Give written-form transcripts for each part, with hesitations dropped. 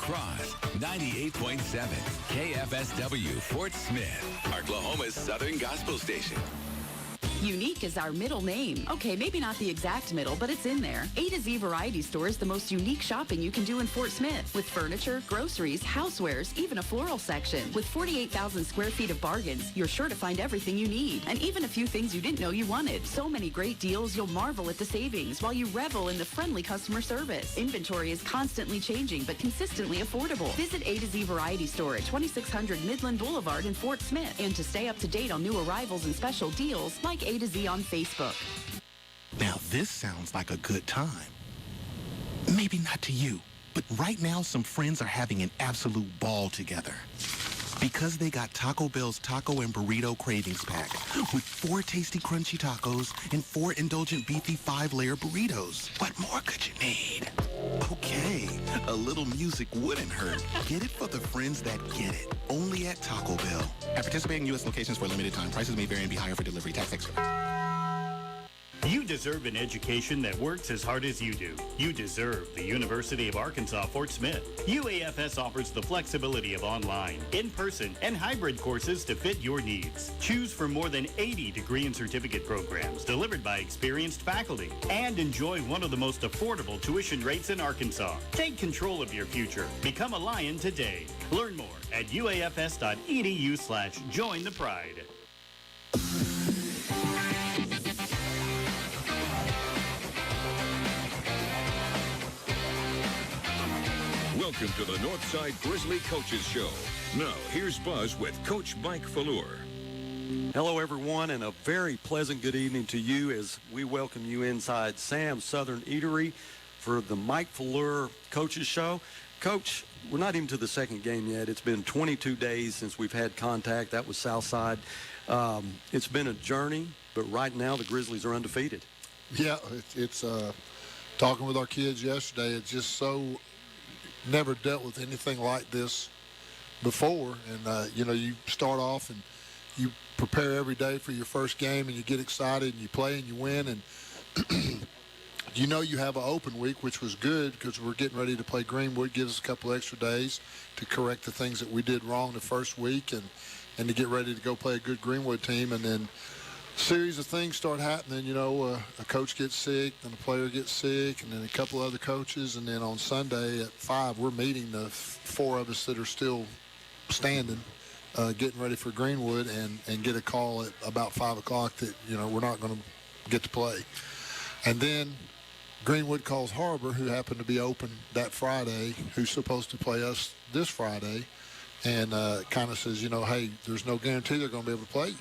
across 98.7 KFSW Fort Smith, Oklahoma's Southern Gospel Station. Unique is our middle name. Okay, maybe not the exact middle, but it's in there. A to Z Variety Store is the most unique shopping you can do in Fort Smith. With furniture, groceries, housewares, even a floral section. With 48,000 square feet of bargains, you're sure to find everything you need. And even a few things you didn't know you wanted. So many great deals, you'll marvel at the savings while you revel in the friendly customer service. Inventory is constantly changing, but consistently affordable. Visit A to Z Variety Store at 2600 Midland Boulevard in Fort Smith. And to stay up to date on new arrivals and special deals, like A to Z on Facebook. Now this sounds like a good time. Maybe not to you, but right now some friends are having an absolute ball together. Because they got Taco Bell's Taco and Burrito Cravings Pack with 4 tasty crunchy tacos and 4 indulgent beefy 5-layer burritos. What more could you need? Okay, a little music wouldn't hurt. Get it for the friends that get it. Only at Taco Bell. At participating U.S. locations for a limited time. Prices may vary and be higher for delivery. Tax extra. You deserve an education that works as hard as you do. You deserve the University of Arkansas Fort Smith. UAFS offers the flexibility of online, in-person, and hybrid courses to fit your needs. Choose from more than 80 degree and certificate programs delivered by experienced faculty, and enjoy one of the most affordable tuition rates in Arkansas. Take control of your future. Become a Lion today. Learn more at uafs.edu/join the pride. Welcome to the Northside Grizzly Coaches Show. Now, here's Buzz with Coach Mike Fleur. Hello, everyone, and a very pleasant good evening to you as we welcome you inside Sam's Southern Eatery for the Mike Fleur Coaches Show. Coach, we're not even to the second game yet. It's been 22 days since we've had contact. That was Southside. It's been a journey, but right now the Grizzlies are undefeated. Yeah, it's talking with our kids yesterday, it's just so never dealt with anything like this before. And, you start off and you prepare every day for your first game and you get excited and you play and you win. And, you have an open week, which was good because we're getting ready to play Greenwood. Gives us a couple extra days to correct the things that we did wrong the first week and to get ready to go play a good Greenwood team. And then series of things start happening. A coach gets sick, then a player gets sick, and then a couple other coaches. And then on Sunday at 5, we're meeting the 4 of us that are still standing, getting ready for Greenwood, and get a call at about 5 o'clock that, we're not going to get to play. And then Greenwood calls Harbor, who happened to be open that Friday, who's supposed to play us this Friday, and kind of says, hey, there's no guarantee they're going to be able to play you.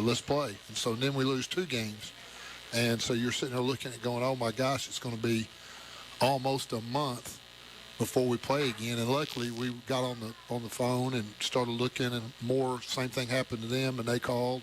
Let's play. And so then we lose 2 games. And so you're sitting there looking at going, oh, my gosh, it's going to be almost a month before we play again. And luckily we got on the phone and started looking, and more same thing happened to them, and they called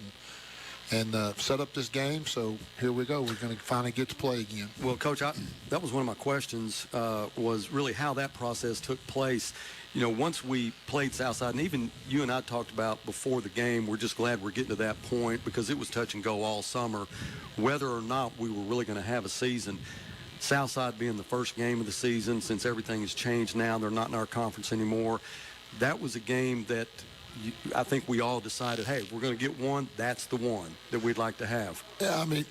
and set up this game. So here we go. We're going to finally get to play again. Well, Coach, that was one of my questions, was really how that process took place. Once we played Southside, and even you and I talked about before the game, we're just glad we're getting to that point because it was touch and go all summer, whether or not we were really going to have a season. Southside being the first game of the season, since everything has changed now, they're not in our conference anymore. That was a game that I think we all decided, hey, we're going to get one. That's the one that we'd like to have. Yeah, I mean,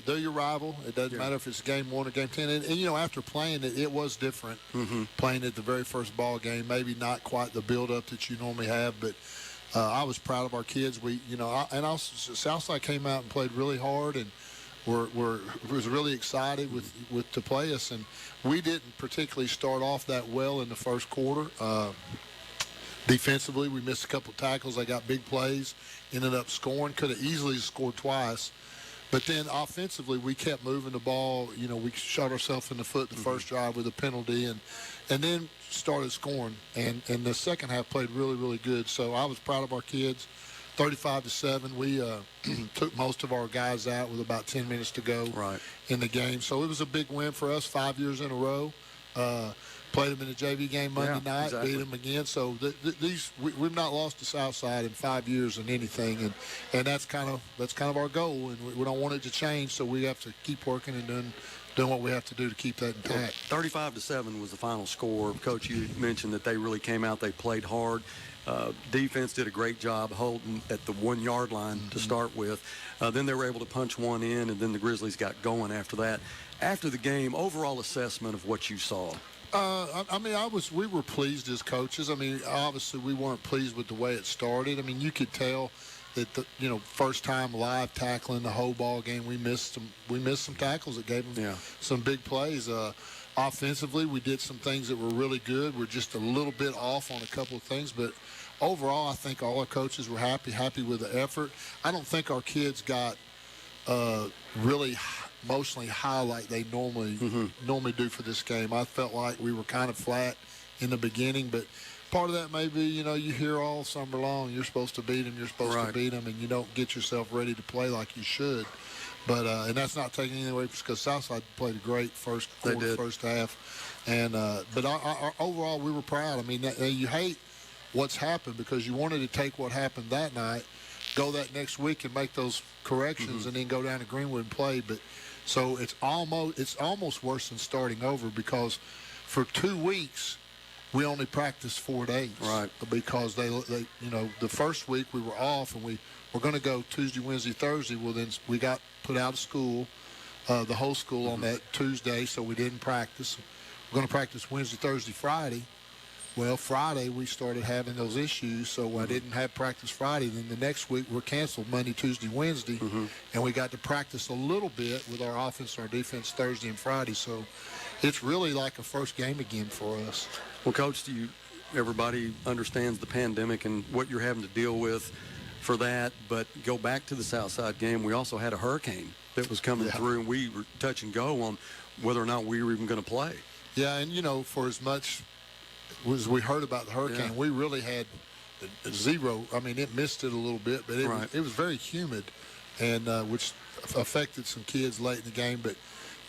they're your rival. It doesn't matter if it's game 1 or game 10. And after playing it, it was different. Playing it the very first ball game, maybe not quite the build-up that you normally have, but I was proud of our kids. Southside came out and played really hard, and was really excited with to play us. And we didn't particularly start off that well in the first quarter. Defensively, we missed a couple tackles. They got big plays, ended up scoring. Could have easily scored twice. But then offensively, we kept moving the ball. We shot ourselves in the foot the first drive with a penalty, and then started scoring. And the second half played really, really good. So I was proud of our kids. 35-7. We took most of our guys out with about 10 minutes to go in the game. So it was a big win for us, 5 years in a row. Played them in the JV game Monday night, beat them again. So we've not lost to Southside in 5 years in anything, and that's kind of our goal, and we don't want it to change. So we have to keep working and doing doing what we have to do to keep that intact. 35-7 was the final score. Coach, you mentioned that they really came out. They played hard. Defense did a great job holding at the 1 yard line to start with. Then they were able to punch one in, and then the Grizzlies got going after that. After the game, overall assessment of what you saw. We were pleased as coaches. I mean, obviously we weren't pleased with the way it started. I mean, you could tell that first time live tackling the whole ball game, we missed some tackles that gave them some big plays. Offensively, we did some things that were really good. We're just a little bit off on a couple of things, but overall, I think all our coaches were happy with the effort. I don't think our kids got really emotionally high like they normally do for this game. I felt like we were kind of flat in the beginning, but part of that may be, you hear all summer long, you're supposed to beat them, and you don't get yourself ready to play like you should. But and that's not taking anything away because Southside played a great first quarter, first half. And but overall, we were proud. I mean, you hate what's happened because you wanted to take what happened that night, go that next week and make those corrections, and then go down to Greenwood and play. But so it's almost worse than starting over because for 2 weeks we only practiced 4 days. Right. Because they the first week we were off and we were going to go Tuesday, Wednesday, Thursday. Well, then we got put out of school, the whole school on that Tuesday, so we didn't practice. We're going to practice Wednesday, Thursday, Friday. Well, Friday we started having those issues, so I didn't have practice Friday. Then the next week we're canceled Monday, Tuesday, Wednesday, and we got to practice a little bit with our offense and our defense Thursday and Friday. So it's really like a first game again for us. Well, Coach, everybody understands the pandemic and what you're having to deal with for that, but go back to the Southside game. We also had a hurricane that was coming through, and we were touch and go on whether or not we were even going to play. Yeah, and for as much as we heard about the hurricane, we really had zero. I mean, it missed it a little bit, but it was very humid, and which affected some kids late in the game. But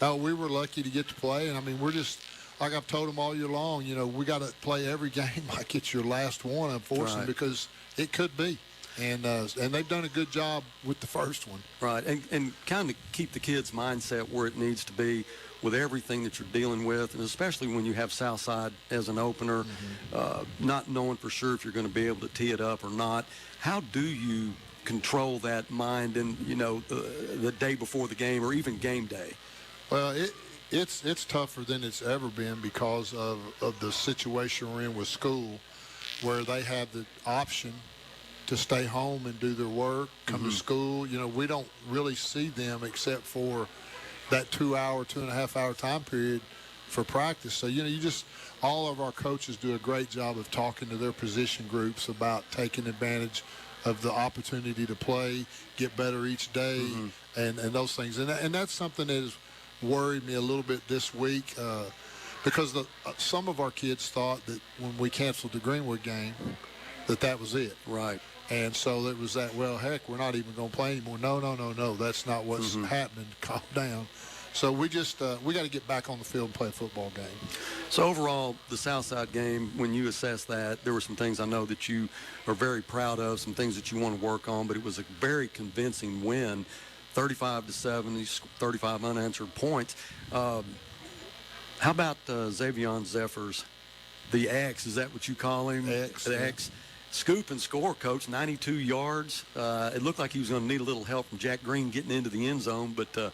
no, we were lucky to get to play, and I mean, we're just like I've told them all year long. We got to play every game like it's your last one, unfortunately, because it could be. And they've done a good job with the first one. Right, and kind of keep the kids' mindset where it needs to be with everything that you're dealing with, and especially when you have Southside as an opener, not knowing for sure if you're going to be able to tee it up or not. How do you control that mind in, the day before the game or even game day? Well, it's tougher than it's ever been because of the situation we're in with school, where they have the option to stay home and do their work, come to school. We don't really see them except for that 2.5 hour time period for practice. So, all of our coaches do a great job of talking to their position groups about taking advantage of the opportunity to play, get better each day, and those things. And that's something that has worried me a little bit this week because some of our kids thought that when we canceled the Greenwood game that was it. Right. And so it was that, well, heck, we're not even going to play anymore. No, that's not what's happening. Calm down. So we just we got to get back on the field and play a football game. So overall, the Southside game, when you assess that, there were some things I know that you are very proud of, some things that you want to work on, but it was a very convincing win, 35-7, 35 unanswered points. How about Xavion Zephyrs, the X? Is that what you call him? X. The X. Scoop and score, Coach, 92 yards. It looked like he was going to need a little help from Jack Green getting into the end zone, but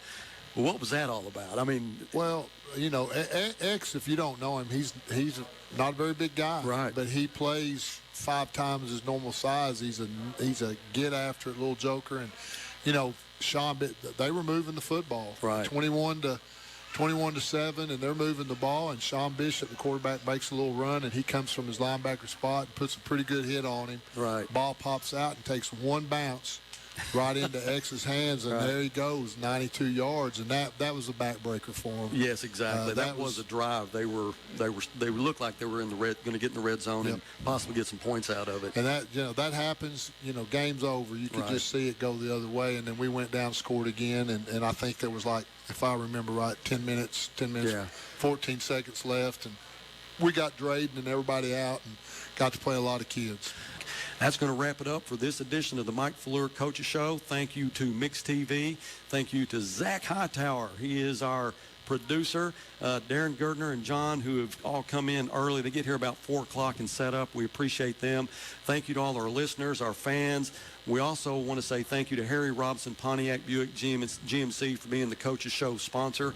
what was that all about? I mean, well, X, if you don't know him, he's not a very big guy, right? But he plays 5 times his normal size. He's a get after it little joker, and Sean, they were moving the football, right? 21-7, and they're moving the ball, and Sean Bishop, the quarterback, makes a little run, and he comes from his linebacker spot and puts a pretty good hit on him. Right. Ball pops out and takes one bounce right into X's hands, and there he goes, 92 yards, and that was a backbreaker for him. Yes, exactly. That was a drive. They looked like they were going to get in the red zone and possibly get some points out of it. And that happens. Game's over. You could just see it go the other way, and then we went down, scored again, and I think there was, like, if I remember right, 10 minutes, 14 seconds left, and we got Drayden and everybody out and got to play a lot of kids. That's going to wrap it up for this edition of the Mike Fleur Coaches Show. Thank you to Mix TV. Thank you to Zach Hightower. He is our producer. Darren Gerdner and John, who have all come in early. They get here about 4 o'clock and set up. We appreciate them. Thank you to all our listeners, our fans. We also want to say thank you to Harry Robinson, Pontiac Buick GMC for being the Coaches Show sponsor.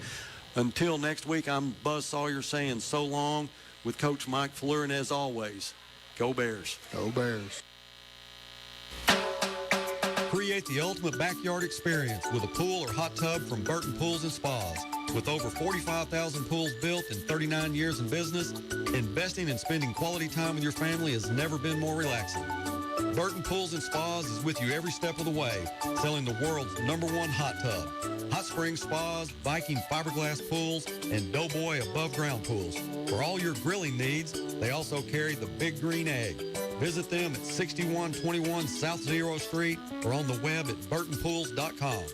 Until next week, I'm Buzz Sawyer saying so long with Coach Mike Fleur, and as always, go Bears. Go Bears. Create the ultimate backyard experience with a pool or hot tub from Burton Pools and Spas. With over 45,000 pools built and 39 years in business, investing and spending quality time with your family has never been more relaxing. Burton Pools and Spas is with you every step of the way, selling the world's #1 hot tub. Hot Spring Spas, Viking fiberglass pools, and Doughboy above-ground pools. For all your grilling needs, they also carry the Big Green Egg. Visit them at 6121 South Zero Street or on the web at burtonpools.com.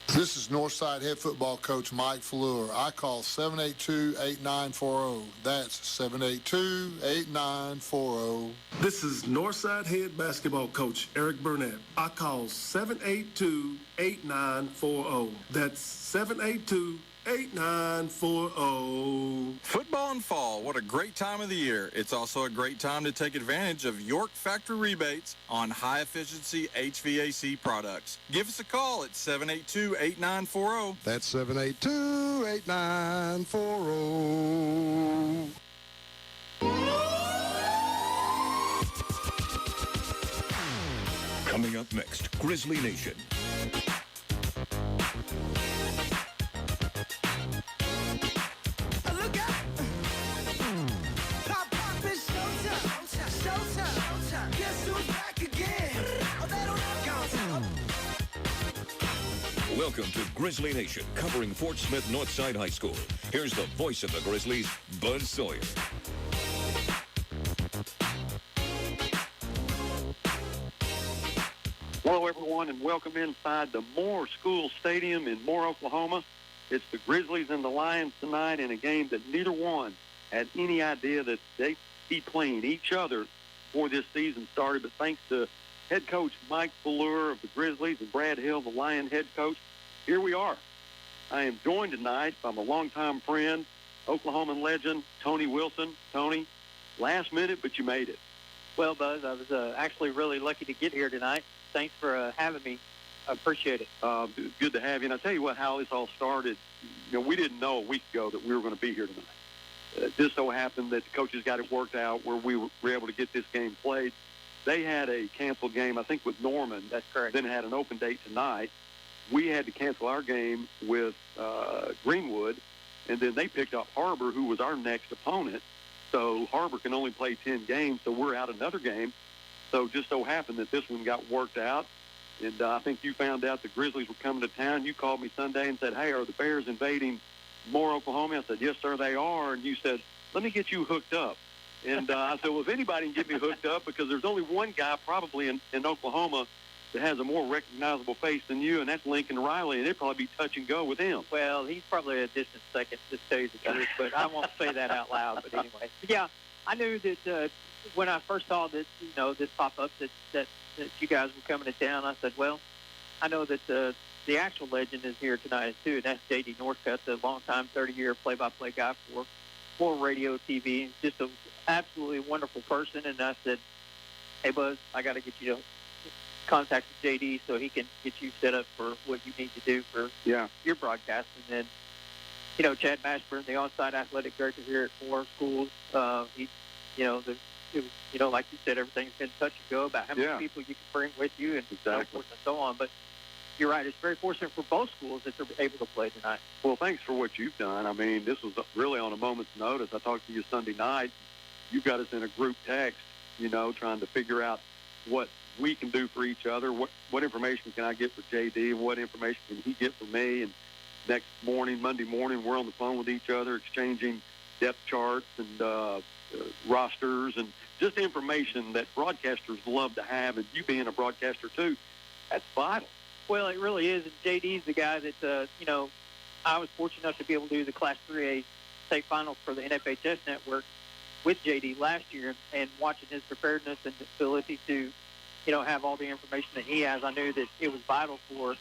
This is Northside head football coach Mike Fleur. I call 782-8940. That's 782-8940. This is Northside head basketball coach Eric Burnett. I call 782-8940. That's 782-8940. Football and fall, what a great time of the year. It's also a great time to take advantage of York factory rebates on high-efficiency HVAC products. Give us a call at 782-8940. That's 782-8940. Coming up next, Grizzly Nation. Welcome to Grizzly Nation, covering Fort Smith Northside High School. Here's the voice of the Grizzlies, Buzz Sawyer. Hello, everyone, and welcome inside the Moore School Stadium in Moore, Oklahoma. It's the Grizzlies and the Lions tonight in a game that neither one had any idea that they'd be playing each other before this season started. But thanks to head coach Mike Fleur of the Grizzlies and Brad Hill, the Lion head coach, here we are. I am joined tonight by my longtime friend, Oklahoman legend, Tony Wilson. Tony, last minute, but you made it. Well, Buzz, I was actually really lucky to get here tonight. Thanks for having me. I appreciate it. Good to have you. And I'll tell you what, how this all started. You know, we didn't know a week ago that we were going to be here tonight. It just so happened that the coaches got it worked out where we were able to get this game played. They had a canceled game, I think, with Norman. That's correct. Then had an open date tonight. We had to cancel our game with Greenwood, and then they picked up Harbor, who was our next opponent. So Harbor can only play 10 games, so we're out another game. So just so happened that this one got worked out. And I think you found out the Grizzlies were coming to town. You called me Sunday and said, hey, are the Bears invading Moore, Oklahoma? I said, yes, sir, they are. And you said, let me get you hooked up. And I said, well, if anybody can get me hooked up, because there's only one guy probably in Oklahoma that has a more recognizable face than you, and that's Lincoln Riley, and it'd probably be touch and go with him. Well, he's probably a distant second, to tell you the truth, but I won't say that out loud. But anyway, yeah, I knew that when I first saw this, this pop up that you guys were coming to town. I said, well, I know that the actual legend is here tonight too, and that's J.D. Northcutt, the longtime 30-year play-by-play guy for radio, TV, and just an absolutely wonderful person. And I said, hey, Buzz, I got to get you to contact J.D. so he can get you set up for what you need to do for your broadcast. And then, Chad Mashburn, the on-site athletic director here at Moore Schools, he, like you said, everything's been touch and go about how many people you can bring with you and so forth and so on. But you're right, it's very fortunate for both schools that they're able to play tonight. Well, thanks for what you've done. I mean, this was really on a moment's notice. I talked to you Sunday night. You got us in a group text, trying to figure out what we can do for each other. What information can I get for JD? What information can he get for me? And next morning, Monday morning, we're on the phone with each other, exchanging depth charts and rosters and just information that broadcasters love to have. And you being a broadcaster too, that's vital. Well, it really is. And JD's the guy that, I was fortunate enough to be able to do the Class 3A state finals for the NFHS network. with JD last year, and watching his preparedness and ability to, have all the information that he has, I knew that it was vital for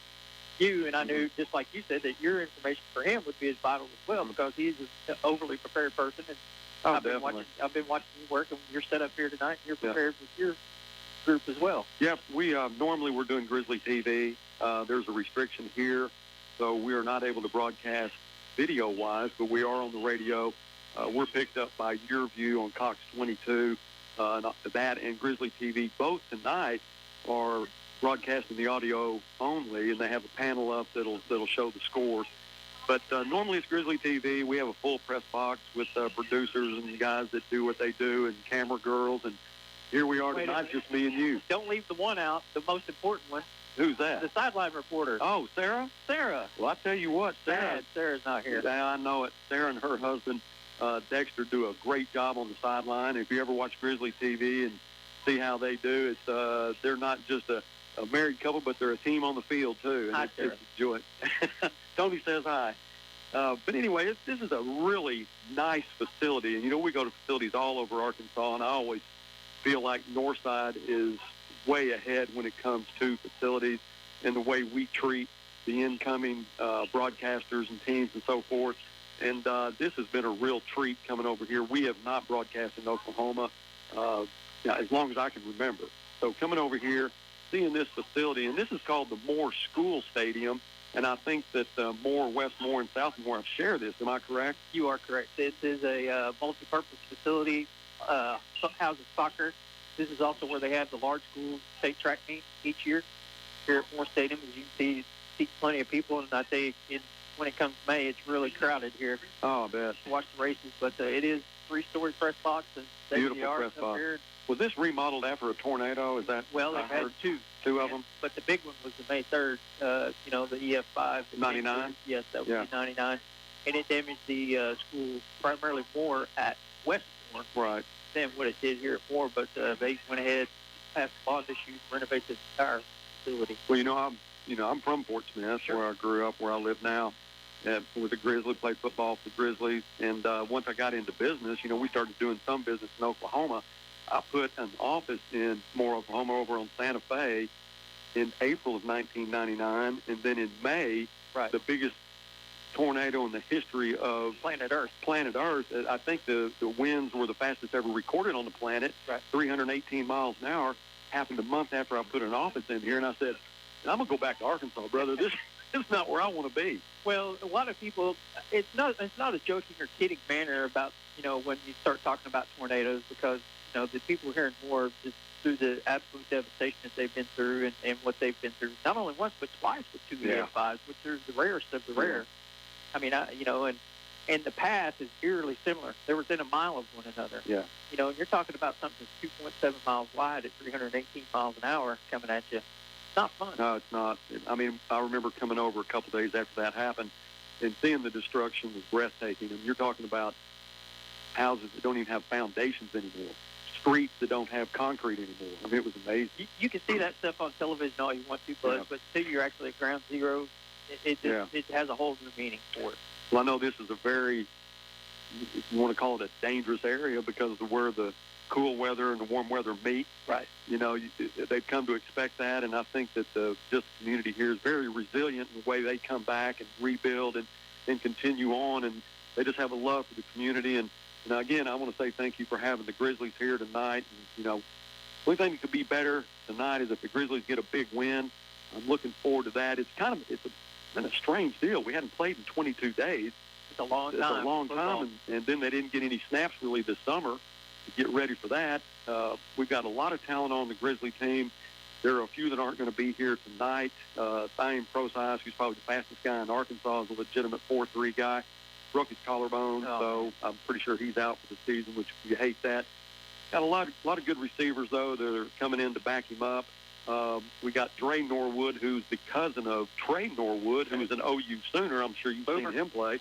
you, and I knew, just like you said, that your information for him would be as vital as well, because he's an overly prepared person. And I've been watching you work, and you're set up here tonight, and you're prepared with your group as well. Yep, we normally we're doing Grizzly TV. There's a restriction here, so we are not able to broadcast video-wise, but we are on the radio. We're picked up by Your View on Cox 22. That and Grizzly TV both tonight are broadcasting the audio only, and they have a panel up that'll show the scores. But normally it's Grizzly TV. We have a full press box with producers and guys that do what they do, and camera girls, and here we are tonight, just me and you. Don't leave the one out, the most important one. Who's that? The sideline reporter. Oh, Sarah? Sarah. Well, I tell you what, Sarah's not here. Yeah, I know it. Sarah and her husband, Dexter, do a great job on the sideline. If you ever watch Grizzly TV and see how they do, it's they're not just a married couple, but they're a team on the field, too. And hi, it's a joy. Tony says hi. But anyway, this is a really nice facility. And, we go to facilities all over Arkansas, and I always feel like Northside is way ahead when it comes to facilities and the way we treat the incoming broadcasters and teams and so forth. And this has been a real treat coming over here. We have not broadcast in Oklahoma as long as I can remember. So coming over here, seeing this facility, and this is called the Moore School Stadium, and I think that Moore, West Moore, and South Moore have shared this. Am I correct? You are correct. This is a multi-purpose facility, houses soccer. This is also where they have the large school state track meet each year here at Moore Stadium. As you can see plenty of people, and I tell you, when it comes to May, it's really crowded here. Oh, I bet. To watch the races, but it is 3-story press box, and beautiful press box. Here. Was this remodeled after a tornado? Is that? Well, they've had two of them. But the big one was the May 3rd. The EF5. 99. Yes, that was 99, and it damaged the school, primarily Moore at West Moore. Right. Than what it did here at Moore, but they went ahead, passed bond issues, renovated the entire facility. Well, I'm from Fort Smith, where I grew up, where I live now. With the Grizzlies, played football for the Grizzlies, and once I got into business, we started doing some business in Oklahoma. I put an office in Moore, Oklahoma, over on Santa Fe in April of 1999, and then in May, the biggest tornado in the history of planet Earth. I think the winds were the fastest ever recorded on the planet, 318 miles an hour. Happened a month after I put an office in here, and I said, I'm going to go back to Arkansas, brother. This is not where I want to be. Well, a lot of people, it's not a joking or kidding manner about, when you start talking about tornadoes, because, the people here in Moore, just through the absolute devastation that they've been through and what they've been through, not only once, but twice with 2 EF5s, which are the rarest of the rare. I mean, and the path is eerily similar. They're within a mile of one another. Yeah. And you're talking about something that's 2.7 miles wide at 318 miles an hour coming at you. It's not fun. No, it's not. I mean, I remember coming over a couple days after that happened and seeing the destruction was breathtaking. And you're talking about houses that don't even have foundations anymore, streets that don't have concrete anymore. I mean, it was amazing. You can see that stuff on television all you want to, Buzz, but until you're actually at ground zero, it has a whole new meaning for it. Well, I know this is a very, if you want to call it a dangerous area because of where the cool weather and the warm weather meet. Right. They've come to expect that, and I think that the community here is very resilient in the way they come back and rebuild and continue on, and they just have a love for the community. And again, I want to say thank you for having the Grizzlies here tonight. And, the only thing that could be better tonight is if the Grizzlies get a big win. I'm looking forward to that. It's been a strange deal. We hadn't played in 22 days. It's a long time. It's a long time, and then they didn't get any snaps really this summer to get ready for that. We've got a lot of talent on the Grizzly team. There are a few that aren't going to be here tonight. Thyme Prosise, who's probably the fastest guy in Arkansas, is a legitimate 4.3 guy. Broke his collarbone, so I'm pretty sure he's out for the season, which you hate that. Got a lot of good receivers, though, that are coming in to back him up. We got Dre Norwood, who's the cousin of Trey Norwood, who's an OU Sooner. I'm sure you've seen him play.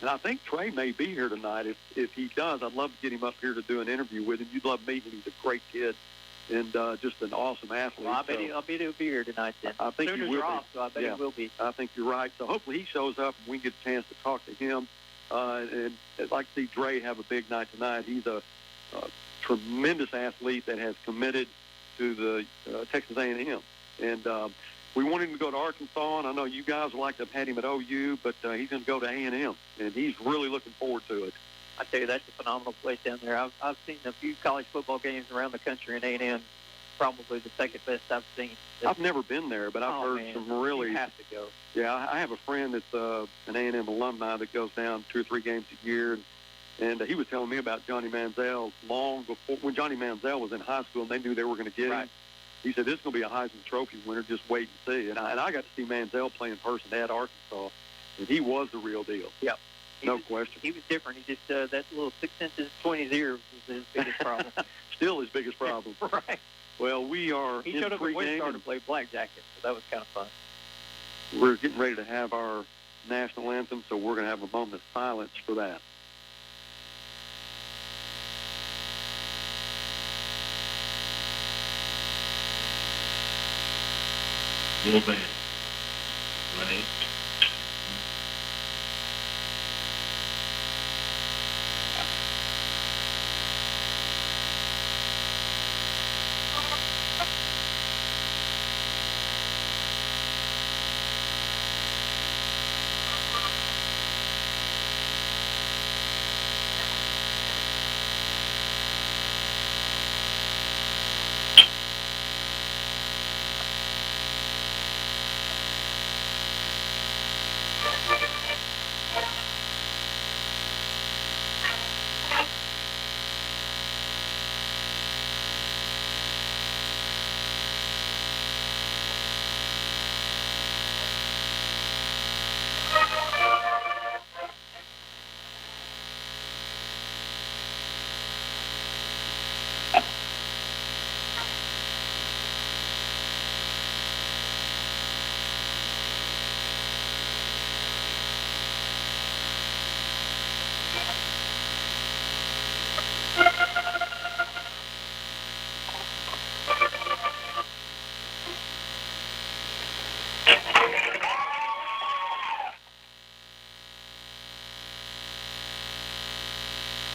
And I think Trey may be here tonight. If he does, I'd love to get him up here to do an interview with him. You'd love meeting him. He's a great kid and just an awesome athlete. Well, I bet he'll be here tonight then. I think Sooners he will are off, so I bet he will be. I think you're right. So hopefully he shows up and we get a chance to talk to him. And I'd like to see Dre have a big night tonight. He's a tremendous athlete that has committed to the Texas A&M. And we want him to go to Arkansas, and I know you guys would like to have had him at OU, but he's going to go to A&M, and he's really looking forward to it. I tell you, that's a phenomenal place down there. I've seen a few college football games around the country, and A&M probably the second best I've seen. I've never been there, but I've heard man, some really. You have to go. Yeah, I have a friend that's an A&M alumni that goes down 2 or 3 games a year, and he was telling me about Johnny Manziel long before, when Johnny Manziel was in high school, and they knew they were going to get him. He said, this is going to be a Heisman Trophy winner, just wait and see. And I got to see Manziel play in person at Arkansas, and he was the real deal. Yep. No question. He was different. He just, that little 6 inches between his ears was his biggest problem. Still his biggest problem. Right. Well, we are He in showed up at pregame. Winstar to play blackjacket, so that was kind of fun. We're getting ready to have our national anthem, so we're going to have a moment of silence for that. Little band. Ready?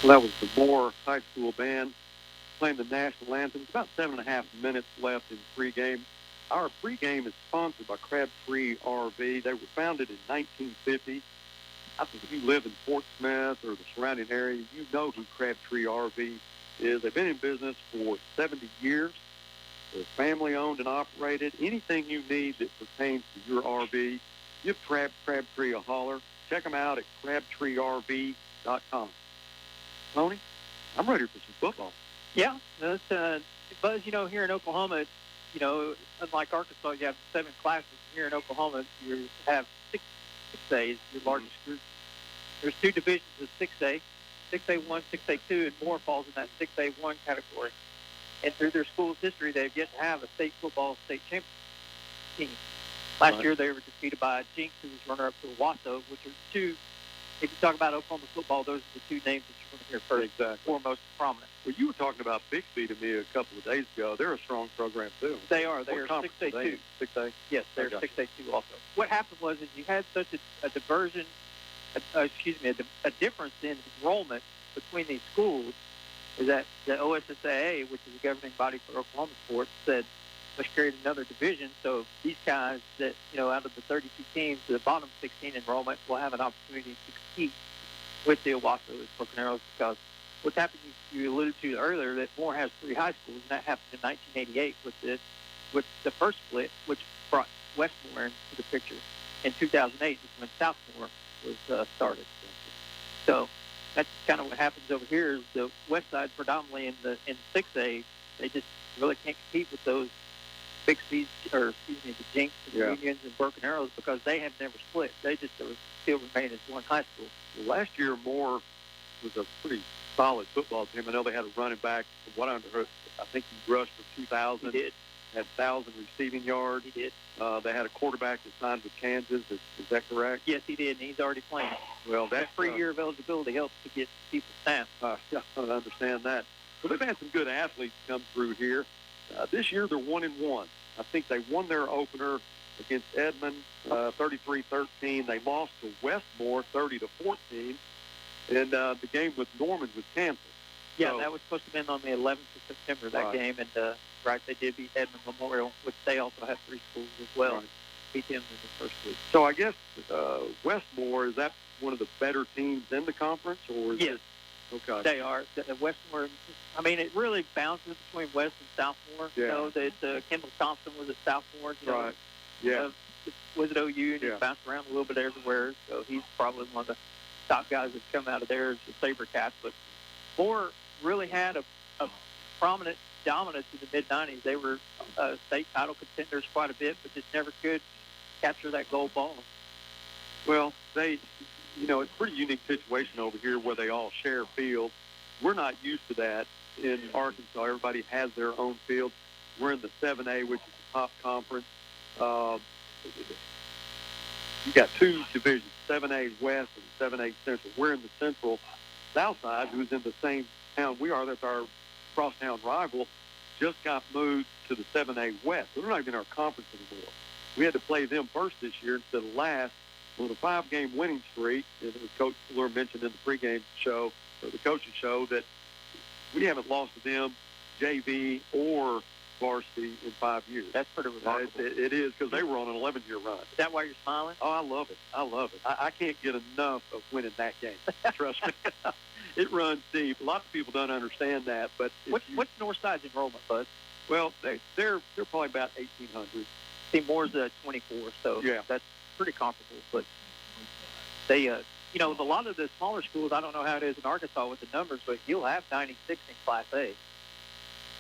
Well, that was the Moore High School band playing the national anthem. It's about 7.5 minutes left in pregame. Our pregame is sponsored by Crabtree RV. They were founded in 1950. I think if you live in Fort Smith or the surrounding area, you know who Crabtree RV is. They've been in business for 70 years. They're family-owned and operated. Anything you need that pertains to your RV, give Crabtree a holler. Check them out at crabtreerv.com. Tony, I'm ready for some football. Yeah, that's, Buzz, here in Oklahoma, unlike Arkansas, you have 7 classes. Here in Oklahoma, you have 6 6As, your largest group. There's 2 divisions of 6A, 6A1, 6A2, and Moore falls in that 6A1 category. And through their school's history, they've yet to have a state football state championship team. Last year, they were defeated by Jinx, who was runner-up to Owasso, which are 2. If you talk about Oklahoma football, those are the 2 names that you're going to hear first, Exactly. foremost prominent. Well, you were talking about Bixby to me a couple of days ago. They're a strong program, too. They are. They What are conference 6A2. 6A? Yes, they're 6A2 also. What happened was you had such a diversion, a difference in enrollment between these schools, is that the OSSAA, which is the governing body for Oklahoma sports, said, let's create another division so these guys that, out of the 32 teams, the bottom 16 enrollment will have an opportunity to compete with the Owasso and Broken Arrows, because what's happened, you alluded to earlier, that Moore has 3 high schools, and that happened in 1988 with the first split, which brought Westmore into the picture. In 2008 is when Southmore was started. So that's kind of what happens over here is the West Side predominantly in 6A, they just really can't compete with those Bixby's, the Jinx, the Unions, and Broken Arrows, because they have never split. They just still remain as one high school. Well, last year, Moore was a pretty solid football team. I know they had a running back. From what I understood, I think he rushed for 2,000. He did. Had 1,000 receiving yards. He did. They had a quarterback that signed with Kansas. Is that correct? Yes, he did, and he's already playing. Well, that free year of eligibility helps to get people snapped. Yeah, I understand that. Well, they've had some good athletes come through here. This year, they're 1-1. I think they won their opener against Edmond, 33-13. They lost to Westmore, 30-14. And the game with Norman was canceled. Yeah, So, that was supposed to have been on the 11th of September, that Right. game. And, they did beat Edmond Memorial, which they also have 3 schools as well. Right. Beat them in the first week. So I guess Westmore, is that one of the better teams in the conference? Or is Yes. it, okay. They are. Westmore, I mean, it really bounces between West and Sophomore. Yeah. You know, that Kendall Thompson was at Sophomore. You know, Right. Yeah. Was at OU, and Yeah. he's bounced around a little bit everywhere. So he's probably one of the top guys that's come out of there as the SaberCats. But Moore really had a prominent dominance in the mid-'90s. They were state title contenders quite a bit, but just never could capture that gold ball. Well, it's a pretty unique situation over here where they all share fields. We're not used to that in Arkansas. Everybody has their own field. We're in the 7A, which is the top conference. You got 2 divisions, 7A West and 7A Central. We're in the Central. Southside, who's in the same town we are, that's our crosstown rival, just got moved to the 7A West. So they're not even in our conference anymore. We had to play them first this year instead of last. On a 5-game winning streak, and as Coach Fleur mentioned in the pregame show, or the coaching show, that we haven't lost to them, JV or varsity, in 5 years. That's pretty remarkable. It is, because they were on an 11-year run. Is that why you're smiling? Oh, I love it. I love it. I can't get enough of winning that game. Trust me. It runs deep. A lot of people don't understand that. But What's Northside's enrollment, Bud? Well, they're probably about 1,800. See, Moore's 24, so Yeah. that's pretty comparable. But they, a lot of the smaller schools, I don't know how it is in Arkansas with the numbers, but you'll have 96 in Class A.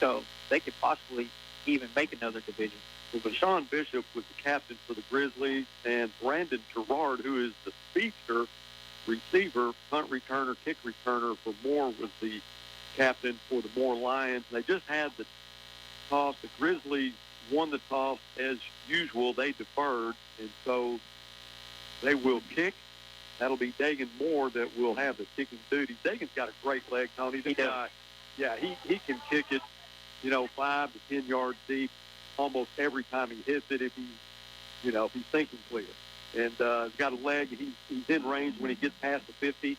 So they could possibly even make another division. Well, Sean Bishop was the captain for the Grizzlies, and Brandon Gerard, who is the speedster, receiver, punt returner, kick returner for Moore, was the captain for the Moore Lions. They just had the toss. The Grizzlies won the toss as usual. They deferred, and so they will kick. That'll be Dagan Moore that will have the kicking duty. Dagan's got a great leg, Tony. This guy, yeah, he can kick it, 5 to 10 yards deep almost every time he hits it if he's thinking clear. And he's got a leg. He's in range when he gets past the 50.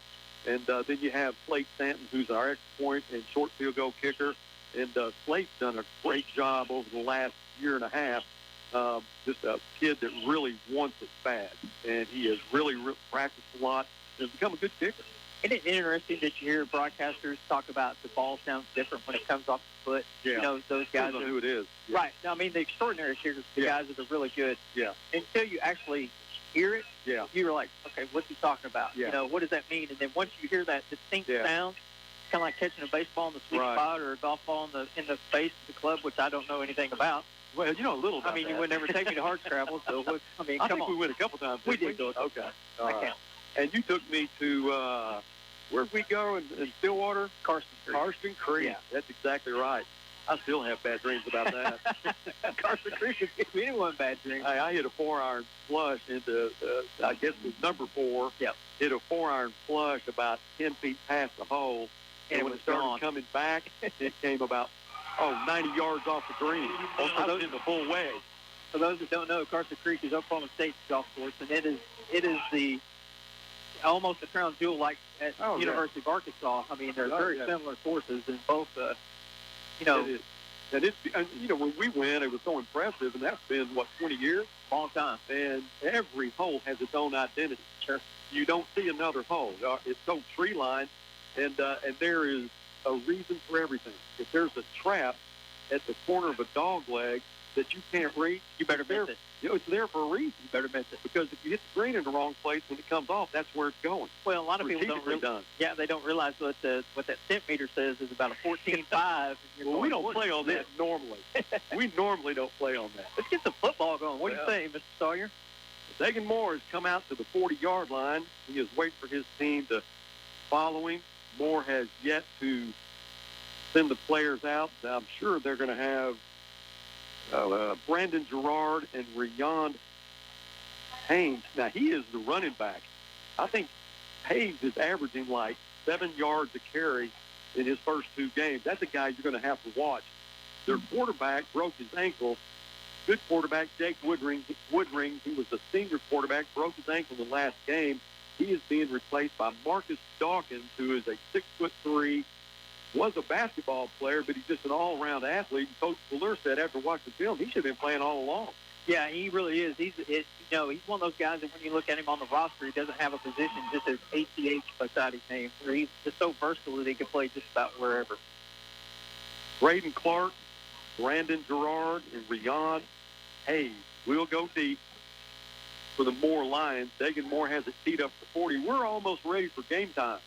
And then you have Slate Stanton, who's our extra point and short field goal kicker. And Slate's done a great job over the last year and a half. Just a kid that really wants it bad. And he has really practiced a lot and become a good kicker. Isn't it interesting that you hear broadcasters talk about the ball sounds different when it comes off the foot? Yeah. Those guys Depends on who it is. Yeah. Right. I mean, the extraordinary kickers, the guys that are really good. Yeah. Until you actually hear it, Yeah. you're like, okay, what's he talking about? Yeah. What does that mean? And then once you hear that distinct Yeah. sound, it's kind of like catching a baseball in the sweet Right. spot or a golf ball in the face of the club, which I don't know anything about. Well, a little about I mean, that. you would never take me to hard scrabble, so I come think on. we went a couple times. We didn't did go. Okay. I count. And you took me to, where'd we go in Stillwater? Carson Creek. Carson Creek. Yeah. That's exactly right. I still have bad dreams about that. Carson Creek could give anyone bad dreams. Hey, I hit a 4-iron flush into, I guess it was number 4. Yep. Hit a 4-iron flush about 10 feet past the hole. And it when was it started gone. coming back, it came about, 90 yards off the green. I was in the full way. For those that don't know, Carson Creek is Oklahoma State's golf course, and it is the almost a crown jewel like at University of Arkansas. I mean, they're very similar courses, and both, It is. And when we went, it was so impressive, and that's been, 20 years? Long time. And every hole has its own identity. Sure. You don't see another hole. It's so tree-lined, and there is a reason for everything. If there's a trap at the corner of a dog leg that you can't reach, You better miss it. it's there for a reason. You better miss it. Because if you hit the green in the wrong place when it comes off, that's where it's going. Well, a lot of people don't Strategically done. Yeah, they don't realize what that centimeter says is about a 14.5. Well, we don't play on that normally. We normally don't play on that. Let's get some football going. What do you think, Mr. Sawyer? Dagan Moore has come out to the 40-yard line. He is waiting for his team to follow him. Moore has yet to send the players out. I'm sure they're going to have Brandon Gerard and Rayond Haynes. Now, he is the running back. I think Haynes is averaging like 7 yards a carry in his first 2 games. That's a guy you're going to have to watch. Their quarterback broke his ankle. Good quarterback, Jake Woodring, who was the senior quarterback, broke his ankle in the last game. He is being replaced by Marcus Dawkins, who is a 6'3", was a basketball player, but he's just an all-around athlete. And Coach Fleur said after watching the film, he should have been playing all along. Yeah, he really is. He's one of those guys that when you look at him on the roster, he doesn't have a position, just as ACH beside his name, where he's just so versatile that he can play just about wherever. Braden Clark, Brandon Gerard, and Rion Hayes will go deep for the Moore Lions. Dagan Moore has it teed up for 40. We're almost ready for game time.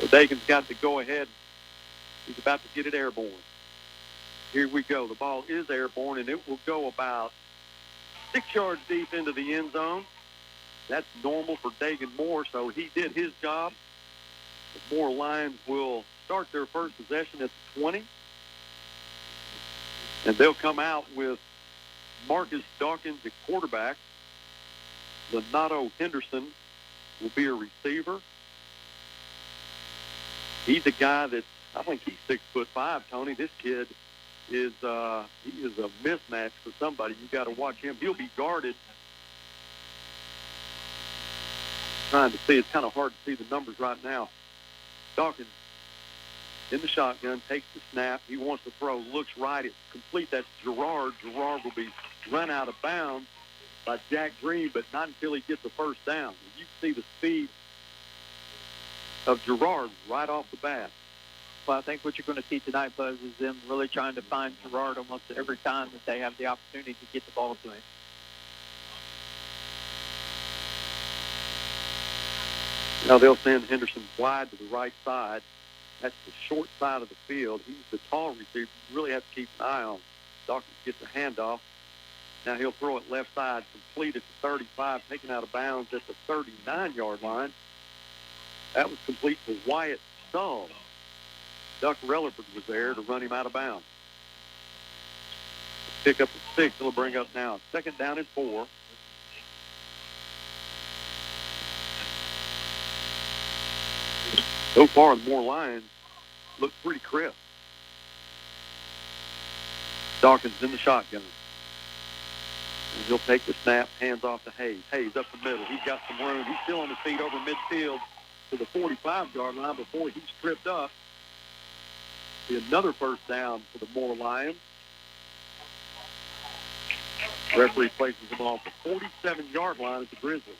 So Dagan's got to go ahead. He's about to get it airborne. Here we go. The ball is airborne, and it will go about 6 yards deep into the end zone. That's normal for Dagan Moore, so he did his job. The Moore Lions will start their first possession at the 20. And they'll come out with Marcus Dawkins at quarterback. Leonardo Henderson will be a receiver. He's a guy that, I think he's 6'5", Tony. This kid is he is a mismatch for somebody. You got to watch him. He'll be guarded. Trying to see, it's kind of hard to see the numbers right now. Dawkins in the shotgun, takes the snap. He wants to throw, looks right. It's complete. That's Gerard. Gerard will be run out of bounds by Jack Green, but not until he gets the first down. You see the speed of Gerard right off the bat. Well, I think what you're going to see tonight, Buzz, is them really trying to find Gerard almost every time that they have the opportunity to get the ball to him. Now they'll send Henderson wide to the right side. That's the short side of the field. He's the tall receiver. You really have to keep an eye on. Dawkins gets the handoff. Now he'll throw it left side, complete at the 35, taken out of bounds at the 39-yard line. That was complete to Wyatt Stahl. Duck Relaford was there to run him out of bounds. Pick up at 6. It'll bring up now 2nd down and 4. So far, the Moore Lions look pretty crisp. Dawkins in the shotgun. And he'll take the snap, hands off to Hayes. Hayes up the middle. He's got some room. He's still on his feet over midfield to the 45-yard line before he's tripped up. Be another first down for the Moore Lions. Referee places the ball at the 47-yard line at the Grizzlies.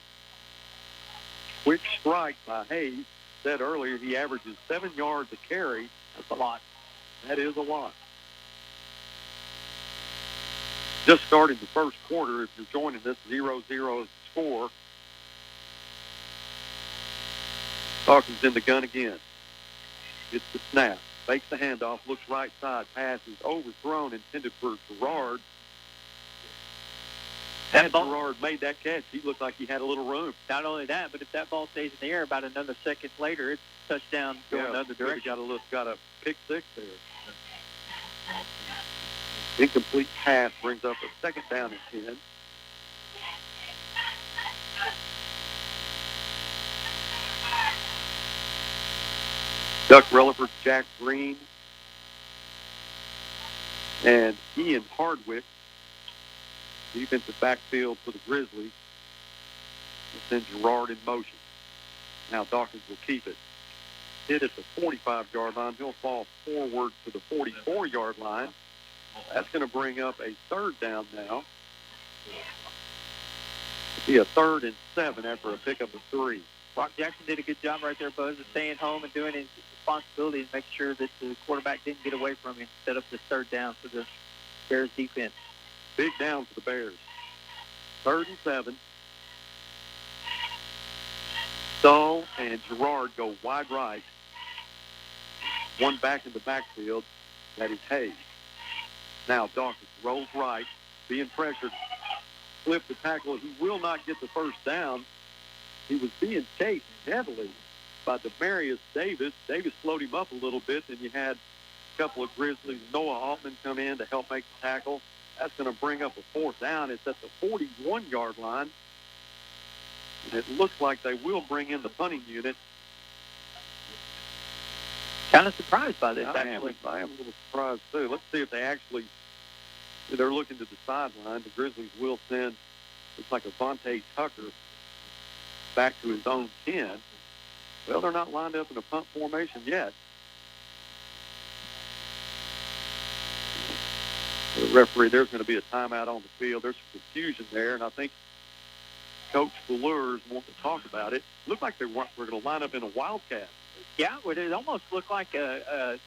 Quick strike by Hayes. Said earlier he averages 7 yards a carry. That's a lot. That is a lot. Just starting the first quarter, if you're joining this, 0-0 score. Dawkins in the gun again. Gets the snap. Fakes the handoff. Looks right side. Pass is overthrown. Intended for Gerard. Had Gerard made that catch, he looked like he had a little room. Not only that, but if that ball stays in the air about another second later, it's touchdown going the other direction. Got a pick 6 there. Incomplete pass brings up a 2nd down and 10. Duck Relaford, Jack Green, and Ian Hardwick. Defensive backfield for the Grizzlies. We'll send Gerard in motion. Now Dawkins will keep it. Hit at the 45-yard line. He'll fall forward to the 44-yard line. That's going to bring up a 3rd down now. It'll be a 3rd and 7 after a pickup of 3. Brock Jackson did a good job right there, Buzz, of staying home and doing his responsibility and make sure that the quarterback didn't get away from him, set up the 3rd down for the Bears defense. Big down for the Bears. 3rd and 7. Stahl and Gerard go wide right. One back in the backfield. That is Hayes. Now Dawkins rolls right, being pressured. Flip the tackle. He will not get the first down. He was being chased heavily by Demarius Davis. Davis slowed him up a little bit. Then you had a couple of Grizzlies. Noah Altman come in to help make the tackle. That's going to bring up a 4th down. It's at the 41-yard line. And it looks like they will bring in the punting unit. Kind of surprised by this, actually. I am a little surprised, too. Let's see if they're looking to the sideline. The Grizzlies will send Looks like Avante Tucker back to his own 10. Well, they're not lined up in a punt formation yet. The referee, there's going to be a timeout on the field. There's some confusion there, and I think Coach Fleur wants to talk about it. Looked like we're going to line up in a wildcat. Yeah, it almost looked like a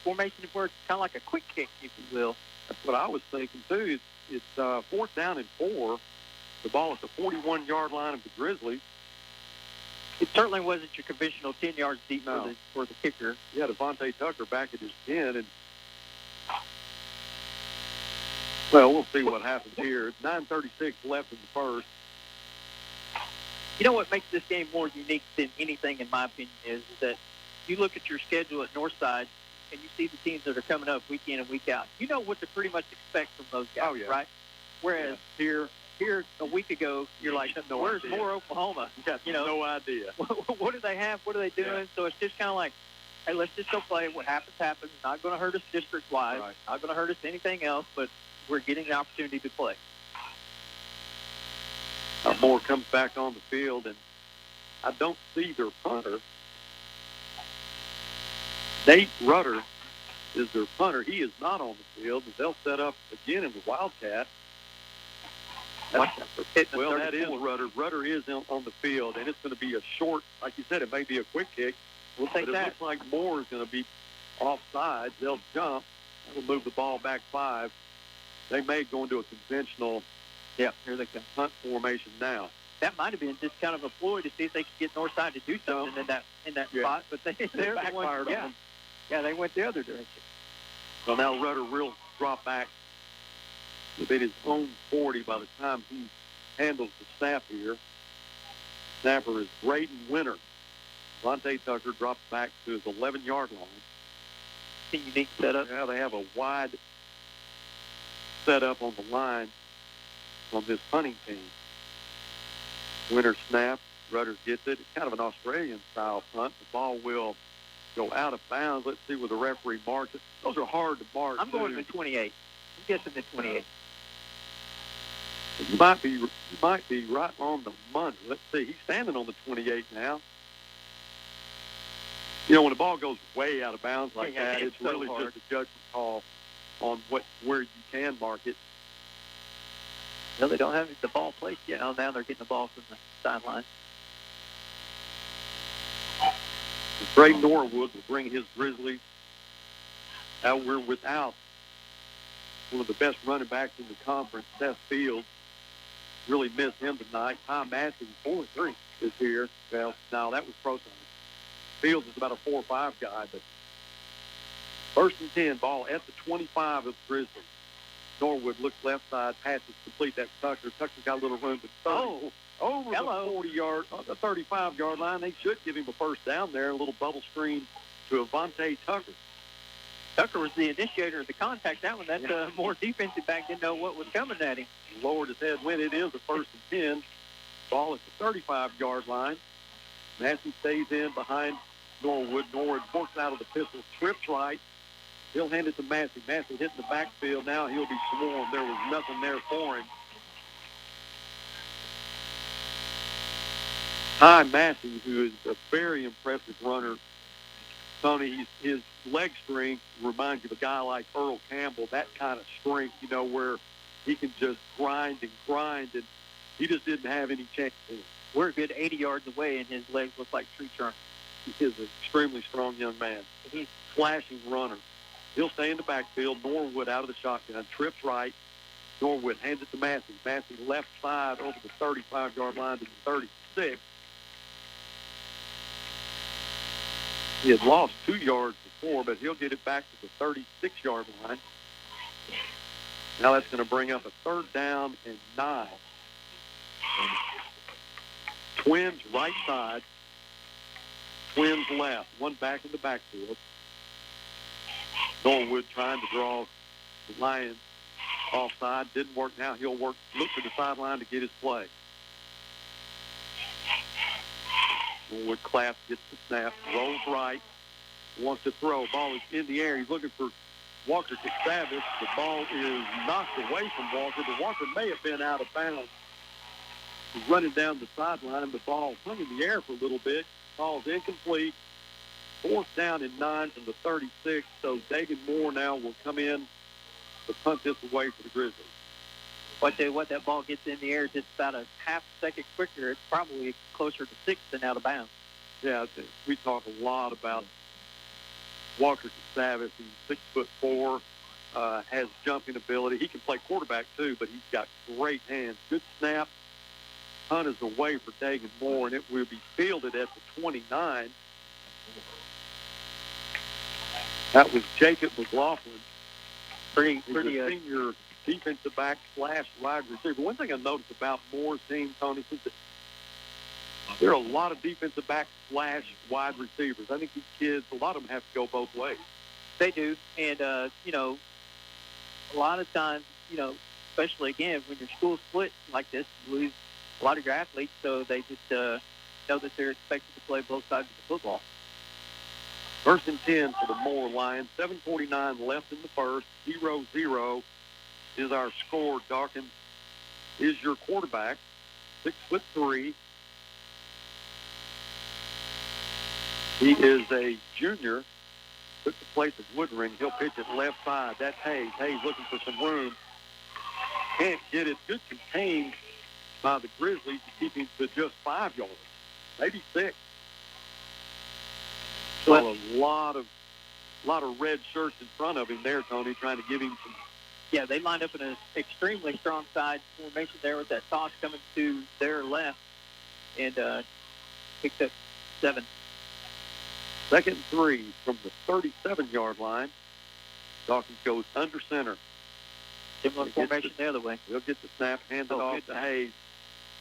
formation where it's kind of like a quick kick, if you will. That's what I was thinking, too. It's 4th down and 4. The ball is the 41-yard line of the Grizzlies. It certainly wasn't your conventional 10 yards deep for the kicker. Yeah, Avante Tucker back at his 10, and well, we'll see what happens here. 9:36 left in the first. You know what makes this game more unique than anything, in my opinion, is that you look at your schedule at Northside and you see the teams that are coming up week in and week out. You know what to pretty much expect from those guys, right? Whereas here a week ago, you're like, where's Moore, Oklahoma? You know, no idea. What do they have? What are they doing? Yeah. So it's just kind of like, hey, let's just go play. What happens, happens. Not going to hurt us district-wise. Right. Not going to hurt us anything else, but we're getting the opportunity to play. Moore comes back on the field, and I don't see their punter. Nate Rutter is their punter. He is not on the field, and they'll set up again in the Wildcat. Well, that is Rutter. Rutter is on the field, and it's going to be a short, like you said, it may be a quick kick. We'll take that. It looks like Moore is going to be offside. They'll jump. That'll move the ball back 5. They may go into a conventional here they come. Punt formation now. That might have been just kind of a ploy to see if they could get Northside to do something in that spot, but they backfired on them. Yeah, they went the other direction. So now Rutter will drop back to his own 40 by the time he handles the snap here. Snapper is Braden Winter. Avante Tucker drops back to his 11-yard line. It's a unique setup. Yeah, they have a wide setup on the line on this punting team. Winter snap. Rutter gets it. It's kind of an Australian-style punt. The ball will go out of bounds. Let's see where the referee marks it. Those are hard to mark. I'm going to 28. I'm guessing the 28. You might be right on the money. Let's see. He's standing on the 28 now. You know, when the ball goes way out of bounds like that, it's so really hard. Just a judgment call on where you can mark it. No, they don't have the ball placed yet. Oh, now they're getting the ball from the sideline. Trey Norwood will bring his Grizzlies out. We're without one of the best running backs in the conference, Seth Fields. Really missed him tonight. Tom Massey, 4-3 is here. Well, no, that was Proton. Fields is about a 4-5 guy, but 1st and 10, ball at the 25 of the Grizzlies. Norwood looks left side, passes complete. That's Tucker. Tucker's got a little room to throw. Over the 40-yard, the 35-yard line. They should give him a first down there. A little bubble screen to Avante Tucker. Tucker was the initiator of the contact. That one, that more defensive back didn't know what was coming at him. Lowered his head when it is a 1st and 10. Ball at the 35-yard line. Massey stays in behind Norwood. Norwood works out of the pistol, trips right. He'll hand it to Massey. Massey hitting the backfield. Now he'll be swarmed. There was nothing there for him. Ty Massey, who is a very impressive runner. Tony, his leg strength reminds you of a guy like Earl Campbell, that kind of strength, you know, where he can just grind, and he just didn't have any chance. We're a good 80 yards away, and his legs look like tree trunks. He is an extremely strong young man. He's a flashing runner. He'll stay in the backfield. Norwood out of the shotgun, trips right. Norwood hands it to Massey. Massey left side over the 35-yard line to the 36. He had lost 2 yards before, but he'll get it back to the 36-yard line. Now that's going to bring up a 3rd down and 9. Twins right side. Twins left. One back in the backfield. Norwood trying to draw the Lions offside. Didn't work. Now he'll look to the sideline to get his play. Norwood claps, gets the snap, rolls right, wants to throw. Ball is in the air. He's looking for Walker Castavis. The ball is knocked away from Walker, but Walker may have been out of bounds He's running down the sideline, and the ball hung in the air for a little bit. Ball's incomplete. 4th down and 9 from the 36. So Dagan Moore now will come in to punt this away for the Grizzlies. Well, I tell you what, that ball gets in the air just about a half second quicker. It's probably closer to 6 than out of bounds. Yeah, we talk a lot about Walker Casavis. He's 6'4", has jumping ability. He can play quarterback too, but he's got great hands. Good snap. Punt is away for Dagan Moore, and it will be fielded at the 29. That was Jacob McLaughlin. Pretty senior defensive back / wide receiver. One thing I noticed about Moore's team, Tony, is that there are a lot of defensive back / wide receivers. I think these kids, a lot of them have to go both ways. They do, and a lot of times, especially again when your school split like this, you lose a lot of your athletes, so they just know that they're expected to play both sides of the football. 1st and 10 for the Moore Lions. 7:49 left in the first. 0-0 is our score. Dawkins is your quarterback. 6'3". He is a junior. Took the place of Woodring. He'll pitch it left side. That's Hayes. Hayes looking for some room. Can't get it. Good contained by the Grizzlies to keep him to just 5 yards, maybe 6. So a lot of red shirts in front of him there, Tony, trying to give him some. Yeah, they lined up in an extremely strong side formation there with that toss coming to their left, and picked up 7. 2nd and 3 from the 37-yard line. Dawkins goes under center. Similar formation the other way. He'll get the snap, hand it off to Hayes.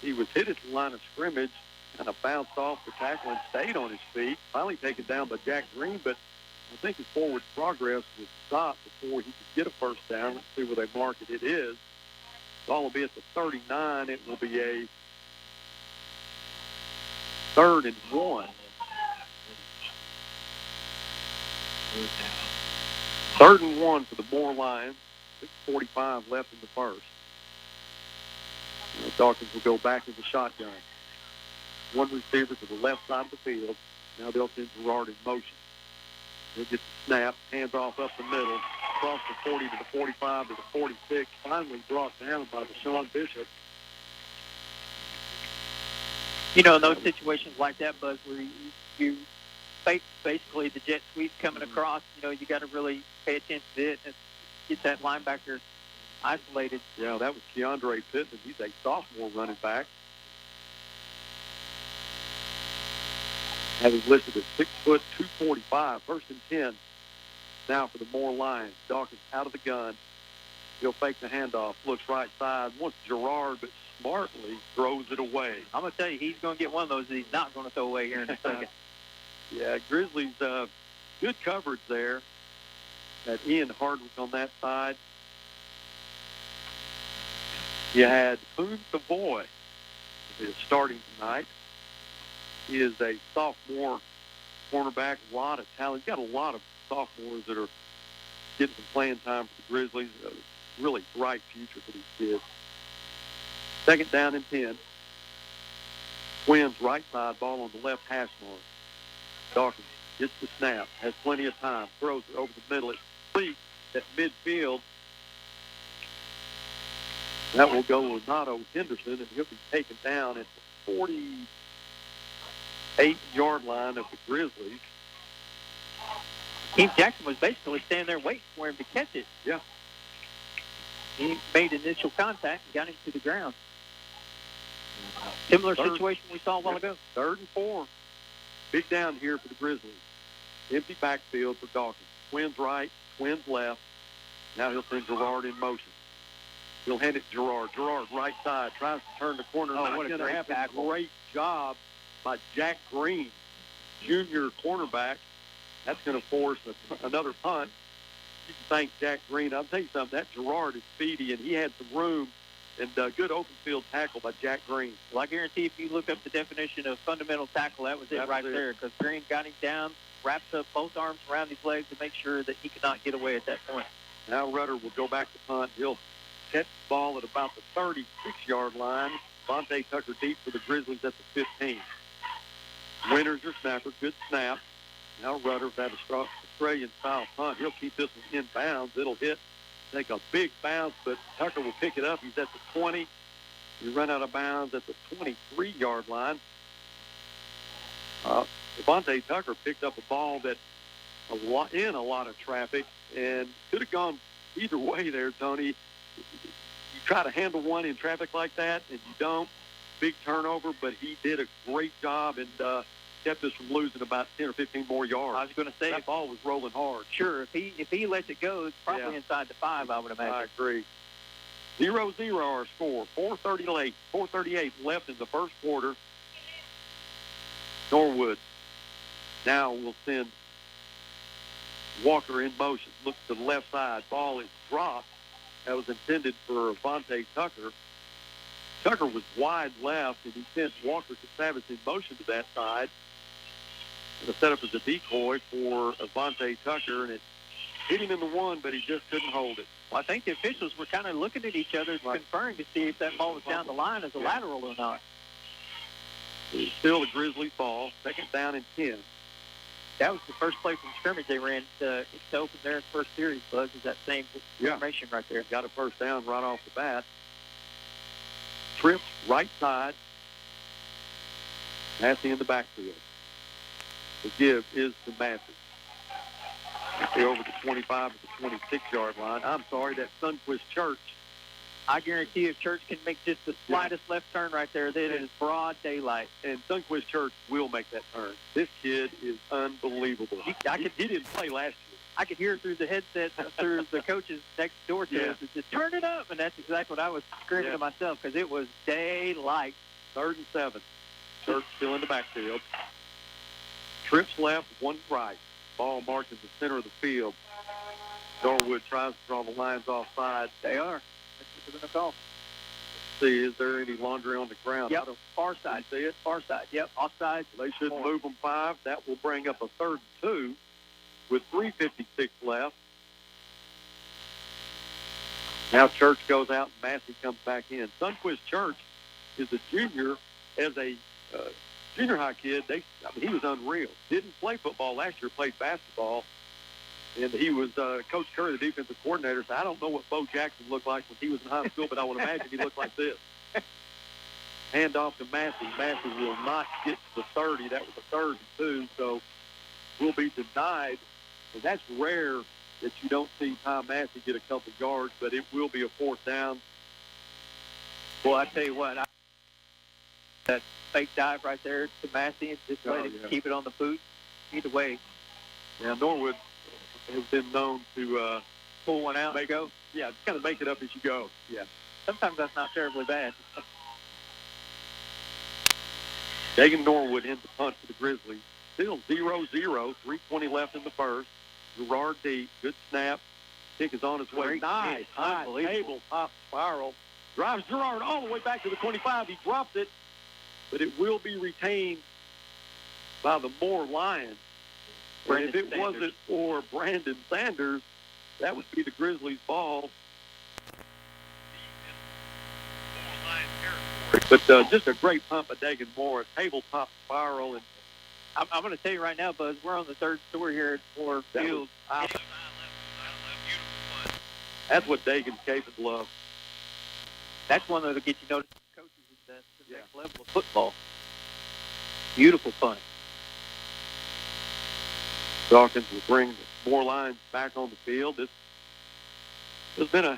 He was hit at the line of scrimmage, kind of bounced off the tackle and stayed on his feet. Finally taken down by Jack Green, but I think his forward progress was stopped before he could get a first down. Let's see where they mark it. It is. The ball will be at the 39. It will be a 3rd and 1. 3rd and 1 for the Moore Lions. 6:45 left in the first. Dawkins will go back in the shotgun. One receiver to the left side of the field. Now they'll send Gerard in motion. He'll get the snap, hands off up the middle, across the 40 to the 45 to the 46. Finally brought down by Deshaun Bishop. In those situations like that, Buzz, where you basically the jet sweep coming across, you got to really pay attention to it and get that linebacker isolated. Yeah, that was Keandre Pittman. He's a sophomore running back. Having listed at 6 foot 245, 1st and 10. Now for the Moore Lions. Dawkins out of the gun. He'll fake the handoff. Looks right side. Wants Gerard, but smartly throws it away. I'm going to tell you, he's going to get one of those that he's not going to throw away here in a second. Yeah, Grizzlies, good coverage there. Had Ian Hardwick on that side. You had Poon Savoy is starting tonight. He is a sophomore cornerback, a lot of talent. He's got a lot of sophomores that are getting some playing time for the Grizzlies. Really bright future for these kids. 2nd down and 10. Twins right side, ball on the left hash mark. Dawkins gets the snap, has plenty of time, throws it over the middle. It's complete at midfield. That will go with Nato Henderson, and he'll be taken down at the 48-yard line of the Grizzlies. Keith Jackson was basically standing there waiting for him to catch it. Yeah. He made initial contact and got him to the ground. Similar situation we saw a while ago. 3rd and 4. Big down here for the Grizzlies. Empty backfield for Dawkins. Twins right, Twins left. Now he'll send Gerard in motion. He'll hand it to Gerard. Gerard right side, tries to turn the corner. Oh, what a great tackle. Great job by Jack Green, junior cornerback. That's going to force another punt. You can thank Jack Green. I'll tell you something, that Gerard is speedy, and he had some room, and good open field tackle by Jack Green. Well, I guarantee if you look up the definition of fundamental tackle, that was it right there, because Green got him down, wrapped up both arms around his legs to make sure that he could not get away at that point. Now Rudder will go back to punt. He'll catch the ball at about the 36-yard line. Vontae Tucker deep for the Grizzlies at the 15. Winters your snapper. Good snap. Now Rudder with that Australian-style punt. He'll keep this one in bounds. It'll take a big bounce, but Tucker will pick it up. He's at the 20. He run out of bounds at the 23-yard line. Devontae Tucker picked up a ball that in a lot of traffic and could have gone either way there, Tony. You try to handle one in traffic like that, and you don't. Big turnover, but he did a great job and kept us from losing about 10 or 15 more yards. I was going to say, that ball was rolling hard. Sure, if he lets it go, it's probably inside the 5, I would imagine. I agree. 0-0 our score. 4:38 left in the first quarter. Norwood now will send Walker in motion. Look to the left side. Ball is dropped. That was intended for Vontae Tucker. Tucker was wide left, and he sent Walker Casavis in motion to that side. And the setup as a decoy for Vontae Tucker, and it hit him in the one, but he just couldn't hold it. Well, I think the officials were kind of looking at each other, conferring to see if that ball was down the line as a lateral or not. It's still a Grizzlies ball. Second down and 10. That was the first play from scrimmage they ran to open their first series, Buzz, is that same formation right there. Got a first down right off the bat. Trips right side. Massey in the backfield. The give is to Massey. Over the 25 to the 26-yard line. I'm sorry, that's Sunquist Church. I guarantee if Church can make just the slightest left turn right there, then it is broad daylight. And Sunquist Church will make that turn. This kid is unbelievable. He didn't play last year. I could hear it through the headset, through the coaches next door to us. It's just, turn it up. And that's exactly what I was screaming to myself because it was daylight. 3rd and 7. Church still in the backfield. Trips left, one right. Ball marked in the center of the field. Norwood tries to draw the lines offside. They are. That's what they're going to call. Let's see, is there any laundry on the ground? Yep, far side. See it? Far side, yep, offside. They should move them 5. That will bring up a 3rd and 2 with 3:56 left. Now Church goes out and Massey comes back in. Sunquist Church is a junior. As a junior high kid, he was unreal. Didn't play football last year, played basketball. And he was Coach Curry, the defensive coordinator, said, I don't know what Bo Jackson looked like when he was in high school, but I would imagine he looked like this. Hand off to Massey. Massey will not get to the 30. That was a 3rd and 2, so will be denied. And that's rare that you don't see Tom Massey get a couple yards, but it will be a 4th down. Well, I tell you what, that fake dive right there to Massey and just let him keep it on the boot. Either way. Yeah, Norwood has been known to pull one out and go. Yeah, kind of make it up as you go. Yeah. Sometimes that's not terribly bad. Dagan Norwood in the punt for the Grizzlies. Still 0-0, 3:20 left in the first. Gerard deep, good snap. Kick is on its way. Nice, tabletop spiral. Drives Gerard all the way back to the 25. He drops it, but it will be retained by the Moore Lions. And if it wasn't for Brandon Sanders, that would be the Grizzlies' ball. But just a great punt by Dagan Moore, a tabletop spiral. And I'm going to tell you right now, Buzz, we're on the 3rd story here at Moore Field. That's what Dagan's capable of. That's one that'll get you noticed from coaches is the next level of football. Beautiful punt. Dawkins will bring Moore Lions back on the field. This has been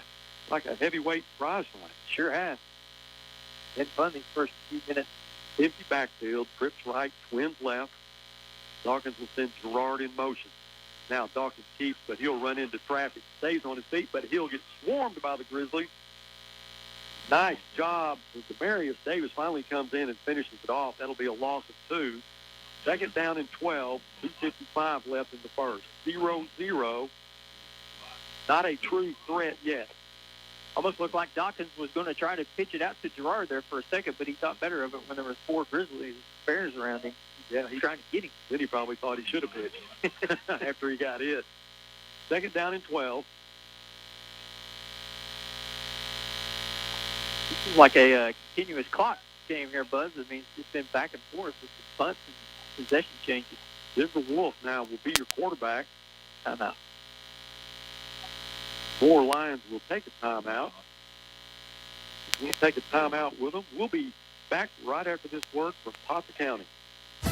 like a heavyweight prize fight. Sure has. Been fun these first few minutes. Empty backfield, trips right, twins left. Dawkins will send Gerard in motion. Now Dawkins keeps, but he'll run into traffic. Stays on his feet, but he'll get swarmed by the Grizzlies. Nice job. Demarius Davis finally comes in and finishes it off. That'll be a loss of 2. 2nd down and 12, 2:55 left in the first. 0-0. Not a true threat yet. Almost looked like Dawkins was going to try to pitch it out to Gerard there for a second, but he thought better of it when there was 4 Grizzlies Bears around him. Yeah, he's trying to get him. Then he probably thought he should have pitched after he got hit. 2nd down and 12. This is like a continuous clock game here, Buzz. I mean, it's been back and forth with the punts and possession changes. Denver Wolf now will be your quarterback. Timeout. Moore Lions will take a timeout. We'll take a timeout with them. We'll be back right after this word from Potter County.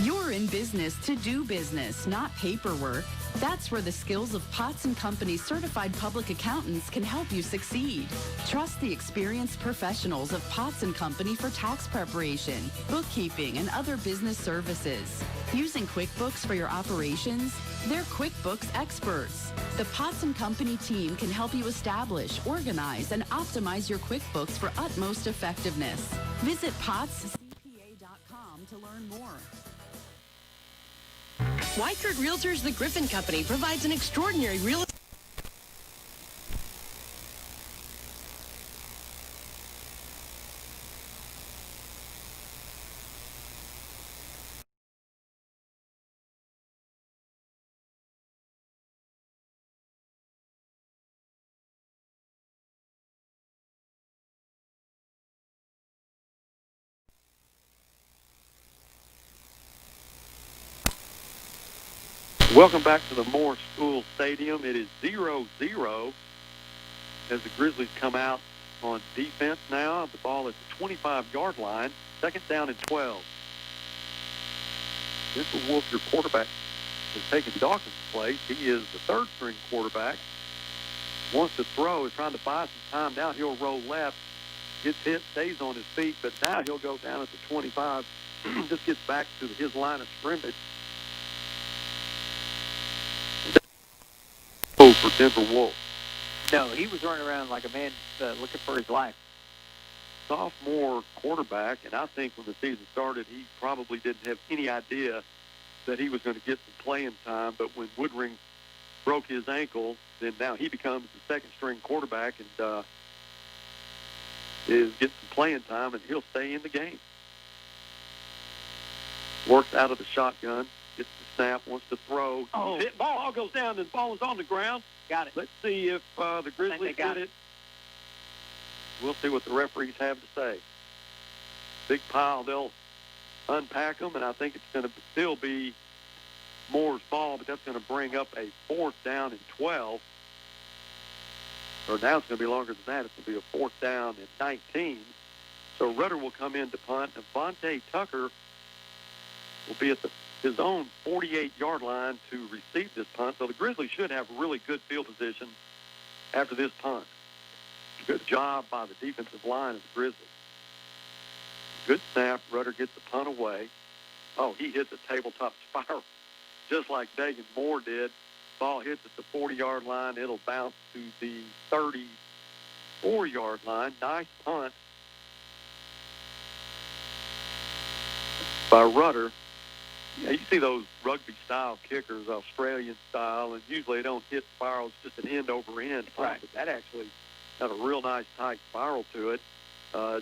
You're in business to do business, not paperwork. That's where the skills of Potts & Company certified public accountants can help you succeed. Trust the experienced professionals of Potts & Company for tax preparation, bookkeeping, and other business services. Using QuickBooks for your operations? They're QuickBooks experts. The Potts & Company team can help you establish, organize, and optimize your QuickBooks for utmost effectiveness. Visit pottscpa.com to learn more. Weichert Realtors, the Griffin Company, provides an extraordinary real estate. Welcome back to the Moore School Stadium. It is 0-0 as the Grizzlies come out on defense now. The ball at the 25-yard line, second down and 12. Denver Wolf, your quarterback, is taking Dawkins' place. He is the third-string quarterback. Wants to throw, is trying to buy some time. Now he'll roll left, gets hit, stays on his feet, but now he'll go down at the 25. Just gets back to his line of scrimmage. For Denver Wolf. No, he was running around like a man looking for his life. Sophomore quarterback, and I think when the season started, he probably didn't have any idea that he was going to get some playing time. But when Woodring broke his ankle, then now he becomes the second-string quarterback and is getting some playing time, and he'll stay in the game. Works out of the shotgun. Gets the snap, wants to throw. Oh. Hit, ball all goes down, and the ball is on the ground. Got it. Let's see if the Grizzlies get it. We'll see what the referees have to say. Big pile. They'll unpack them, and I think it's going to still be Moore's ball, but that's going to bring up a fourth down and 12. Or now it's going to be longer than that. It's going to be a fourth down and 19. So Rudder will come in to punt, and Vontae Tucker will be at his own 48-yard line to receive this punt. So the Grizzlies should have really good field position after this punt. Good job by the defensive line of the Grizzlies. Good snap. Rudder gets the punt away. Oh, he hits a tabletop spiral just like Dagan Moore did. Ball hits at the 40-yard line. It'll bounce to the 34-yard line. Nice punt by Rudder. Yeah, you see those rugby-style kickers, Australian style, and usually they don't hit spirals, just an end-over-end. Right. But that actually had a real nice tight spiral to it.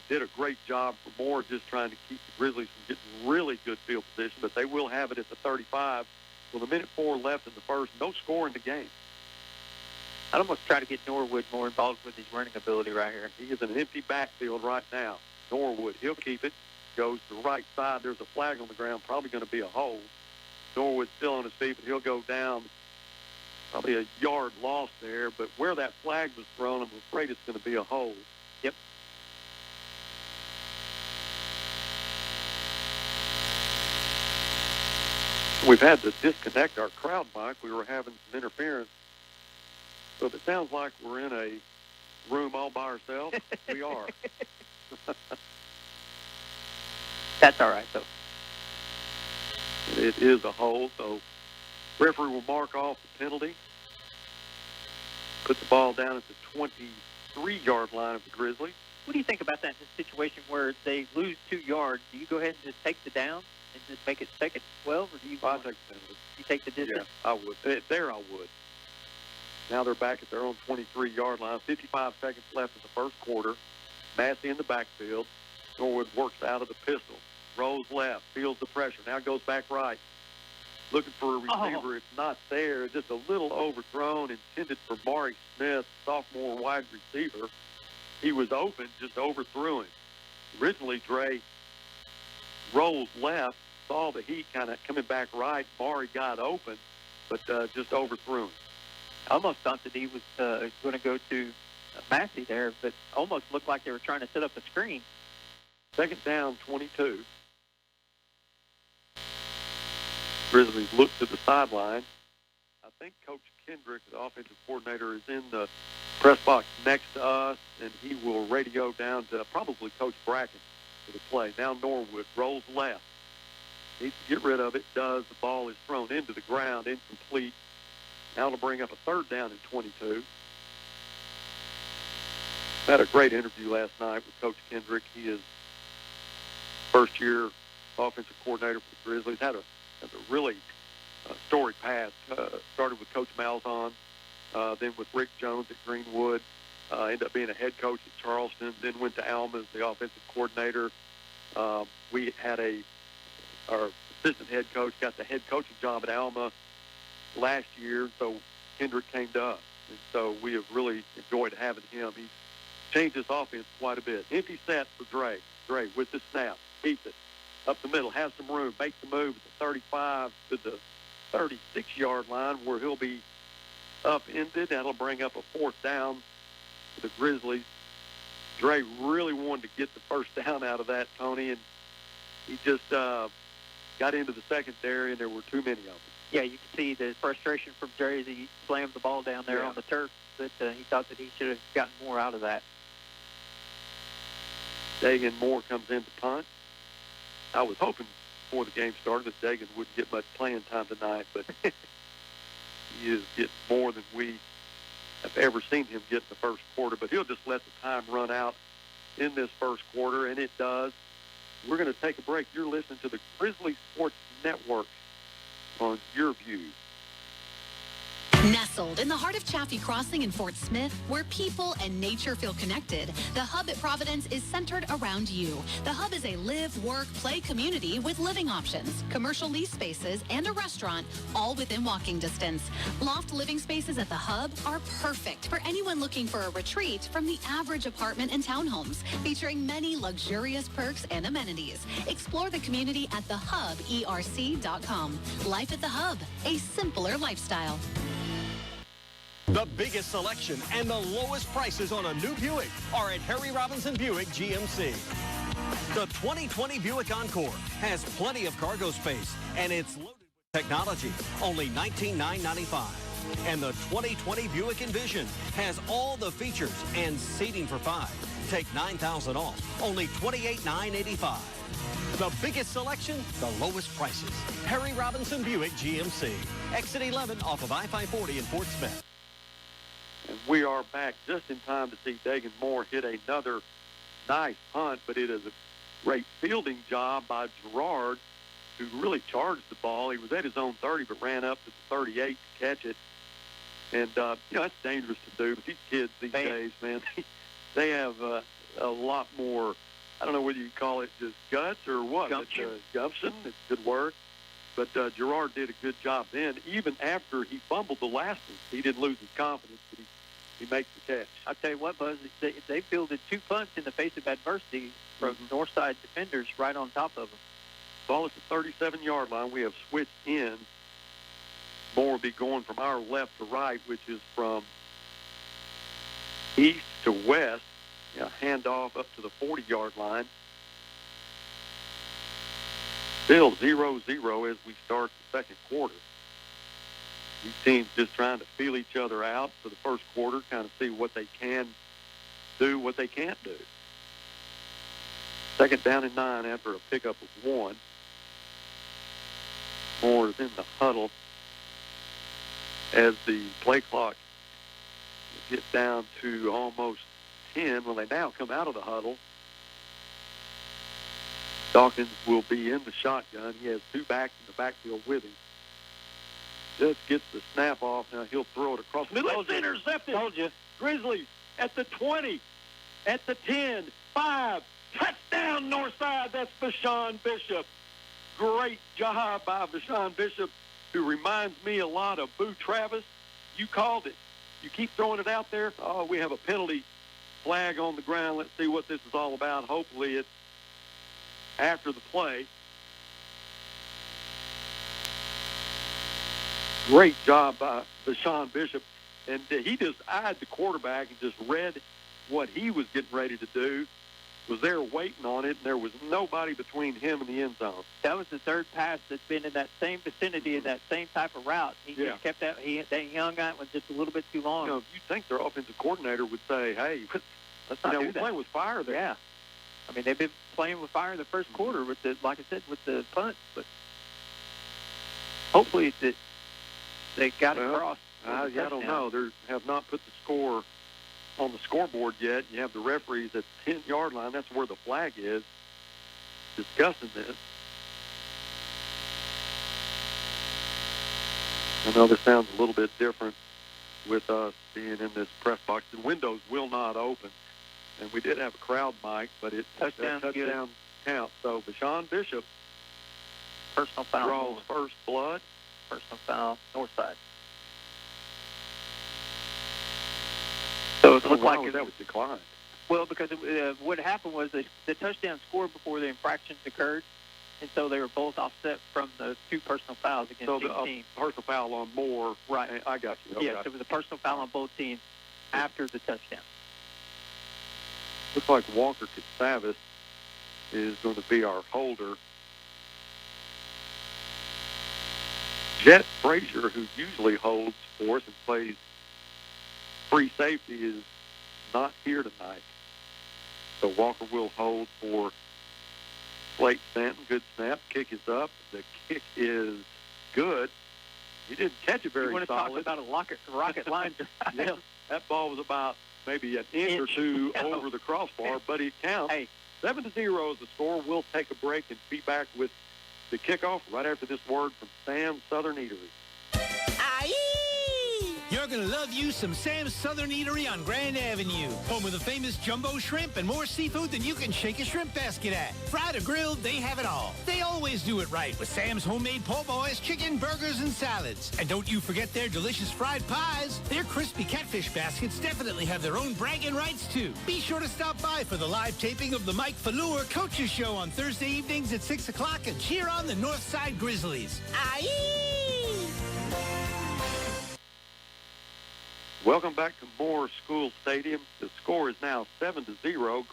Did a great job for Moore just trying to keep the Grizzlies from getting really good field position, but they will have it at the 35 with 1:04 left in the first. No score in the game. I'd almost try to get Norwood more involved with his running ability right here. He is in an empty backfield right now. Norwood, he'll keep it. Goes to the right side. There's a flag on the ground, probably going to be a hold. Norwood's still on his feet, but he'll go down probably a yard loss there. But where that flag was thrown, I'm afraid it's going to be a hold. Yep. We've had to disconnect our crowd mic. We were having some interference. So if it sounds like we're in a room all by ourselves, we are. That's all right, though. It is a hold, so referee will mark off the penalty. Put the ball down at the 23-yard line of the Grizzlies. What do you think about that in a situation where they lose 2 yards? Do you go ahead and just take the down and just make it second 12, or do you? I'll take the penalty. You take the distance? Yeah, I would. There I would. Now they're back at their own 23-yard line. 55 seconds left in the first quarter. Massey in the backfield. Norwood works out of the pistol. Rolls left. Feels the pressure. Now goes back right. Looking for a receiver. Oh. It's not there. Just a little overthrown. Intended for Maury Smith, sophomore wide receiver. He was open. Just overthrew him. Originally, Dre rolled left, saw the heat kind of coming back right. Maury got open, but just overthrew him. I almost thought that he was going to go to Massey there, but almost looked like they were trying to set up a screen. Second down, 22. Grizzlies look to the sideline. I think Coach Kendrick, the offensive coordinator, is in the press box next to us, and he will radio down to probably Coach Bracken for the play. Now Norwood rolls left. Needs to get rid of it. Does. The ball is thrown into the ground, incomplete. Now to bring up a third down and 22. Had a great interview last night with Coach Kendrick. He is first-year offensive coordinator for the Grizzlies. Had a really storied past. Started with Coach Malzahn, then with Rick Jones at Greenwood. Ended up being a head coach at Charleston. Then went to Alma as the offensive coordinator. We had our assistant head coach got the head coaching job at Alma last year, so Kendrick came to us. And so we have really enjoyed having him. He's changed this offense quite a bit. Empty set for Dre. Dre with the snap. Keeps it up the middle. Has some room. Makes the move at the 35 to the 36-yard line where he'll be upended. That'll bring up a fourth down for the Grizzlies. Dre really wanted to get the first down out of that, Tony, and he just got into the secondary, and there were too many of them. Yeah, you can see the frustration from Dre as he slammed the ball down there on the turf, that he thought that he should have gotten more out of that. Dagan Moore comes in to punt. I was hoping before the game started that Dagan wouldn't get much playing time tonight, but he is getting more than we have ever seen him get in the first quarter. But he'll just let the time run out in this first quarter, and it does. We're going to take a break. You're listening to the Grizzly Sports Network on Your View. Nestled in the heart of Chaffee Crossing in Fort Smith, where people and nature feel connected, the Hub at Providence is centered around you. The Hub is a live, work, play community with living options, commercial lease spaces, and a restaurant, all within walking distance. Loft living spaces at the Hub are perfect for anyone looking for a retreat from the average apartment and townhomes, featuring many luxurious perks and amenities. Explore the community at thehuberc.com. Life at the Hub, a simpler lifestyle. The biggest selection and the lowest prices on a new Buick are at Harry Robinson Buick GMC. The 2020 Buick Encore has plenty of cargo space, and it's loaded with technology, only $19,995. And the 2020 Buick Envision has all the features and seating for 5. Take $9,000 off, only $28,985. The biggest selection, the lowest prices. Harry Robinson Buick GMC. Exit 11 off of I-540 in Fort Smith. And we are back just in time to see Dagan Moore hit another nice punt, but it is a great fielding job by Gerard, who really charged the ball. He was at his own 30, but ran up to the 38 to catch it. And, that's dangerous to do. But these kids these days, man, they have a lot more, I don't know whether you call it just guts or what. Gumption. Gumption, it's a good word. But Gerard did a good job then. Even after he fumbled the last one, he didn't lose his confidence, but he makes the catch. I'll tell you what, Buzz, they fielded 2 punts in the face of adversity from Northside defenders right on top of them. Ball at the 37-yard line. We have switched in. Moore will be going from our left to right, which is from east to west. Handoff up to the 40-yard line. Still 0-0 as we start the second quarter. These teams just trying to feel each other out for the first quarter, kind of see what they can do, what they can't do. Second down and 9 after a pickup of 1. Moore is in the huddle as the play clock gets down to almost 10. Well, they now come out of the huddle. Dawkins will be in the shotgun. He has 2 backs in the backfield with him. Just gets the snap off. Now he'll throw it across the middle. It's intercepted. Told you. Grizzlies at the 20, at the 10, 5. Touchdown, Northside. That's Bashan Bishop. Great job by Bashan Bishop, who reminds me a lot of Boo Travis. You called it. You keep throwing it out there. Oh, we have a penalty flag on the ground. Let's see what this is all about. Hopefully it's after the play. Great job by Deshaun Bishop. And he just eyed the quarterback and just read what he was getting ready to do, was there waiting on it, and there was nobody between him and the end zone. That was the third pass that's been in that same vicinity, in that same type of route. He Yeah. just kept that. That young guy was just a little bit too long. You know, you'd think their offensive coordinator would say, hey, Let's not do we're that. playing with fire there. Yeah. I mean, they've been playing with fire the first quarter with the, like I said, with the punt, but hopefully they got it across. I don't know. They have not put the score on the scoreboard yet. You have the referees at the 10-yard line. That's where the flag is, discussing this. I know this sounds a little bit different with us being in this press box. The windows will not open. And we did have a crowd mic, but it touchdown count. So Deshaun Bishop Personal foul. draws first blood. Personal foul, Northside. So it looked like that was declined. Well, because what happened was the touchdown scored before the infractions occurred, and so they were both offset from the two personal fouls against each team. Personal foul on Moore. Right. I got you. Yes, it was a personal foul on both teams after the touchdown. Looks like Walker Casavis is going to be our holder. Jet Frazier, who usually holds for us and plays free safety, is not here tonight. So Walker will hold for Blake Stanton. Good snap. Kick is up. The kick is good. He didn't catch it very solid. You want to talk about a rocket line drive? Yeah, that ball was about maybe an inch or two over the crossbar, but it counts. 7-0 is the score. We'll take a break and be back with the kickoff right after this word from Sam's Southern Eatery. You're going to love you some Sam's Southern Eatery on Grand Avenue. Home of the famous jumbo shrimp and more seafood than you can shake a shrimp basket at. Fried or grilled, they have it all. They always do it right with Sam's homemade po' boys, chicken, burgers, and salads. And don't you forget their delicious fried pies. Their crispy catfish baskets definitely have their own bragging rights, too. Be sure to stop by for the live taping of the Mike Fleur Coaches Show on Thursday evenings at 6 o'clock and cheer on the Northside Grizzlies. Aye! Welcome back to Moore School Stadium. The score is now 7-0.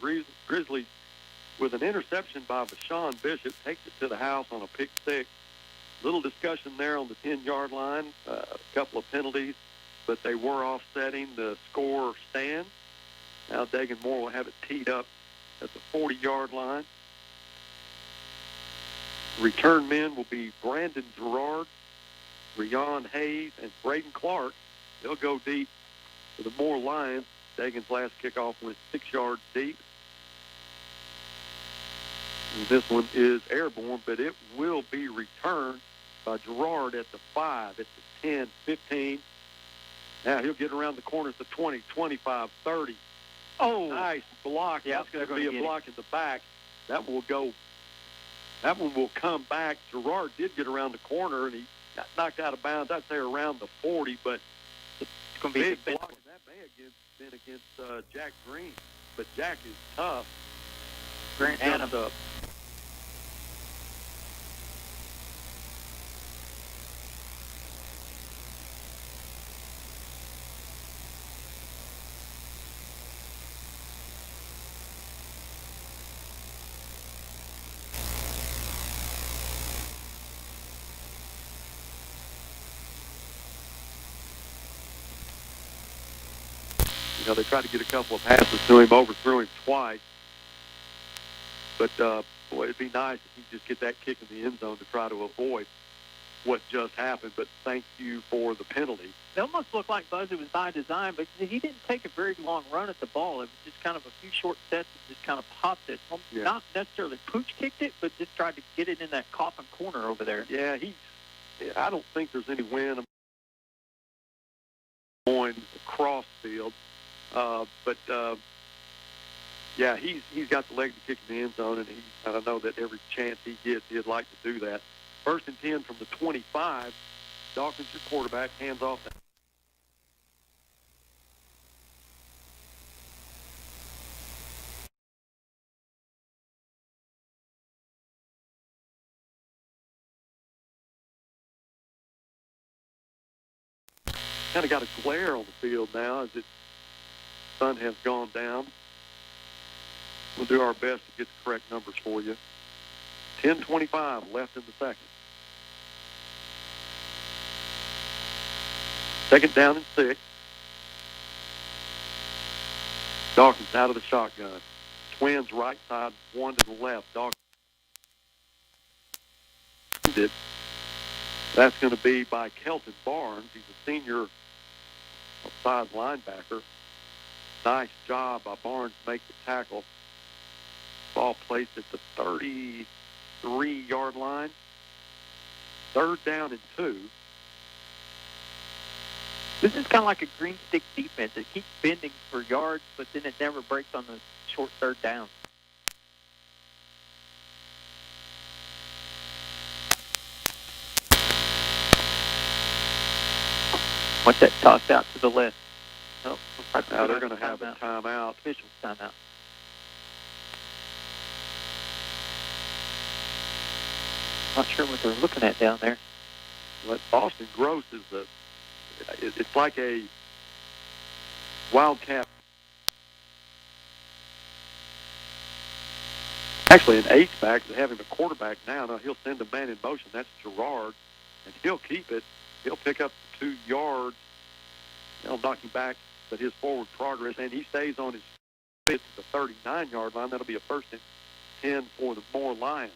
Grizzlies, with an interception by Deshaun Bishop, takes it to the house on a pick six. Little discussion there on the 10-yard line. A couple of penalties, but they were offsetting. The score stands. Now Dagan Moore will have it teed up at the 40-yard line. Return men will be Brandon Gerard, Rion Hayes, and Braden Clark. They'll go deep for the Moore Lions. Dagan's last kickoff went 6 yards deep. And this one is airborne, but it will be returned by Gerard at the 5, at the 10, 15. Now he'll get around the corner at the 20, 25, 30. Oh, nice block. Yeah, that's going to be a block in the back. That one will go. That one will come back. Gerard did get around the corner, and he got knocked out of bounds. I'd say around the 40, but it's going to be big block, and that may have been against Jack Green. But Jack is tough. Grant Adams up. You know, they tried to get a couple of passes to him, overthrew him twice. But, boy, it'd be nice if you just get that kick in the end zone to try to avoid what just happened. But thank you for the penalty. It almost looked like Buzz, it was by design, but he didn't take a very long run at the ball. It was just kind of a few short steps and just kind of popped it. Yeah. Not necessarily pooch kicked it, but just tried to get it in that coffin corner over there. Yeah, I don't think there's any wind going across field. Yeah, he's got the leg to kick in the end zone, and I know that every chance he gets, he'd like to do that. 1st and 10 from the 25. Dawkins, your quarterback, hands off that. kind of got a glare on the field now as the sun has gone down. We'll do our best to get the correct numbers for you. 10:25 left in the second. Second down and 6. Dawkins out of the shotgun. Twins right side, one to the left. Dawkins. That's going to be by Kelton Barnes. He's a senior outside linebacker. Nice job by Barnes to make the tackle. Ball placed at the 33-yard line. Third down and 2. This is kind of like a green stick defense. It keeps bending for yards, but then it never breaks on the short third down. Watch that toss out to the left. Oh, now they're going to have a timeout. Official timeout. Not sure what they're looking at down there. But Austin Gross is it's like a wildcat. Actually, an H-back, they have him a quarterback now. Now he'll send a man in motion. That's Gerard, and he'll keep it. He'll pick up 2 yards. They'll knock him back, but his forward progress, and he stays on his feet to the 39-yard line. That'll be a 1st and 10 for the Moore Lions.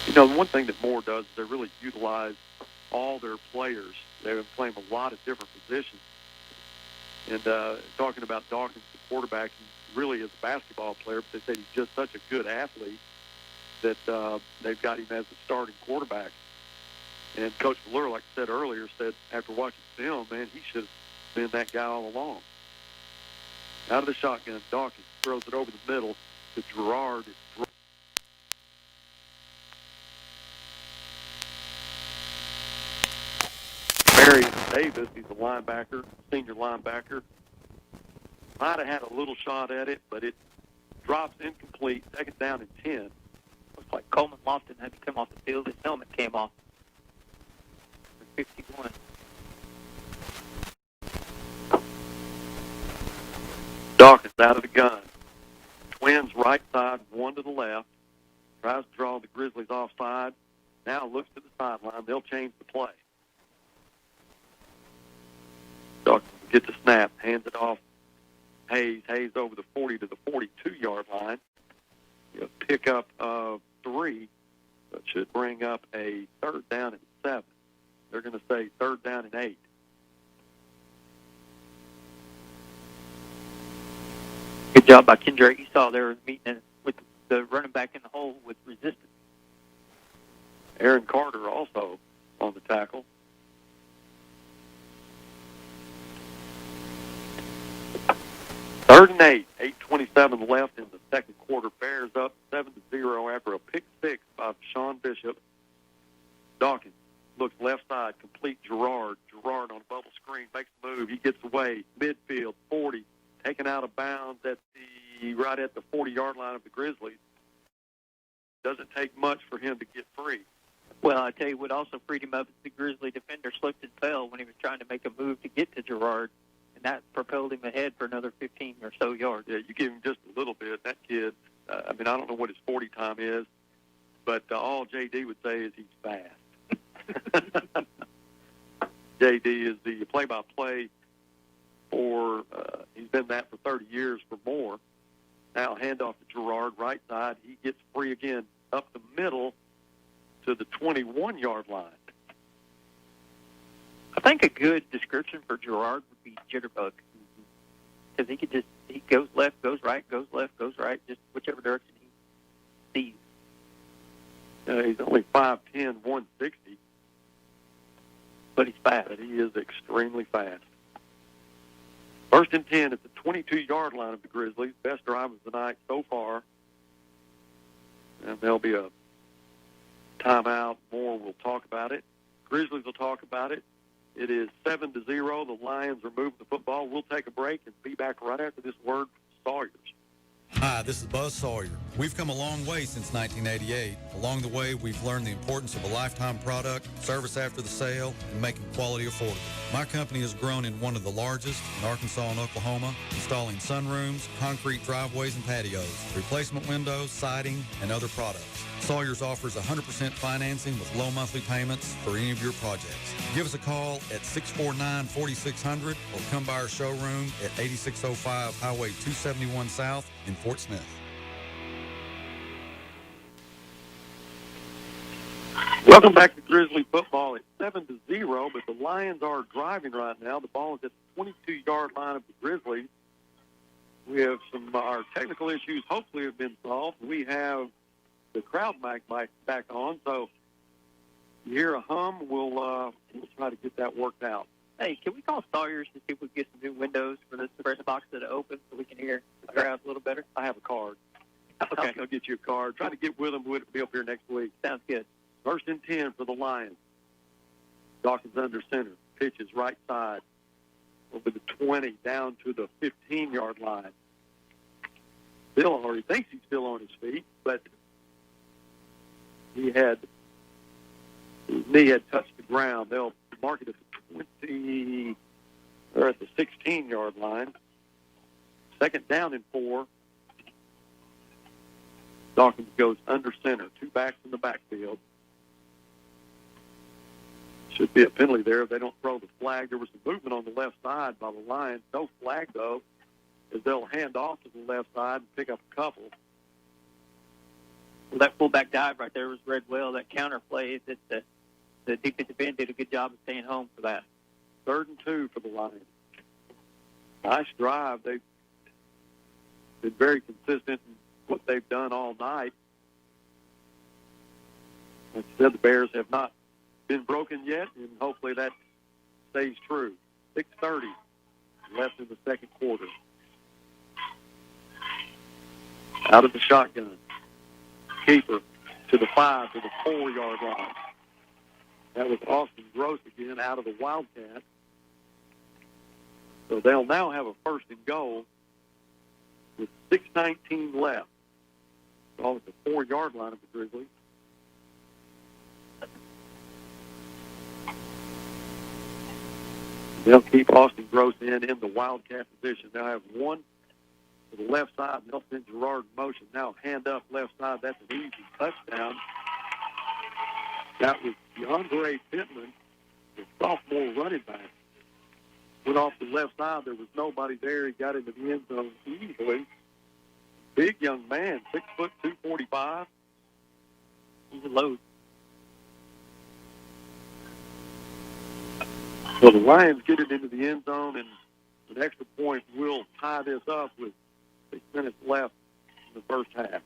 You know, the one thing that Moore does is they really utilize all their players. They've been playing a lot of different positions. And talking about Dawkins, the quarterback, he really is a basketball player, but they said he's just such a good athlete that they've got him as the starting quarterback. And Coach Fleur, like I said earlier, said after watching film, man, he should have been that guy all along. Out of the shotgun, Dawkins throws it over the middle to Gerard. Marion Davis, he's a linebacker, senior linebacker. Might have had a little shot at it, but it drops incomplete. Second down and 10. Looks like Coleman Lofton had to come off the field. His helmet came off. 51. Dawkins out of the gun. Twins right side, one to the left. Tries to draw the Grizzlies offside. Now looks to the sideline. They'll change the play. Dawkins gets the snap, hands it off. Hayes over the 40 to the 42-yard line. He'll pick up 3. That should bring up a 3rd down and 7. They're going to say 3rd down and 8. Good job by Kendra. You saw they were meeting with the running back in the hole with resistance. Aaron Carter also on the tackle. Third and 8. 8:27 left in the second quarter. Bears up 7-0 after a pick 6 by Sean Bishop. Dawkins looks left side, complete Gerard. Gerard on a bubble screen, makes the move. He gets away. Midfield, 40. Taken out of bounds right at the 40-yard line of the Grizzlies. Doesn't take much for him to get free. Well, I tell you what also freed him up is the Grizzly defender slipped and fell when he was trying to make a move to get to Gerard, and that propelled him ahead for another 15 or so yards. Yeah, you give him just a little bit. That kid, I don't know what his 40 time is, but all J.D. would say is he's fast. J.D. is the play-by-play for, he's been that for 30 years for Moore. Now handoff to Gerard, right side. He gets free again up the middle to the 21-yard line. I think a good description for Gerard would be jitterbug. Because he goes left, goes right, goes left, goes right, just whichever direction he sees. He's only 5'10", 160. But he's fast. But he is extremely fast. 1st and 10 at the 22-yard line of the Grizzlies. Best drive of the night so far. And there'll be a timeout. Moore will talk about it. Grizzlies will talk about it. It is 7-0. The Lions are moving the football. We'll take a break and be back right after this word from Sawyers. Hi, this is Buzz Sawyer. We've come a long way since 1988. Along the way, we've learned the importance of a lifetime product, service after the sale, and making quality affordable. My company has grown in one of the largest in Arkansas and Oklahoma, installing sunrooms, concrete driveways and patios, replacement windows, siding, and other products. Sawyer's offers 100% financing with low monthly payments for any of your projects. Give us a call at 649-4600 or come by our showroom at 8605 Highway 271 South in Fort Smith. Welcome back to Grizzly football. It's 7-0, but the Lions are driving right now. The ball is at the 22-yard line of the Grizzlies. We have our technical issues hopefully have been solved. We have the crowd mic back on, so you hear a hum. We'll try to get that worked out. Hey, can we call Sawyer's to see if we can get some new windows for this press box that open so we can hear the crowd a little better? I have a card. Okay. I'll get you a card. Try to get with them. We'll be up here next week. Sounds good. 1st and 10 for the Lions. Dawkins under center. Pitches right side over the 20 down to the 15-yard line. Bill already thinks he's still on his feet, but his knee had touched the ground. They'll mark it at the 20 or at the 16-yard line. 2nd down and 4. Dawkins goes under center. 2 backs in the backfield. Should be a penalty there if they don't throw the flag. There was some movement on the left side by the Lions. No flag, though, as they'll hand off to the left side and pick up a couple. Well, that fullback dive right there was read well. That counter play, that the defensive end did a good job of staying home for that. 3rd and 2 for the Lions. Nice drive. They've been very consistent in what they've done all night. Like I said, the Bears have not been broken yet, and hopefully that stays true. 6:30 left in the second quarter. Out of the shotgun. Keeper to the 5 to the 4-yard line. That was Austin Gross again out of the Wildcat. So they'll now have a 1st and goal with 6:19 left. All at the 4-yard line of the Grizzlies. They'll keep Austin Gross in the Wildcat position. They'll have one to the left side, and they'll send Gerard in motion. Now hand up left side. That's an easy touchdown. That was DeAndre Pittman, the sophomore running back. Went off the left side. There was nobody there. He got into the end zone easily. Big young man, 6 foot 245. He's a load. So the Lions get it into the end zone, and an extra point will tie this up with 6 minutes left in the first half.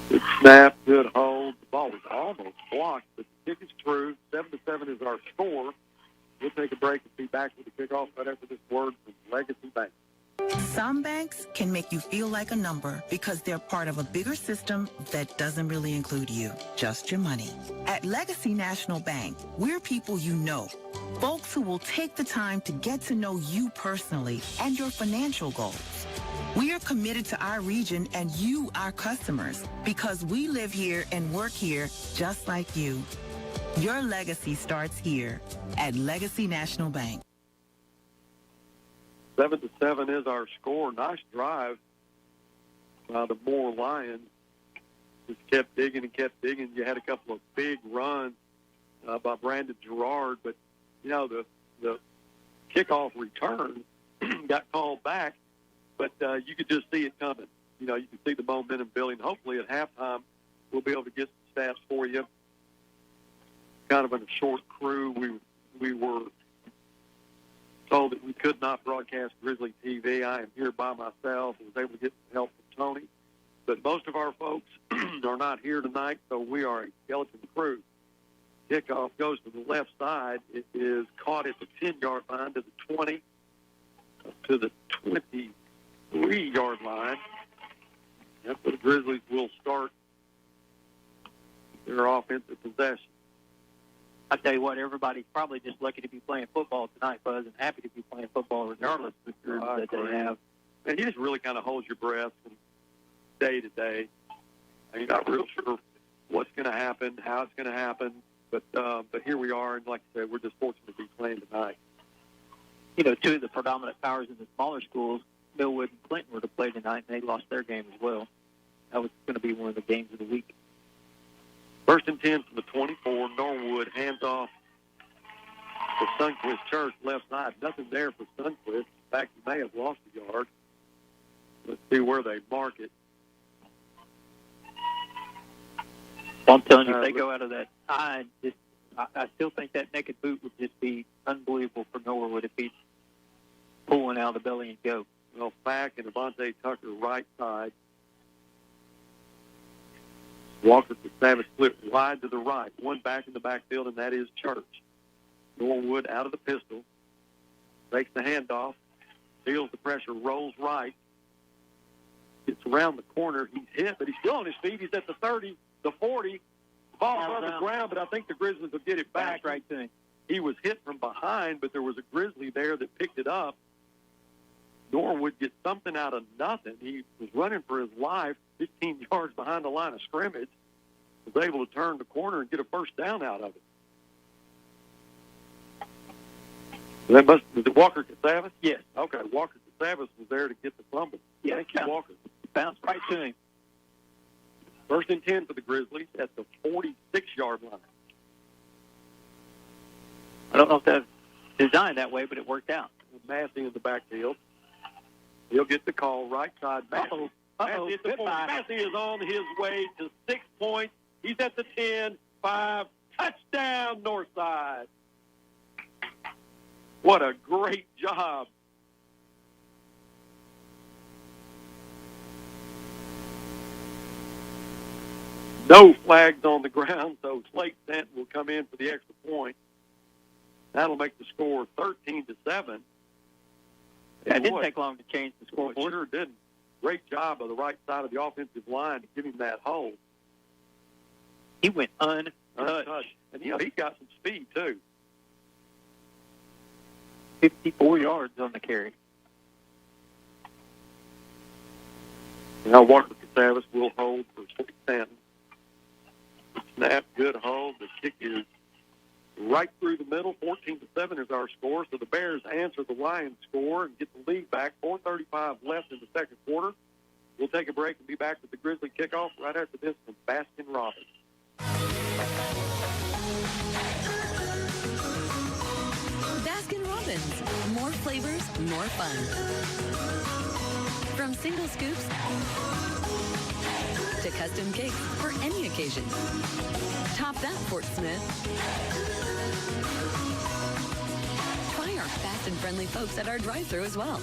Good snap, good hold. The ball was almost blocked, but the kick is true. 7-7 is our score. We'll take a break and be back with the kickoff right after this word from Legacy Bank. Some banks can make you feel like a number because they're part of a bigger system that doesn't really include you, just your money. At Legacy National Bank, we're people you know, folks who will take the time to get to know you personally and your financial goals. We are committed to our region and you, our customers, because we live here and work here just like you. Your legacy starts here at Legacy National Bank. 7-7 is our score. Nice drive by the Moore Lions. Just kept digging and kept digging. You had a couple of big runs by Brandon Gerard, but, you know, the kickoff return got called back, but you could just see it coming. You know, you can see the momentum building. Hopefully at halftime we'll be able to get some stats for you. Kind of in a short crew. We were told that we could not broadcast Grizzly TV. I am here by myself. I was able to get some help from Tony. But most of our folks are not here tonight, so we are a skeleton crew. Kickoff goes to the left side. It is caught at the 10-yard line to the 20, to the 23-yard line. That's where the Grizzlies will start their offensive possession. I tell you what, everybody's probably just lucky to be playing football tonight, Buzz, and happy to be playing football regardless of the groups that they have. And you just really kind of hold your breath from day to day. And you're not real sure what's going to happen, how it's going to happen. But here we are, and like I said, we're just fortunate to be playing tonight. You know, two of the predominant powers in the smaller schools, Millwood and Clinton, were to play tonight, and they lost their game as well. That was going to be one of the games of the week. First and 10 from the 24. Norwood hands off to Sunquist Church, left side. Nothing there for Sunquist. In fact, he may have lost a yard. Let's see where they mark it. Well, I'm telling you, if they go out of that I still think that naked boot would just be unbelievable for Norwood if he's pulling out of the belly and go. Well, Fack and Avante Tucker right side. Walker to Savage split wide to the right. One back in the backfield, and that is Church. Norwood out of the pistol. Takes the handoff. Feels the pressure. Rolls right. Gets around the corner. He's hit, but he's still on his feet. He's at the 30, the 40. Ball's on the ground, but I think the Grizzlies will get it back. Right thing. He was hit from behind, but there was a Grizzly there that picked it up. Norwood gets something out of nothing. He was running for his life, 15 yards behind the line of scrimmage, was able to turn the corner and get a first down out of it. Was it Walker Casavis? Yes. Okay, Walker Casavis was there to get the fumble. Yeah, Thank you, Walker. Bounced right to him. First and 10 for the Grizzlies at the 46-yard line. I don't know if that's designed that way, but it worked out. Massey in the backfield. He'll get the call right side. Massey at the 40. Massey is on his way to 6 points. He's at the 10, 5, touchdown, Northside. What a great job. No flags on the ground, so Slate Stanton will come in for the extra point. That'll make the score 13-7. Yeah, it didn't take long to change the score. It sure didn't. Great job of the right side of the offensive line to give him that hole. He went untouched. And, you know, he's got some speed, too. 54 yards on the carry. Now Walker Casavis will hold for Slate Stanton. Snap, good hold. The kick is right through the middle. 14-7 is our score. So the Bears answer the Lions score and get the lead back. 4:35 left in the second quarter. We'll take a break and be back with the Grizzly kickoff right after this from Baskin Robbins. Baskin Robbins. More flavors, more fun. From single scoops to custom cakes for any occasion. Top that, Fort Smith. Try our fast and friendly folks at our drive-thru as well.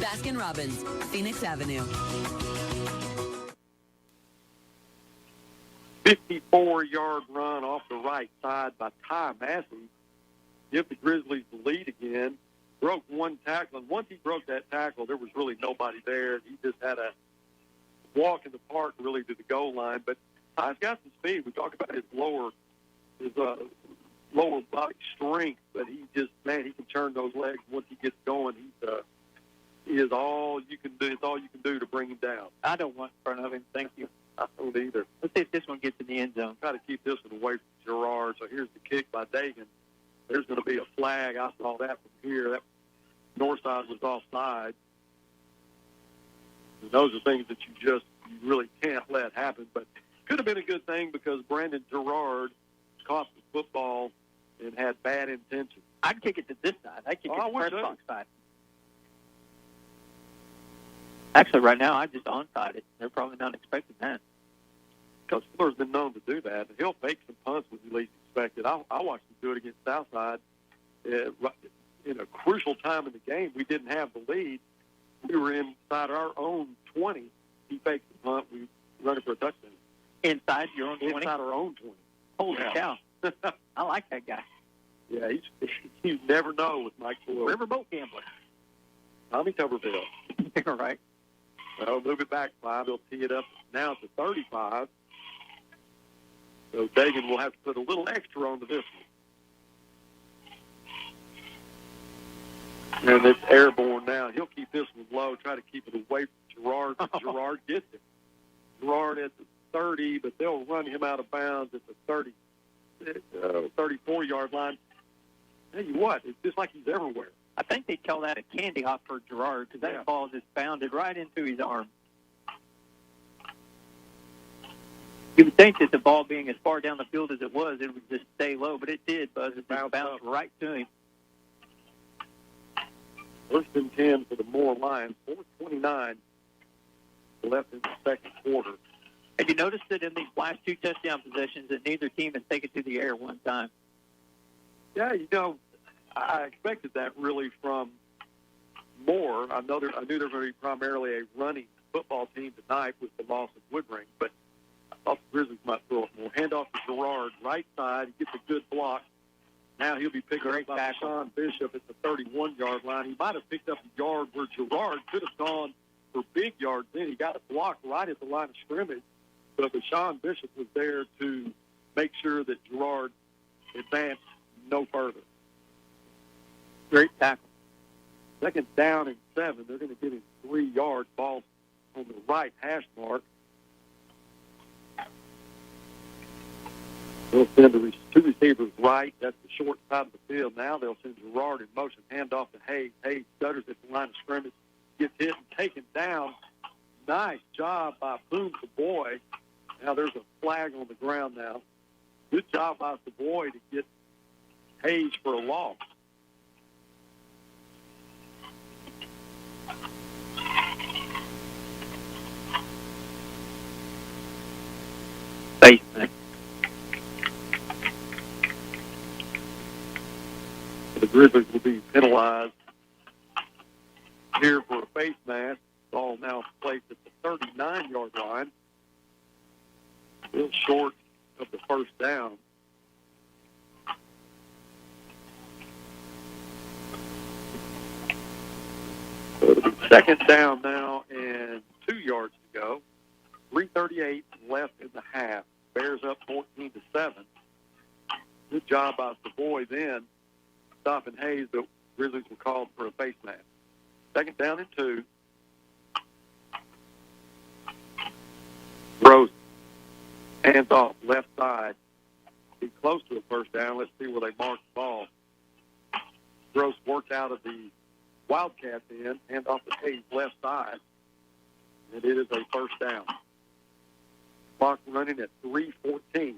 Baskin Robbins, Phoenix Avenue. 54-yard run off the right side by Ty Massey. Give the Grizzlies the lead again. Broke one tackle, and once he broke that tackle, there was really nobody there. He just had a walk in the park really to the goal line. But Ty's got some speed. We talk about his lower body strength, but he just, man, he can turn those legs once he gets going. He is all you can do. It's all you can do to bring him down. I don't want in front of him. Thank you. I don't either. Let's see if this one gets in the end zone. Try to keep this one away from Gerard. So here's the kick by Dagan. There's going to be a flag. I saw that from here. That Northside was offside. And those are things that you really can't let happen. But could have been a good thing because Brandon Gerard caught the football and had bad intentions. I'd kick it to this side. I'd kick it to the press box side. Actually, right now, I just onside it. They're probably not expecting that. Coach Fleur's been known to do that. He'll fake some punts when he least expected. I watched him do it against Southside. In a crucial time in the game, we didn't have the lead. We were inside our own 20. He faked the punt. We run it for a touchdown. Inside your own 20? Inside our own 20. Holy cow. I like that guy. Yeah, you never know with Mike Floyd. Riverboat gambler. Tommy Tuberville. You're right. Well, move it back 5. He'll tee it up now to 35. So Dagan will have to put a little extra onto this one. And it's airborne now. He'll keep this one low, try to keep it away from Gerard, but Gerard gets it. Gerard at the 30, but they'll run him out of bounds at the 34-yard line. Tell you what, it's just like he's everywhere. I think they call that a candy hop for Gerard because that ball just bounded right into his arm. You would think that the ball being as far down the field as it was, it would just stay low, but it did, Buzz. It just bounced right to him. First and 10 for the Moore Lions. 4:29 left in the second quarter. Have you noticed that in these last two touchdown possessions that neither team has taken to the air one time? Yeah, I expected that really from Moore. I knew they're going to be primarily a running football team tonight with the loss of Woodring, but I thought the Grizzlies might throw it more. Handoff to Gerard, right side. He gets a good block. Now he'll be picked up by Sean Bishop at the 31-yard line. He might have picked up a yard where Gerard could have gone for big yards. Then he got a block right at the line of scrimmage, but Sean Bishop was there to make sure that Gerard advanced no further. Great tackle. Second down and 7. They're going to get him 3 yards. Ball on the right hash mark. They'll send the two receivers right. That's the short side of the field. Now they'll send Gerard in motion. Hand off to Hayes. Hayes stutters at the line of scrimmage. Gets hit and taken down. Nice job by Boone Savoy. Now there's a flag on the ground now. Good job by Savoy to get Hayes for a loss. The Grizzlies will be penalized here for a face mask. Ball now placed at the 39-yard line. Still short of the first down. So it'll be second down now and 2 yards to go. 3:38 left in the half. Bears up 14-7. Good job by Savoy then, stopping Hayes, but Grizzlies were called for a face mask. Second down and 2. Gross, hands off, left side. Be close to a first down. Let's see where they mark the ball. Gross worked out of the Wildcats end, hand off to Hayes, left side. And it is a first down. Clock running at 3:14.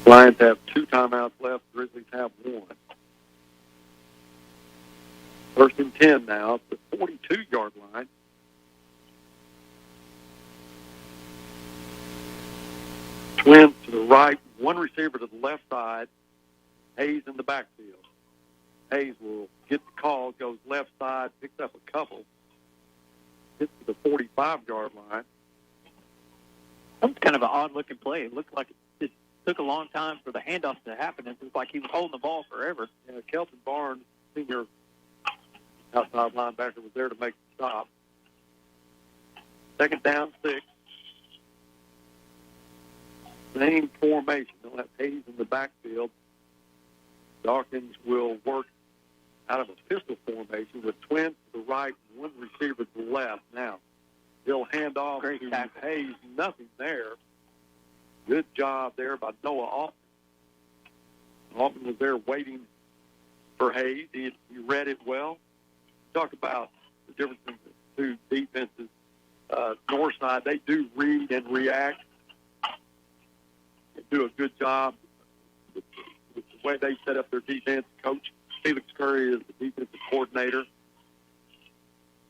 Lions have 2 timeouts left. Grizzlies have 1. First and 10 now. It's the 42-yard line. Twins to the right. One receiver to the left side. Hayes in the backfield. Hayes will get the call, goes left side, picks up a couple. Gets to the 45-yard line. That was kind of an odd-looking play. It looked like it just took a long time for the handoff to happen. It was like he was holding the ball forever. Yeah, Kelton Barnes, senior outside linebacker, was there to make the stop. Second down, 6. Same formation. They'll have Hayes in the backfield. Dawkins will work out of a pistol formation with Twins to the right and one receiver to the left. Now, he'll hand off to Hayes. Nothing there. Good job there by Noah Altman. Altman was there waiting for Hayes. He read it well. Talk about the difference in the two defenses. Northside, they do read and react. They do a good job with the way they set up their defense. Coach Felix Curry is the defensive coordinator.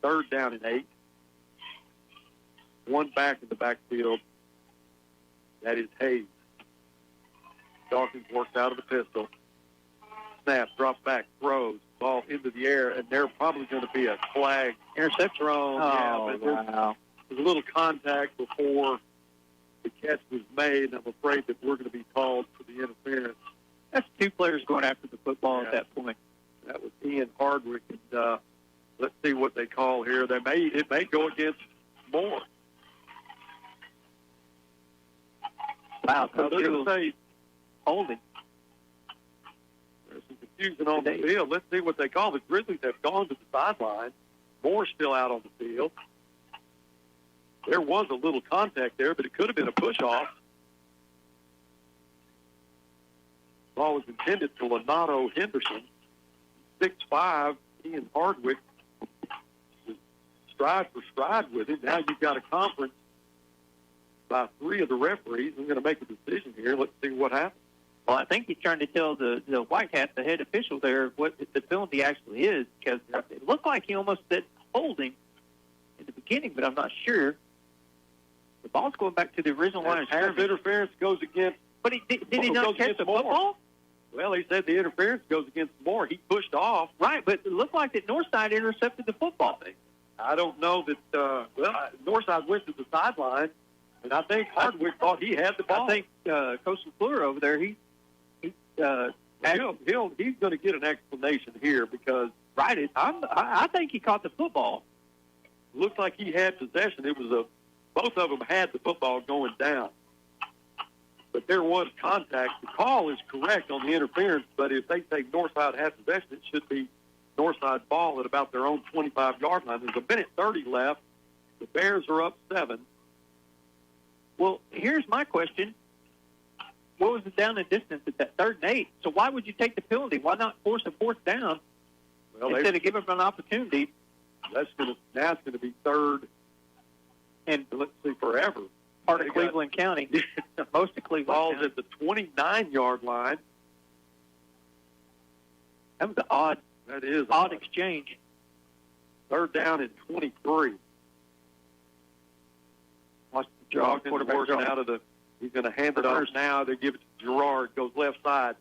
Third down and 8. One back in the backfield. That is Hayes. Dawkins works out of the pistol. Snap, drop back, throws, ball into the air, and there's probably going to be a flag. Interception. But there's a little contact before the catch was made. I'm afraid that we're going to be called for the interference. That's 2 players going after the football at that point. That was Ian Hardwick and Let's see what they call here. It may go against Moore. Wow, Now, they're going to say holding. There's some confusion on the field. Let's see what they call. The Grizzlies have gone to the sideline. Moore's still out on the field. There was a little contact there, but it could have been a push-off. Ball was intended for Leonardo Henderson. 6'5", Ian Hardwick, stride for stride with him. Now you've got a conference by 3 of the referees. I'm going to make a decision here. Let's see what happens. Well, I think he's trying to tell the white hat, the head official there, what the penalty actually is, because it looked like he almost said holding in the beginning, but I'm not sure. The ball's going back to the original line of scrimmage. Interference goes against. But did he not catch the football? Well, he said the interference goes against Moore. He pushed off. Right, but it looked like that Northside intercepted the football. I don't know that. Northside went to the sideline, and I think Hardwick thought he had the ball. I think Coach Fleur over there, he's going to get an explanation here because I think he caught the football. Looks like he had possession. It was both of them had the football going down. But there was contact. The call is correct on the interference, but if they say Northside has possession, it should be Northside ball at about their own 25-yard line. There's a minute 30 left. The Bears are up 7. Well, here's my question. What was the down and distance at that 3rd and 8? So why would you take the penalty? Why not force a 4th down instead of giving them an opportunity? Now it's going to be 3rd and, let's see, forever. Part of Cleveland County. Most of Cleveland Ball's County. at the 29-yard line. That was an odd. That is odd exchange. 3rd down and 23. Watch the draw. Quarterback working out of the. He's going to hand it off now. They give it to Gerard. Goes left side.